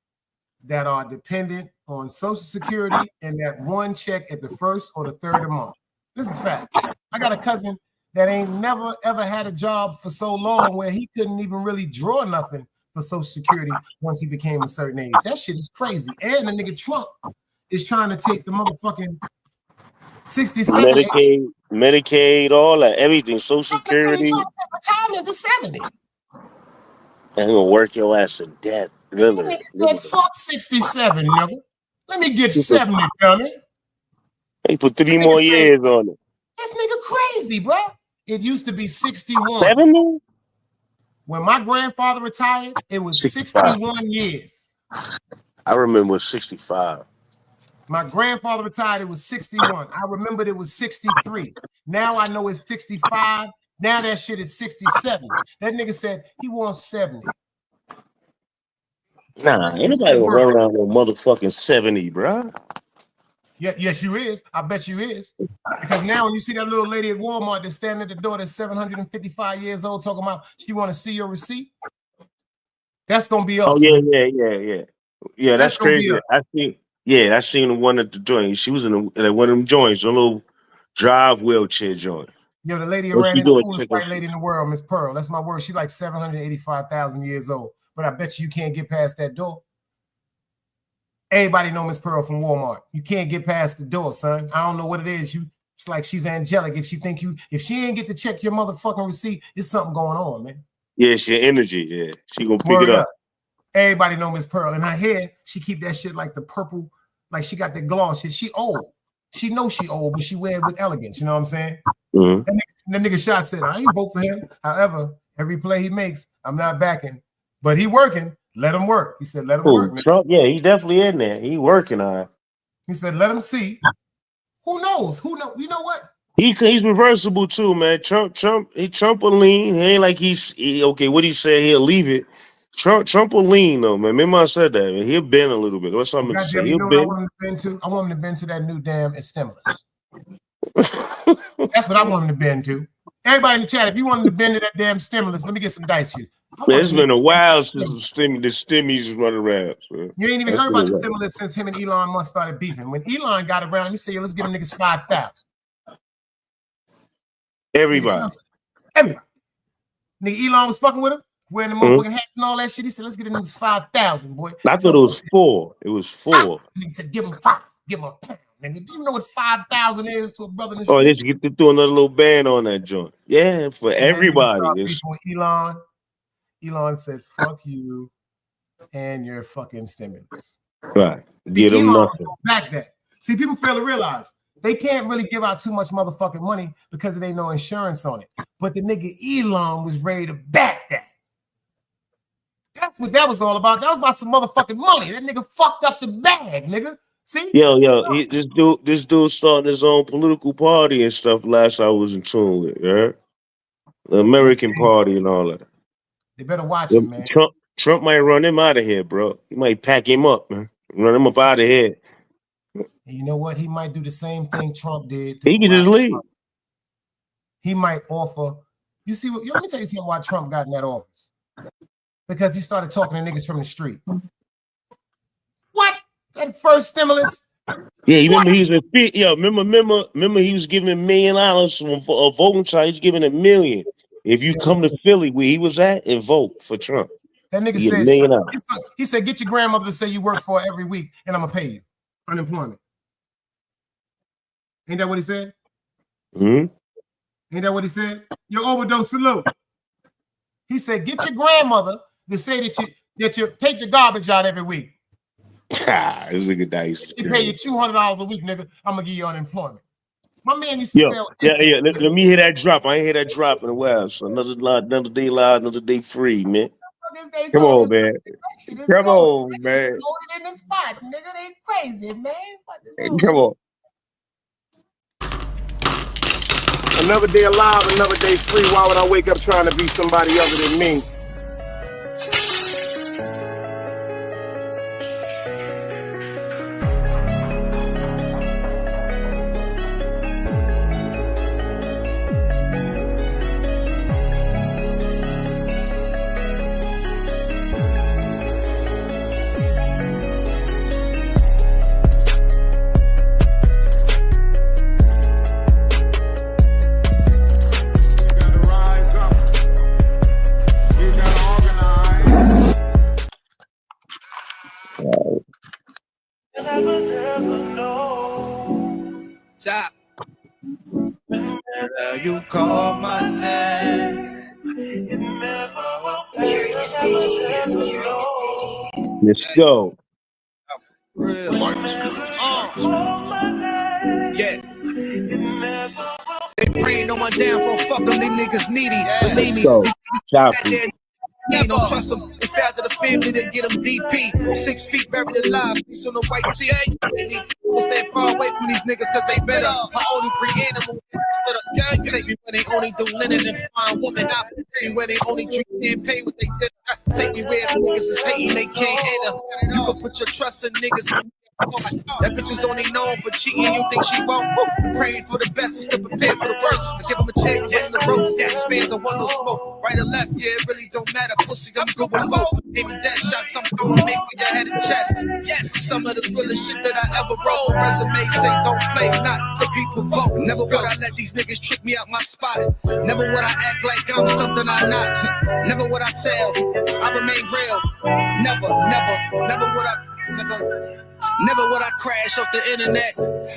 that are dependent on Social Security and that one check at the first or the third of the month. This is facts. I got a cousin that ain't never ever had a job for so long where he couldn't even really draw nothing for Social Security once he became a certain age. That shit is crazy. And the nigga Trump is trying to take the motherfucking 67. Medicaid, all that, everything, Social Security. Retirement to 70. And he gonna work your ass to death. Literally. Nigga said, fuck 67, nigga. Let me get 70, dummy. He put 3 more years on it. This nigga crazy, bro. It used to be 61. 70? When my grandfather retired, it was 61 years. I remember it was 65. My grandfather retired, it was 61. I remembered it was 63. Now I know it's 65. Now that shit is 67. That nigga said he wants 70. Nah, anybody gonna run around with motherfucking 70, bro. Yeah, yes, you is. I bet you is. Because now when you see that little lady at Walmart that's standing at the door that's 755 years old talking about she want to see your receipt, that's gonna be us. Oh yeah. Yeah, that's crazy. I seen the one at the joint. She was in one of them joints, a little drive wheelchair joint. Yo, the lady who ran in, the coolest white lady in the world, Miss Pearl. That's my word. She like 785,000 years old. But I bet you can't get past that door. Everybody know Miss Pearl from Walmart. You can't get past the door, son. I don't know what it is. It's like she's angelic. If she ain't get to check your motherfucking receipt, it's something going on, man. Yeah, it's your energy. Yeah, she gonna pick it up. Everybody know Miss Pearl. In her hair, she keep that shit like the purple, like she got that gloss shit. She old. She knows she old, but she wear it with elegance. You know what I'm saying? Mm-hmm. That nigga Shot said, I ain't vote for him. However, every play he makes, I'm not backing. But he working. Let him work. He said, let him work, man. Trump, yeah, he definitely in there. He working on it. He said, let him see. Who knows? Who know? You know what? He's reversible too, man. Trump will lean. He ain't like okay. What he said, he'll leave it. Trump will lean though, man. Remember I said that, man. He'll bend a little bit. What's something to say? You know what I want him to bend to? I want him to bend to that new damn stimulus. That's what I want him to bend to. Everybody in the chat, if you want him to bend to that damn stimulus, let me get some dice here. Man, it's been a while since the stimmies run around. So. You ain't even heard about the stimulus since him and Elon Musk started beefing. When Elon got around, he said, let's give them niggas 5,000. Everybody. Nigga, Elon was fucking with him, wearing the motherfucking hats and all that shit. He said, let's get them niggas 5,000, boy. I thought it was 4. It was 4. He said, give him 5. Give him a pound. Nigga, do you know what 5,000 is to a brother in the street? They should get to do another little band on that joint. Yeah, for everybody. Elon said, fuck you and your fucking stimulus. Right. Get them nothing. Back that. See, people fail to realize they can't really give out too much motherfucking money because there ain't no insurance on it. But the nigga Elon was ready to back that. That's what that was all about. That was about some motherfucking money. That nigga fucked up the bag, nigga. See? Yo, this dude started his own political party and stuff. Last I was in tune with, yeah? The American Party and all that. They better watch him, man. Trump might run him out of here, bro. He might pack him up, man. Run him up out of here. And you know what? He might do the same thing Trump did. He can just leave. He might offer. You see, let me tell you something why Trump got in that office. Because he started talking to niggas from the street. What? That first stimulus? Yeah, you remember he was remember he was giving $1 million for a voting time. He's giving $1 million. If you come to Philly where he was at and vote for Trump. That nigga said, he said, get your grandmother to say you work for her every week and I'm gonna pay you. Unemployment. Ain't that what he said? Ain't that what he said? Your overdose salute. He said, get your grandmother to say that you take the garbage out every week. It was a good dice. She pay you $200 a week, nigga. I'm gonna give you unemployment. My man used to sell. Yeah. Let me hear that drop. I ain't hear that drop in a while. So another day live, another day free, man. Come on, man. Come on, man. Loaded in the spot, nigga. They crazy, man. Come on. Another day alive, another day free. Why would I wake up trying to be somebody other than me? you call my name. Let's go. Yeah. They praying on my downfall. Fuck them, these niggas needy. Believe me, Go. these niggas Choppy. don't trust them. They fell to the family to get them DP. 6 feet buried alive. Piece on the white tee. They need to stay far away from these niggas because they better. I only bring animals instead of gang. Take me where they only do linen and fine women. Take me where they only drink champagne with they did. Take me where niggas is hating, they can't enter. You can put your trust in niggas. That bitch is only known for cheating, you think she won't? Praying for the best, I'm still prepared for the worst. I give them a chance, running the road, cause fans, I want no smoke. Right or left, yeah, it really don't matter. Pussy, I'm good with both. Aiming death shots, I'm throwing make for your head and chest. Yes, some of the realest shit that I ever wrote. Resume say don't play, not the people vote. Never would I let these niggas trick me out my spot. Never would I act like I'm something I'm not. Never would I tell, I remain real. Never would I, never would I crash off the internet.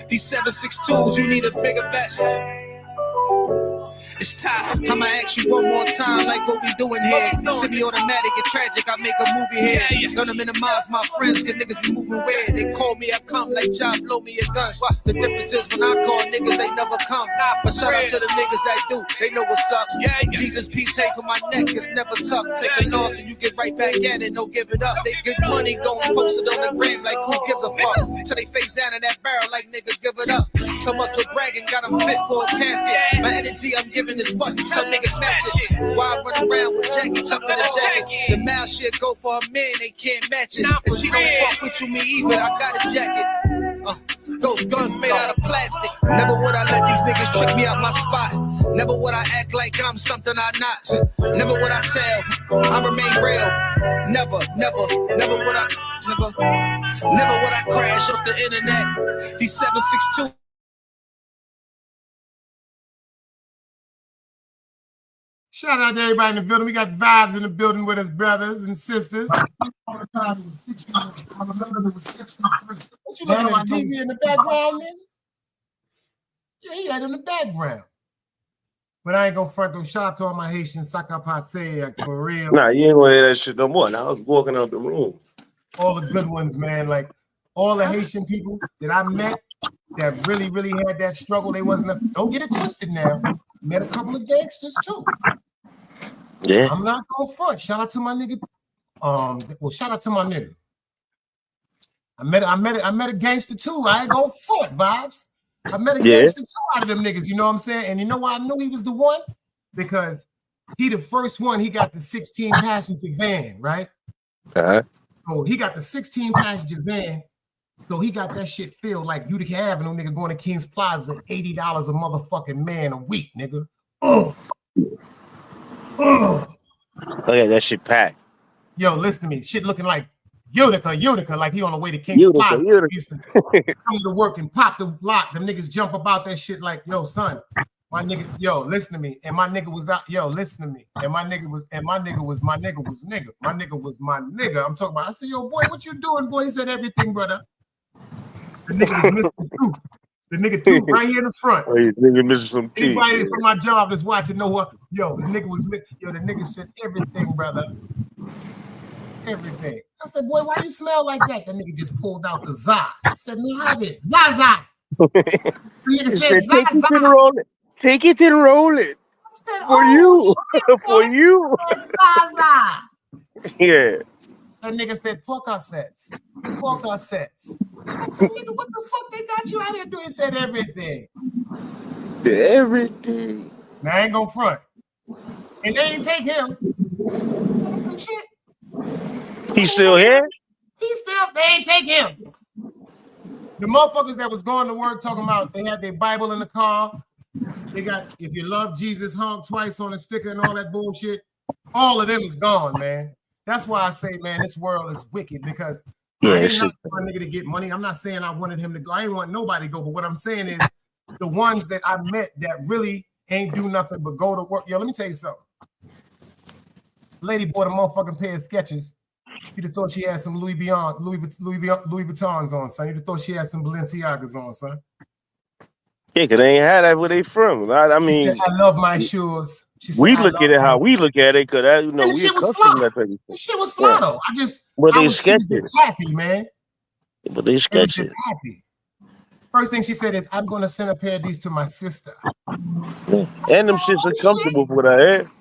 These 762s, you need a bigger vest. It's time. I'ma ask you one more time, like what we doing here. Semi-automatic and tragic, I make a movie here. Gonna minimize my friends, cause niggas be moving weird. They call me, I come like job, blow me a gun. The difference is when I call niggas, they never come. But shout out to the niggas that do, they know what's up. Jesus, peace, hate for my neck, it's never tough. Take a loss and you get right back at it, don't give it up. They get money, going post it on the gram like who gives a fuck. Till they face down in that barrel like nigga, give it up. So much for bragging, got them fit for a casket. My energy I'm giving is what? Some niggas smash it. Why I run around with Jackie tucked in a jacket? The mouth shit go for a man, they can't match it. If she don't fuck with you, me either, I got a jacket. Those guns made out of plastic. Never would I let these niggas trick me out my spot. Never would I act like I'm something I'm not. Never would I tell, I remain real. Never would I, never would I crash off the internet. These 762. Shout out to everybody in the building. We got vibes in the building with us, brothers and sisters. What you looking at TV in the background, man? Yeah, he had in the background. But I ain't gonna front though. Shout out to all my Haitian Sakapase, like for real. Nah, you ain't gonna hear that shit no more. Now I was walking out the room. All the good ones, man. Like all the Haitian people that I met that really, really had that struggle. They wasn't. Don't get it twisted now. Met a couple of gangsters too. Yeah. I'm not going front. Shout out to my nigga. Well, shout out to my nigga. I met a gangster too. I ain't going front, vibes. I met a gangster too out of them niggas. You know what I'm saying? And you know why I knew he was the one? Because he the first one. He got the 16 passenger van, right? So he got the 16 passenger van. So he got that shit filled like Utica Avenue, nigga, going to King's Plaza, $80 a motherfucking man a week, nigga. Oh yeah, that shit packed. Yo, listen to me. Shit looking like Utica, like he on the way to King's Plaza. He used to come to work and pop the block. The niggas jump about that shit like, yo, son, my nigga, yo, listen to me. And my nigga was out, yo, listen to me. And my nigga was my nigga. I'm talking about, I said, yo, boy, what you doing, boy? He said, everything, brother. The nigga was missing his tooth. The nigga tooth right here in the front. Oh, this nigga missing some teeth. Anybody from my job that's watching know what? Yo, the nigga was, yo, the nigga said everything, brother. Everything. I said, boy, why you smell like that? The nigga just pulled out the za. I said, me have it. Zaza. The nigga said, take it and roll it. Take it and roll it. Said, for you. For you. Zaza. Yeah. That nigga said, polka sets. I said, nigga, what the fuck they got you out here doing? He said everything. Everything. Now I ain't gonna front. And they ain't take him. Some shit. He's still here? They ain't take him. The motherfuckers that was going to work talking about they had their Bible in the car. They got, if you love Jesus, honk twice on a sticker and all that bullshit. All of them is gone, man. That's why I say, man, this world is wicked because I ain't not my nigga to get money. I'm not saying I wanted him to go. I ain't want nobody to go. But what I'm saying is the ones that I met that really ain't do nothing but go to work. Yo, let me tell you something. Lady bought a motherfucking pair of Skechers. You'd have thought she had some Louis Vuittons on, son. You'd have thought she had some Balenciagas on, son. Yeah, cause they ain't had that where they from. I She said, mean, I love my shoes. She said, we I look love at it my how we look at it, cause that, And the we shit was accustomed to fly. that type of The thing. shit was Yeah. fly though. But they she was sketchy. just happy, man. But they It was sketchy. just happy. First thing she said is, I'm gonna send a pair of these to my sister. Yeah. And them shits are comfortable for that hair.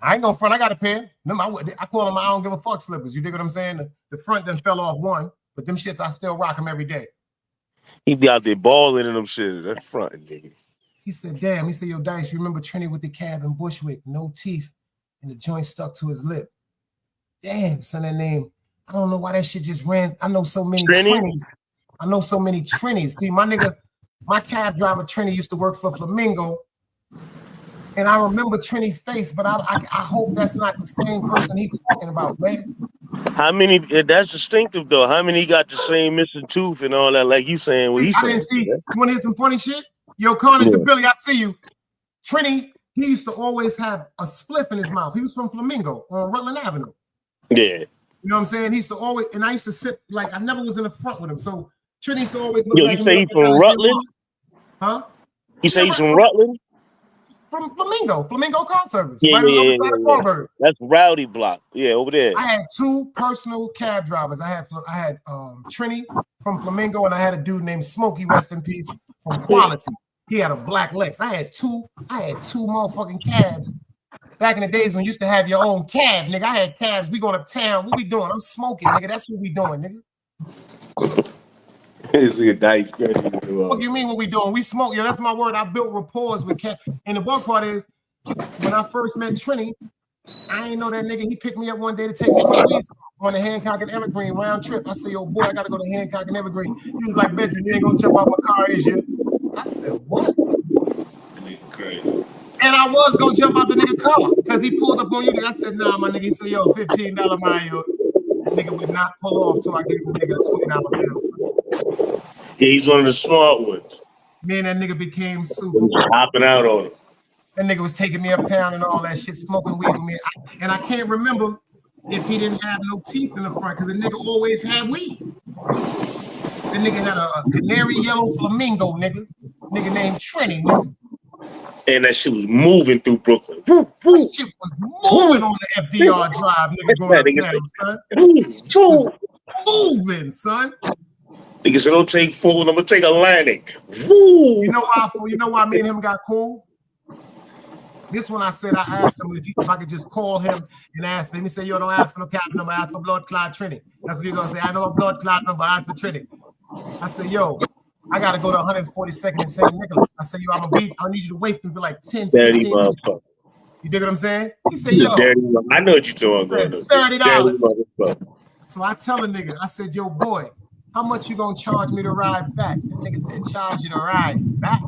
I ain't gonna front. I got a pair. Them, I call them I don't give a fuck slippers. You dig what I'm saying? The front done fell off one, but them shits I still rock them every day. He be out there balling in them shit. That's front, nigga. He said, damn. He said, yo, Dice, you remember Trini with the cab in Bushwick, no teeth, and the joint stuck to his lip. Damn, son, that name. I don't know why that shit just ran. I know so many Trinis. I know so many Trinis. See, my nigga, my cab driver Trini used to work for Flamingo. And I remember Trini's face, but I hope that's not the same person he's talking about, man. How many? That's distinctive though. How many got the same missing tooth and all that? Like you saying, what he's saying. I didn't see. You want to hear some funny shit? Yo, Carnage to Billy, I see you. Trini, he used to always have a spliff in his mouth. He was from Flamingo on Rutland Avenue. Yeah. You know what I'm saying? He used to always, and I used to sit like I never was in the front with him. So Trini used to always look Yo, you say he's from Rutland? Huh? You say he's from Rutland? From Flamingo car service. Yeah, right on the other side of Carberry. That's Rowdy Block. Yeah, over there. I had two personal cab drivers. I had Trini from Flamingo, and I had a dude named Smokey, rest in peace, from Quality. He had a black Lex. I had two motherfucking cabs. Back in the days when you used to have your own cab, nigga. I had cabs. We going uptown. What we doing? I'm smoking, nigga. That's what we doing, nigga. What do you mean what we doing? We smoke. Yo, that's my word. I built rapport with cab. And the bug part is, when I first met Trini, I ain't know that nigga. He picked me up one day to take me to Louise on the Hancock and Evergreen round trip. I said, yo, boy, I got to go to Hancock and Evergreen. He was like, Benjamin, you ain't going to jump out my car, is you? I said, what? And I was going to jump out the nigga car because he pulled up on you. I said, nah, my nigga. He said, yo, $15 mile. That nigga would not pull off till I gave the nigga a $20 bill. Yeah, he's one of the smart ones. Me and that nigga became super. Hopping out on him. That nigga was taking me uptown and all that shit, smoking weed with me. And I can't remember if he didn't have no teeth in the front because the nigga always had weed. The nigga had a canary yellow flamingo, nigga. Nigga named Trini, nigga. And that shit was moving through Brooklyn. That shit was moving on the FDR drive, nigga, going uptown, son. Shit was moving, son. Nigga said, don't take food, I'm gonna take Atlantic. Woo! You know why me and him got cool? This one I said, I asked him if I could just call him and ask him. He said, yo, don't ask for no cap number, ask for blood clot Trini. That's what he's gonna say. I know a blood clot number, ask for Trini. I said, yo, I gotta go to 142nd and St. Nicholas. I said, yo, I need you to wait for me for like 10, 15 minutes. You dig what I'm saying? He said, yo, I know what you're talking about. $30. So I tell a nigga, I said, yo, boy, how much you gonna charge me to ride back? The nigga said, charge you to ride back.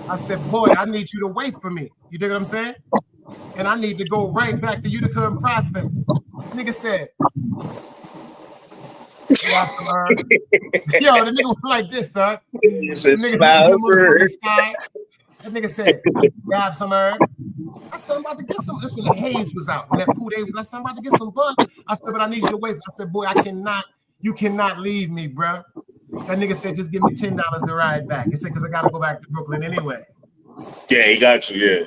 I said, boy, I need you to wait for me. You dig what I'm saying? And I need to go right back to Utica and Prospect. Nigga said, yo, the nigga was like this, son. That nigga said, you have some herb? I said, I'm about to get some. This when the haze was out. When that poo day was, I said, I'm about to get some bud. I said, but I need you to wait. I said, boy, you cannot leave me, bro. That nigga said, just give me $10 to ride back. He said, because I got to go back to Brooklyn anyway. Yeah, he got you, yeah.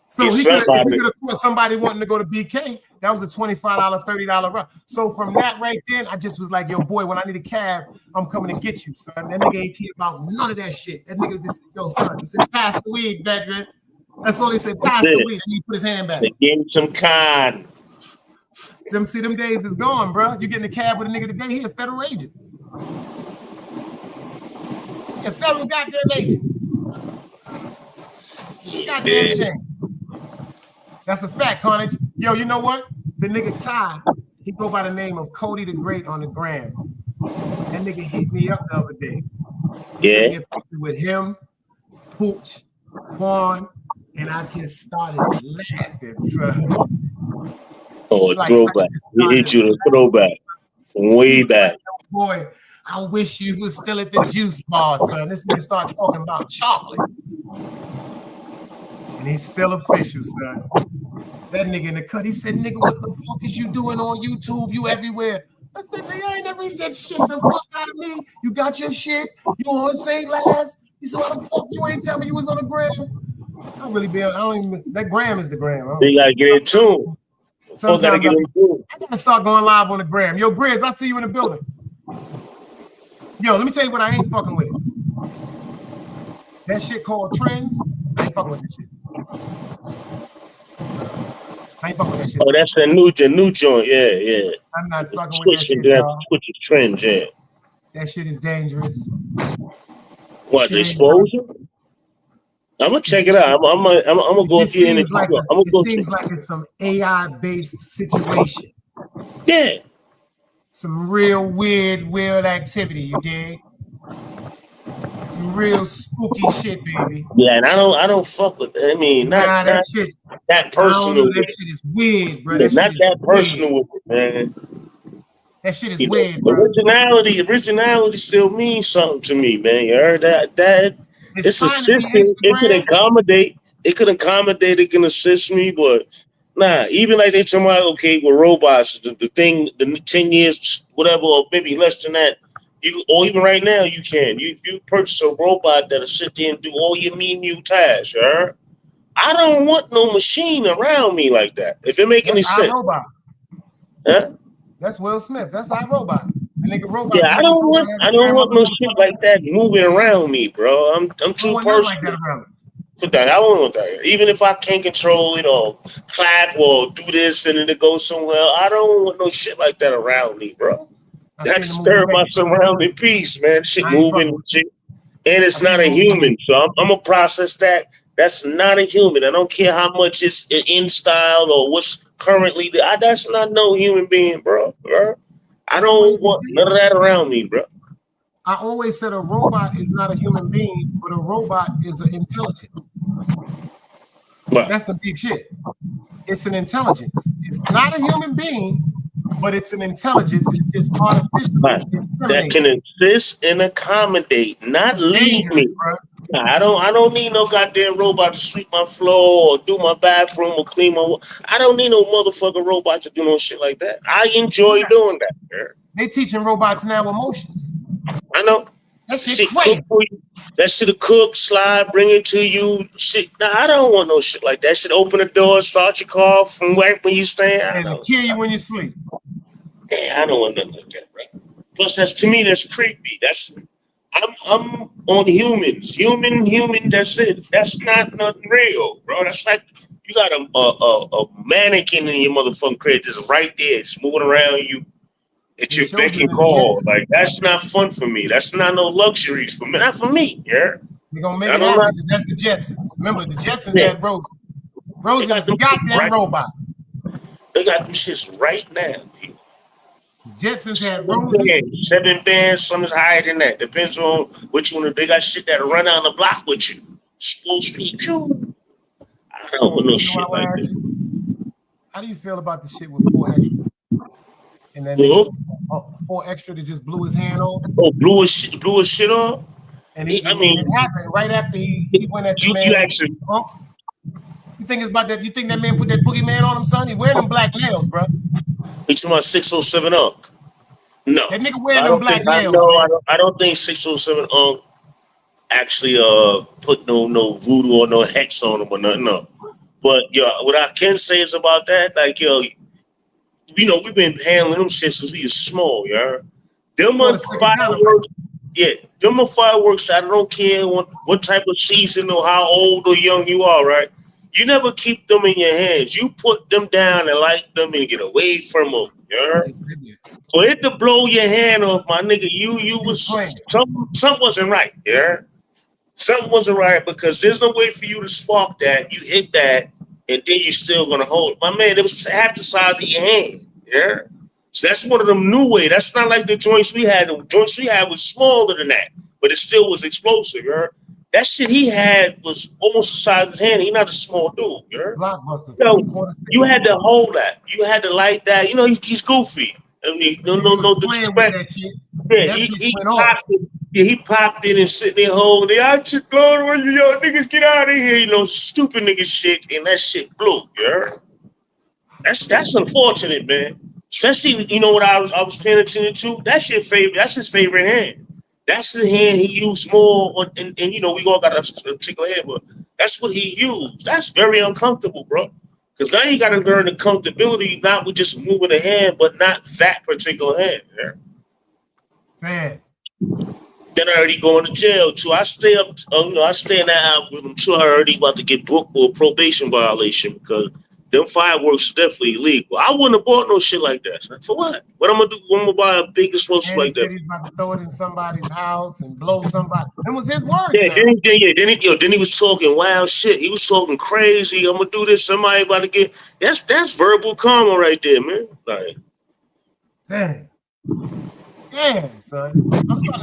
So he could have put somebody wanting to go to BK. That was a $25, $30 run. So from that right then, I just was like, yo, boy, when I need a cab, I'm coming to get you, son. That nigga ain't care about none of that shit. That nigga just said, yo, son, he said, pass the weed, veteran. That's all he said, pass the weed. And he put his hand back. They gave him some con. Them days is gone, bro. You get in a cab with a nigga today, he a federal agent. A federal goddamn agent. Goddamn shame. That's a fact, Carnage. Yo, you know what? The nigga Ty, he go by the name of Cody the Great on the gram. That nigga hit me up the other day. Yeah. With him, Pooch, Quan, and I just started laughing, son. Oh, a throwback. He hit you a throwback. Way back. Boy, I wish you was still at the juice bar, son. This nigga started talking about chocolate. And he's still official, son. That nigga in the cut, he said, nigga, what the fuck is you doing on YouTube? You everywhere. I said, nigga, I ain't never said shit the fuck out of me. You got your shit. You on St. Last. He said, "Why the fuck you ain't tell me you was on the gram?" I don't really be. I don't even. That gram is the gram. You gotta get in tune. Sometimes Gotta get in tune. I gotta start going live on the gram. Yo, Grizz, I see you in the building. Yo, let me tell you what I ain't fucking with. That shit called trends. I ain't fucking with this shit. I ain't fucking with that shit. Oh, that's the new joint. Yeah. I'm not fucking with that shit, y'all. Switching trends, yeah. That shit is dangerous. What, the exposure? I'm gonna check it out. I'm gonna go up here and it seems like it's some AI-based situation. Yeah. Some real weird activity, you dig? Some real spooky shit, baby. Yeah, and I don't fuck with. I mean, not that shit. That personal. That shit is weird, bro. Yeah, not that personal with it, man. That shit is weird, bro. Originality still means something to me, man. You heard that? It's assisting. It can accommodate. It can assist me, but nah. Even like they talking about, okay, with robots, the 10 years, whatever, or maybe less than that. Or even right now, you can. You purchase a robot that'll sit there and do all your menial tasks. You heard? I don't want no machine around me like that. If it make any sense. iRobot. Huh? That's Will Smith. That's iRobot. Robot. Yeah, I don't want no shit like that moving around me, bro. I'm too personal. Like that around me. I don't want that. Even if I can't control it or clap or do this and then it goes somewhere, I don't want no shit like that around me, bro. That disturb my surrounding peace, man. Shit moving and shit. And it's not a human. So I'm gonna process that. That's not a human. I don't care how much it's in style or what's currently there. That's not no human being, bro. I don't want none of that around me, bro. I always said a robot is not a human being, but a robot is an intelligence. What? That's some deep shit. It's an intelligence. It's not a human being, but it's an intelligence. It's just artificial. That can assist and accommodate, not leave me. Bro. I don't need no goddamn robot to sweep my floor or do my bathroom or clean my. I don't need no motherfucking robot to do no shit like that. I enjoy doing that. Bro. They teaching robots now emotions. I know. That shit crazy. That shit'll cook, slide, bring it to you. Shit. Nah, I don't want no shit like that. Shit, open the door, start your car from where you stand. And it'll kill you when you sleep. Yeah, I don't want nothing like that, bro. Plus, to me, that's creepy. I'm on humans. Human, that's it. That's not nothing real, bro. That's like you got a mannequin in your motherfucking crib just right there, just moving around you. It's your beck and call. Like, that's not fun for me. That's not no luxuries for me. Not for me, yeah? We're going to make it happen because that's the Jetsons. Remember, the Jetsons had Rosie. Rosie was a goddamn robot. They got them shits right now, people. Jetsons had Rosie. 7 bands, some is higher than that. Depends on which one. They got shit that'll run down the block with you. Full speed. I don't want no shit like that. How do you feel about the shit with 4 Extra? And then 4 Extra that just blew his hand off. Oh, blew his shit off? And it happened right after he went at the man. You think it's about that? You think that man put that boogeyman on him, son? He wearing them black nails, bro. You talking about 607 Unk? No. That nigga wearing them black nails. I don't think 607 Unk actually put no voodoo or no hex on him or nothing. No. But what I can say is about that, like we've been handling them shit since we was small, yeah. Them are fireworks. Yeah, them are fireworks. I don't care what type of season or how old or young you are, right? You never keep them in your hands. You put them down and light them and get away from them. Yeah. For it to blow your hand off, my nigga, you was something wasn't right. Yeah. Something wasn't right because there's no way for you to spark that. You hit that, and then you're still gonna hold. My man, it was half the size of your hand. Yeah. So that's one of them new way. That's not like the joints we had. The joints we had was smaller than that, but it still was explosive. Yeah. That shit he had was almost the size of his hand. He's not a small dude. Yeah. Blockbuster. You had to hold that. You had to light that. You know, he's goofy. I mean, no disrespect. Yeah, he popped it and sitting there holding it. I just go where yo niggas get out of here. You know, stupid nigga shit, and that shit blew. Yeah. That's unfortunate, man. Especially, you know what I was paying attention to? That's his favorite hand. That's the hand he used more on, and you know, we all got a particular hand, but that's what he used. That's very uncomfortable, bro. Because now you got to learn the comfortability, not with just moving a hand, but not that particular hand. Yeah? Man. Then I heard he going to jail too. I stay up, you know, I stay in that house with him too. I heard he about to get booked for a probation violation because them fireworks is definitely illegal. I wouldn't have bought no shit like that. For what? What I'm gonna do? I'm gonna buy a big explosive like that. He's about to throw it in somebody's house and blow somebody. That was his words. Yeah, then he was talking wild shit. He was talking crazy. I'm gonna do this. Somebody about to get. That's verbal karma right there, man. Like, damn, son.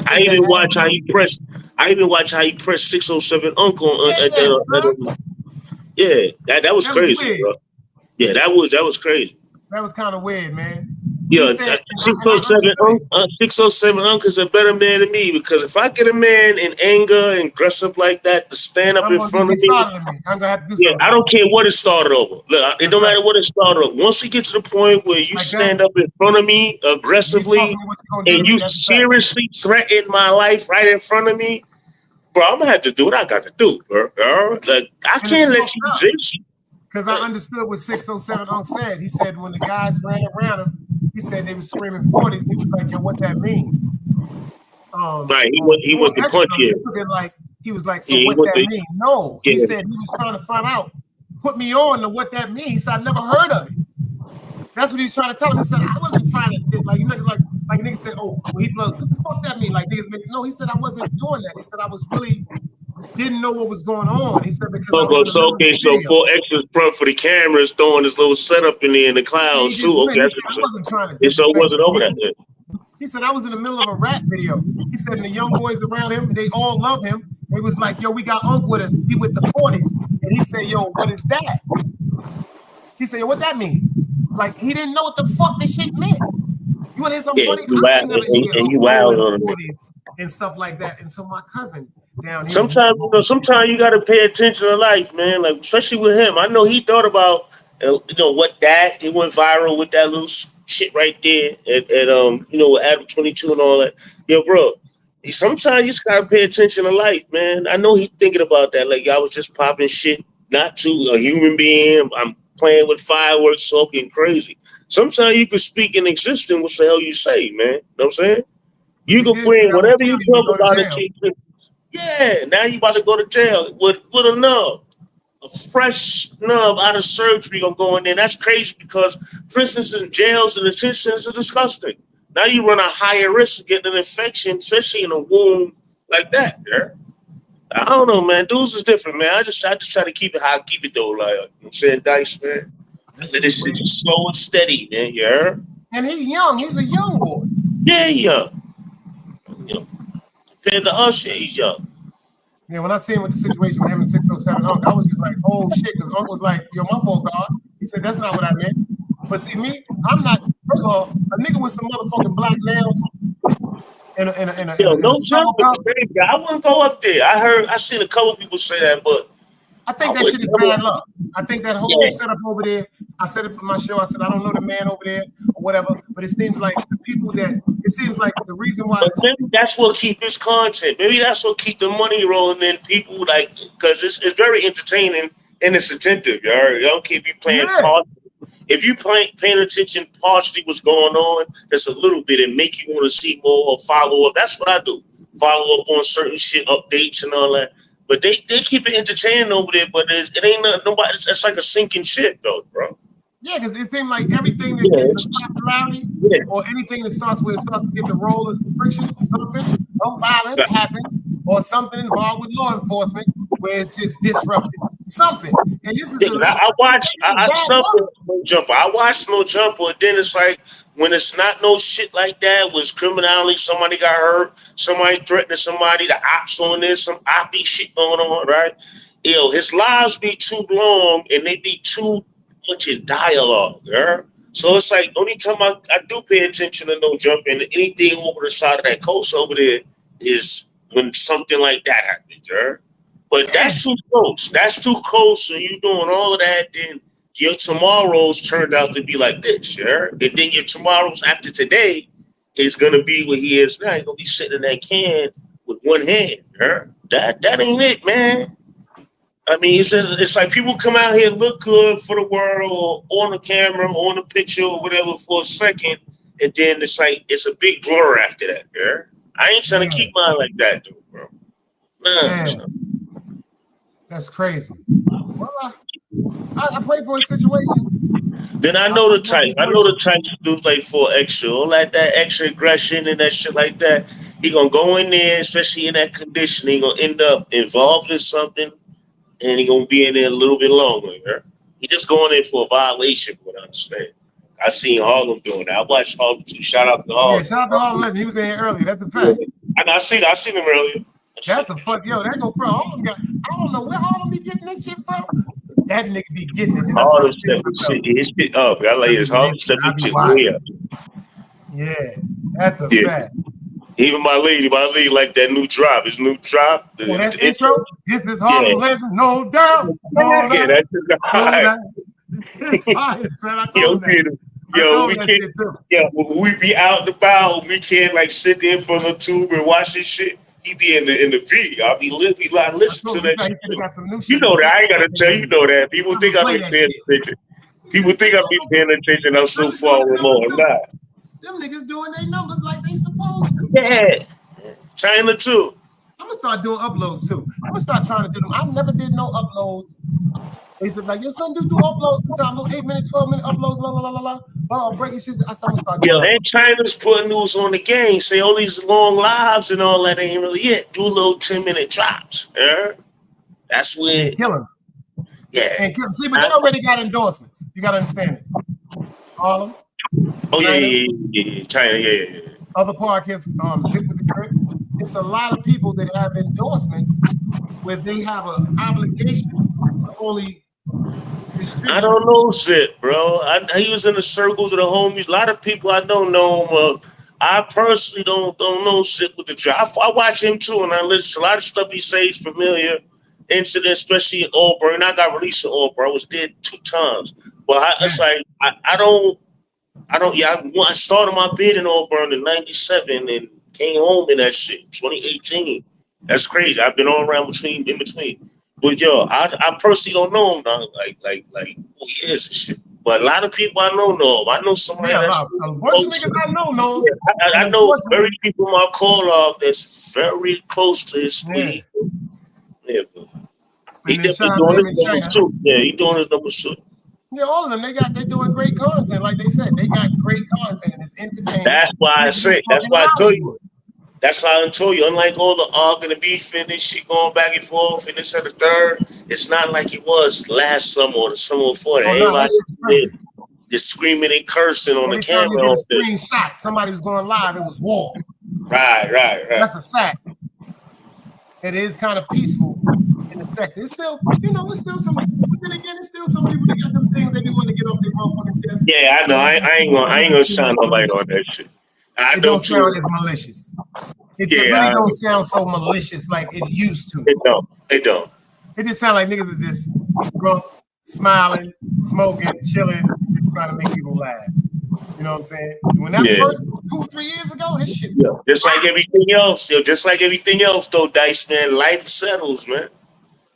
I even watch how he pressed. I even watch how he pressed 607 Uncle on. Yeah, that was crazy, bro. Yeah, that was crazy. That was kind of weird, man. Yeah, 607 Uncle's a better man than me because if I get a man in anger and aggressive like that to stand up in front of me, I'm gonna have to do something. I don't care what it started over. Look, it don't matter what it started over. Once you get to the point where you stand up in front of me aggressively and you seriously threaten my life right in front of me, bro, I'm gonna have to do what I got to do, bro. Like I can't let you do this. Because I understood what 607 Unc said. He said when the guys ran around him, he said they were screaming 40s. He was like, yo, what that mean? Right, he was the punch here. He was like, so what that mean? No, he said he was trying to find out. Put me on to what that means. He said, I never heard of it. That's what he was trying to tell him. He said, I wasn't finding it. Like niggas said, oh, well, he blows. What the fuck that mean? Like niggas make no, he said I wasn't doing that. He said I was really didn't know what was going on. He said because so 4X is front for the cameras throwing this little setup in there in the clouds too. Okay, I wasn't trying to. So it wasn't over that. He said I was in the middle of a rap video. He said and the young boys around him, they all love him. They was like, yo, we got Unc with us. He with the 40s, and he said, yo, what is that? He said, yo, what that mean? Like he didn't know what the fuck this shit meant. You want to hear something funny? And you wild on him and stuff like that. And so my cousin down here. Sometimes you gotta pay attention to life, man. Like especially with him, I know he thought about what that he went viral with that little shit right there at Adam 22 and all that. Yo, bro, sometimes you just gotta pay attention to life, man. I know he's thinking about that. Like I was just popping shit, not to a human being. I'm playing with fireworks, talking crazy. Sometimes you can speak in existence what the hell you say, man. You know what I'm saying? You can bring whatever you talk about it. Yeah, now you about to go to jail with a nub. A fresh nub out of surgery gonna go in there. That's crazy because prisons and jails and detentions are disgusting. Now you run a higher risk of getting an infection, especially in a wound like that. Yeah? I don't know, man. Dudes is different, man. I just try to keep it how I keep it though. Like, you know what I'm saying, Dice, man. Let this shit just slow and steady, man. You heard? And he's young. He's a young boy. Yeah, young. Compared to us, yeah, he's young. Yeah, when I seen with the situation with him and 607 Unc, I was just like, oh shit, because Unc was like, yo, my fault, God. He said, that's not what I meant. But see, me, I'm not, first of all, a nigga with some motherfucking black nails in a I wouldn't go up there. I seen a couple people say that, but I think that shit is bad luck. I think that whole setup over there, I said it for my show, I said, I don't know the man over there or whatever, but it seems like the people it seems like the reason why. Maybe that's what keep his content. Maybe that's what keep the money rolling in. People like, because it's very entertaining and it's attentive. You don't keep you playing parts. If you paying attention partially what's going on, just a little bit and make you want to see more or follow up. That's what I do. Follow up on certain shit, updates and all that. But they keep it entertaining over there, but it ain't nobody. It's like a sinking ship, though, bro. Yeah, because it seems like everything that gets a popularity or anything that starts to get the roll of friction, something, no violence happens, or something involved with law enforcement where it's just disrupted. Something. And this is I watch No Jumper. I watch No Jumper, and then it's like when it's not no shit like that, was criminality, somebody got hurt, somebody threatening somebody, the ops on this, some oppy shit going on, right? Yo, his lives be too long and they be too much in dialogue, yeah? So it's like only time I do pay attention to No Jumper and anything over the side of that coast over there is when something like that happens, yeah? But that's too close. That's too close. And you doing all of that, then your tomorrows turned out to be like this, yeah? And then your tomorrows after today is gonna be what he is now. He's gonna be sitting in that can with one hand. That ain't it, man. I mean, it's like people come out here, look good for the world, or on the camera, on the picture, or whatever for a second, and then it's like it's a big blur after that. I ain't trying to keep mine like that, dude, bro. Nah, that's crazy. Well, I pray for his situation. Then I know the type. I know the type to do like for extra, all like that extra aggression and that shit like that. He gonna go in there, especially in that condition. He gonna end up involved in something, and he gonna be in there a little bit longer. He just going in for a violation. What I understand. I seen Harlem doing that. I watched Harlem too. Shout out to Harlem. Yeah, shout out to Harlem. He was in here earlier. That's a fact. I seen him earlier. That's a fuck. Yo, that go from Harlem guy. I don't know where Harlem be getting that shit from. That nigga be getting it. Harlem step his shit up. I like his Harlem step his shit way up. Yeah, that's a fact. Even my lady like that new drop. His new drop. Oh, that's intro. This is Harlem Legend, no doubt. No yeah, that's high. It's fire, son. I told him that. We can't. When we be out and about, we can't like sit there in front of the tube and watch this shit. He be in the V. I'll be like listen to that. You know that. I ain't gotta tell you. You know that. People think I be paying attention. People think I be paying attention. I'm so far remote. I'm not. Them niggas doing their numbers like they supposed to. Yeah. China too. I'm gonna start doing uploads too. I'm gonna start trying to do them. I never did no uploads. They said like, your son just do uploads sometimes, little 8-minute, 12-minute uploads, breaking shit. I'm gonna start doing. And China's putting news on the game. Say all these long lives and all that ain't really it. Do little 10-minute drops. That's when kill him. Yeah. And see, but they already got endorsements. You gotta understand this. Harlem. Oh yeah. China, yeah. Other podcasts, Zip with the Drip. It's a lot of people that have endorsements where they have an obligation to only distribute. I don't know shit, bro. He was in the circles of the homies. A lot of people I don't know him. I personally don't know shit with the drop. I watch him too, and I listen to a lot of stuff he says familiar. Incident, especially in Auburn. I got released in Auburn. I was there 2 times. But it's like I started my bid in Auburn in '97 and came home in that shit 2018. That's crazy. I've been all around in between. But yo, I personally don't know him now, like who he is and shit. But a lot of people I know him. I know somebody that's a bunch of niggas I know. Yeah, I know very people my call off that's very close to his speed. Yeah, he definitely doing his numbers too. Yeah, he doing his numbers too. Yeah, all of them. They doing great content. Like they said, they got great content and it's entertaining. That's why I say. That's why I told you. That's how I told you. Unlike all the arguing and beefing and shit going back and forth and this and the third, it's not like it was last summer or the summer before. Everybody just screaming and cursing on the camera. Screenshot. Somebody was going live. It was war. Right. That's a fact. It is kind of peaceful in the sector. It's still, it's still some. But then again, it's still some people that got them things they do want to get off their motherfucking chest. Yeah, I know. I ain't gonna shine nobody on that shit. It don't sound as malicious. It really don't sound so malicious like it used to. It don't. It just sound like niggas are just drunk, smiling, smoking, chilling, just trying to make people laugh. You know what I'm saying? When that first 2-3 years ago, this shit was just like everything else. Just like everything else, though, Dice, man. Life settles, man.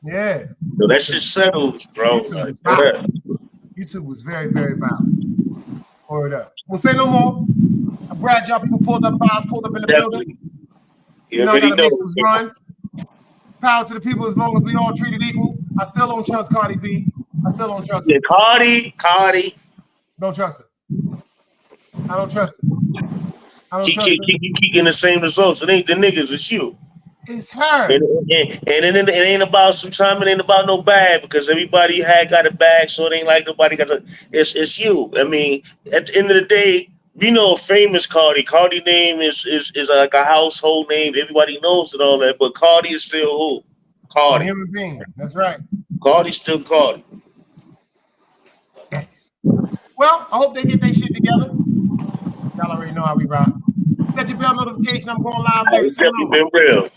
Yeah. So that shit settles, bro. YouTube was very, very violent. Word up. We'll say no more. I'm glad y'all people pulled up in the building. Yeah, I gotta make some runs. Power to the people as long as we all treated equal. I still don't trust Cardi B. I still don't trust her. Yeah, Cardi. Don't trust her. I don't trust her. Keep getting the same results. It ain't the niggas, it's you. It's her. And it ain't about sometimes it ain't about no bag because everybody got a bag, so it ain't like nobody got a. It's you. I mean, at the end of the day, we know a famous Cardi. Cardi name is like a household name. Everybody knows it all that. But Cardi is still who? Cardi. A human being. That's right. Cardi's still Cardi. Well, I hope they get their shit together. Y'all already know how we rock. Set your bell notification. I'm going live later. It's definitely been real.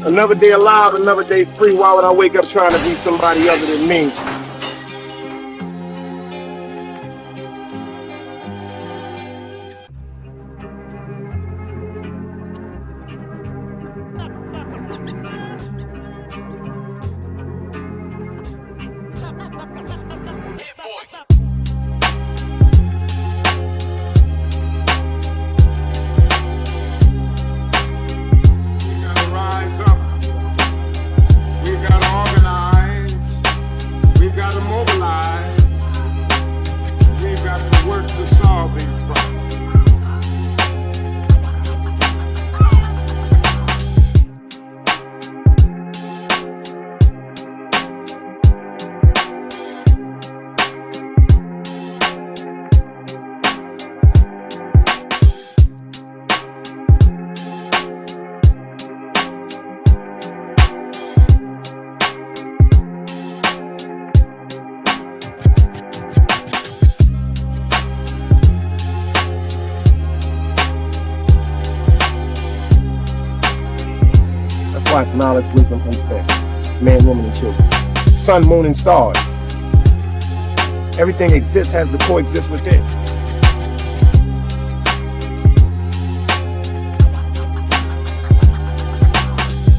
Another day alive, another day free. Why would I wake up trying to be somebody other than me? thoughts, knowledge, wisdom, understanding. Man, woman, and children. Sun, moon, and stars. Everything exists, has to coexist within.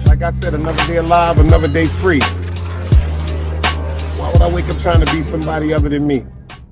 Like I said, another day alive, another day free. Why would I wake up trying to be somebody other than me?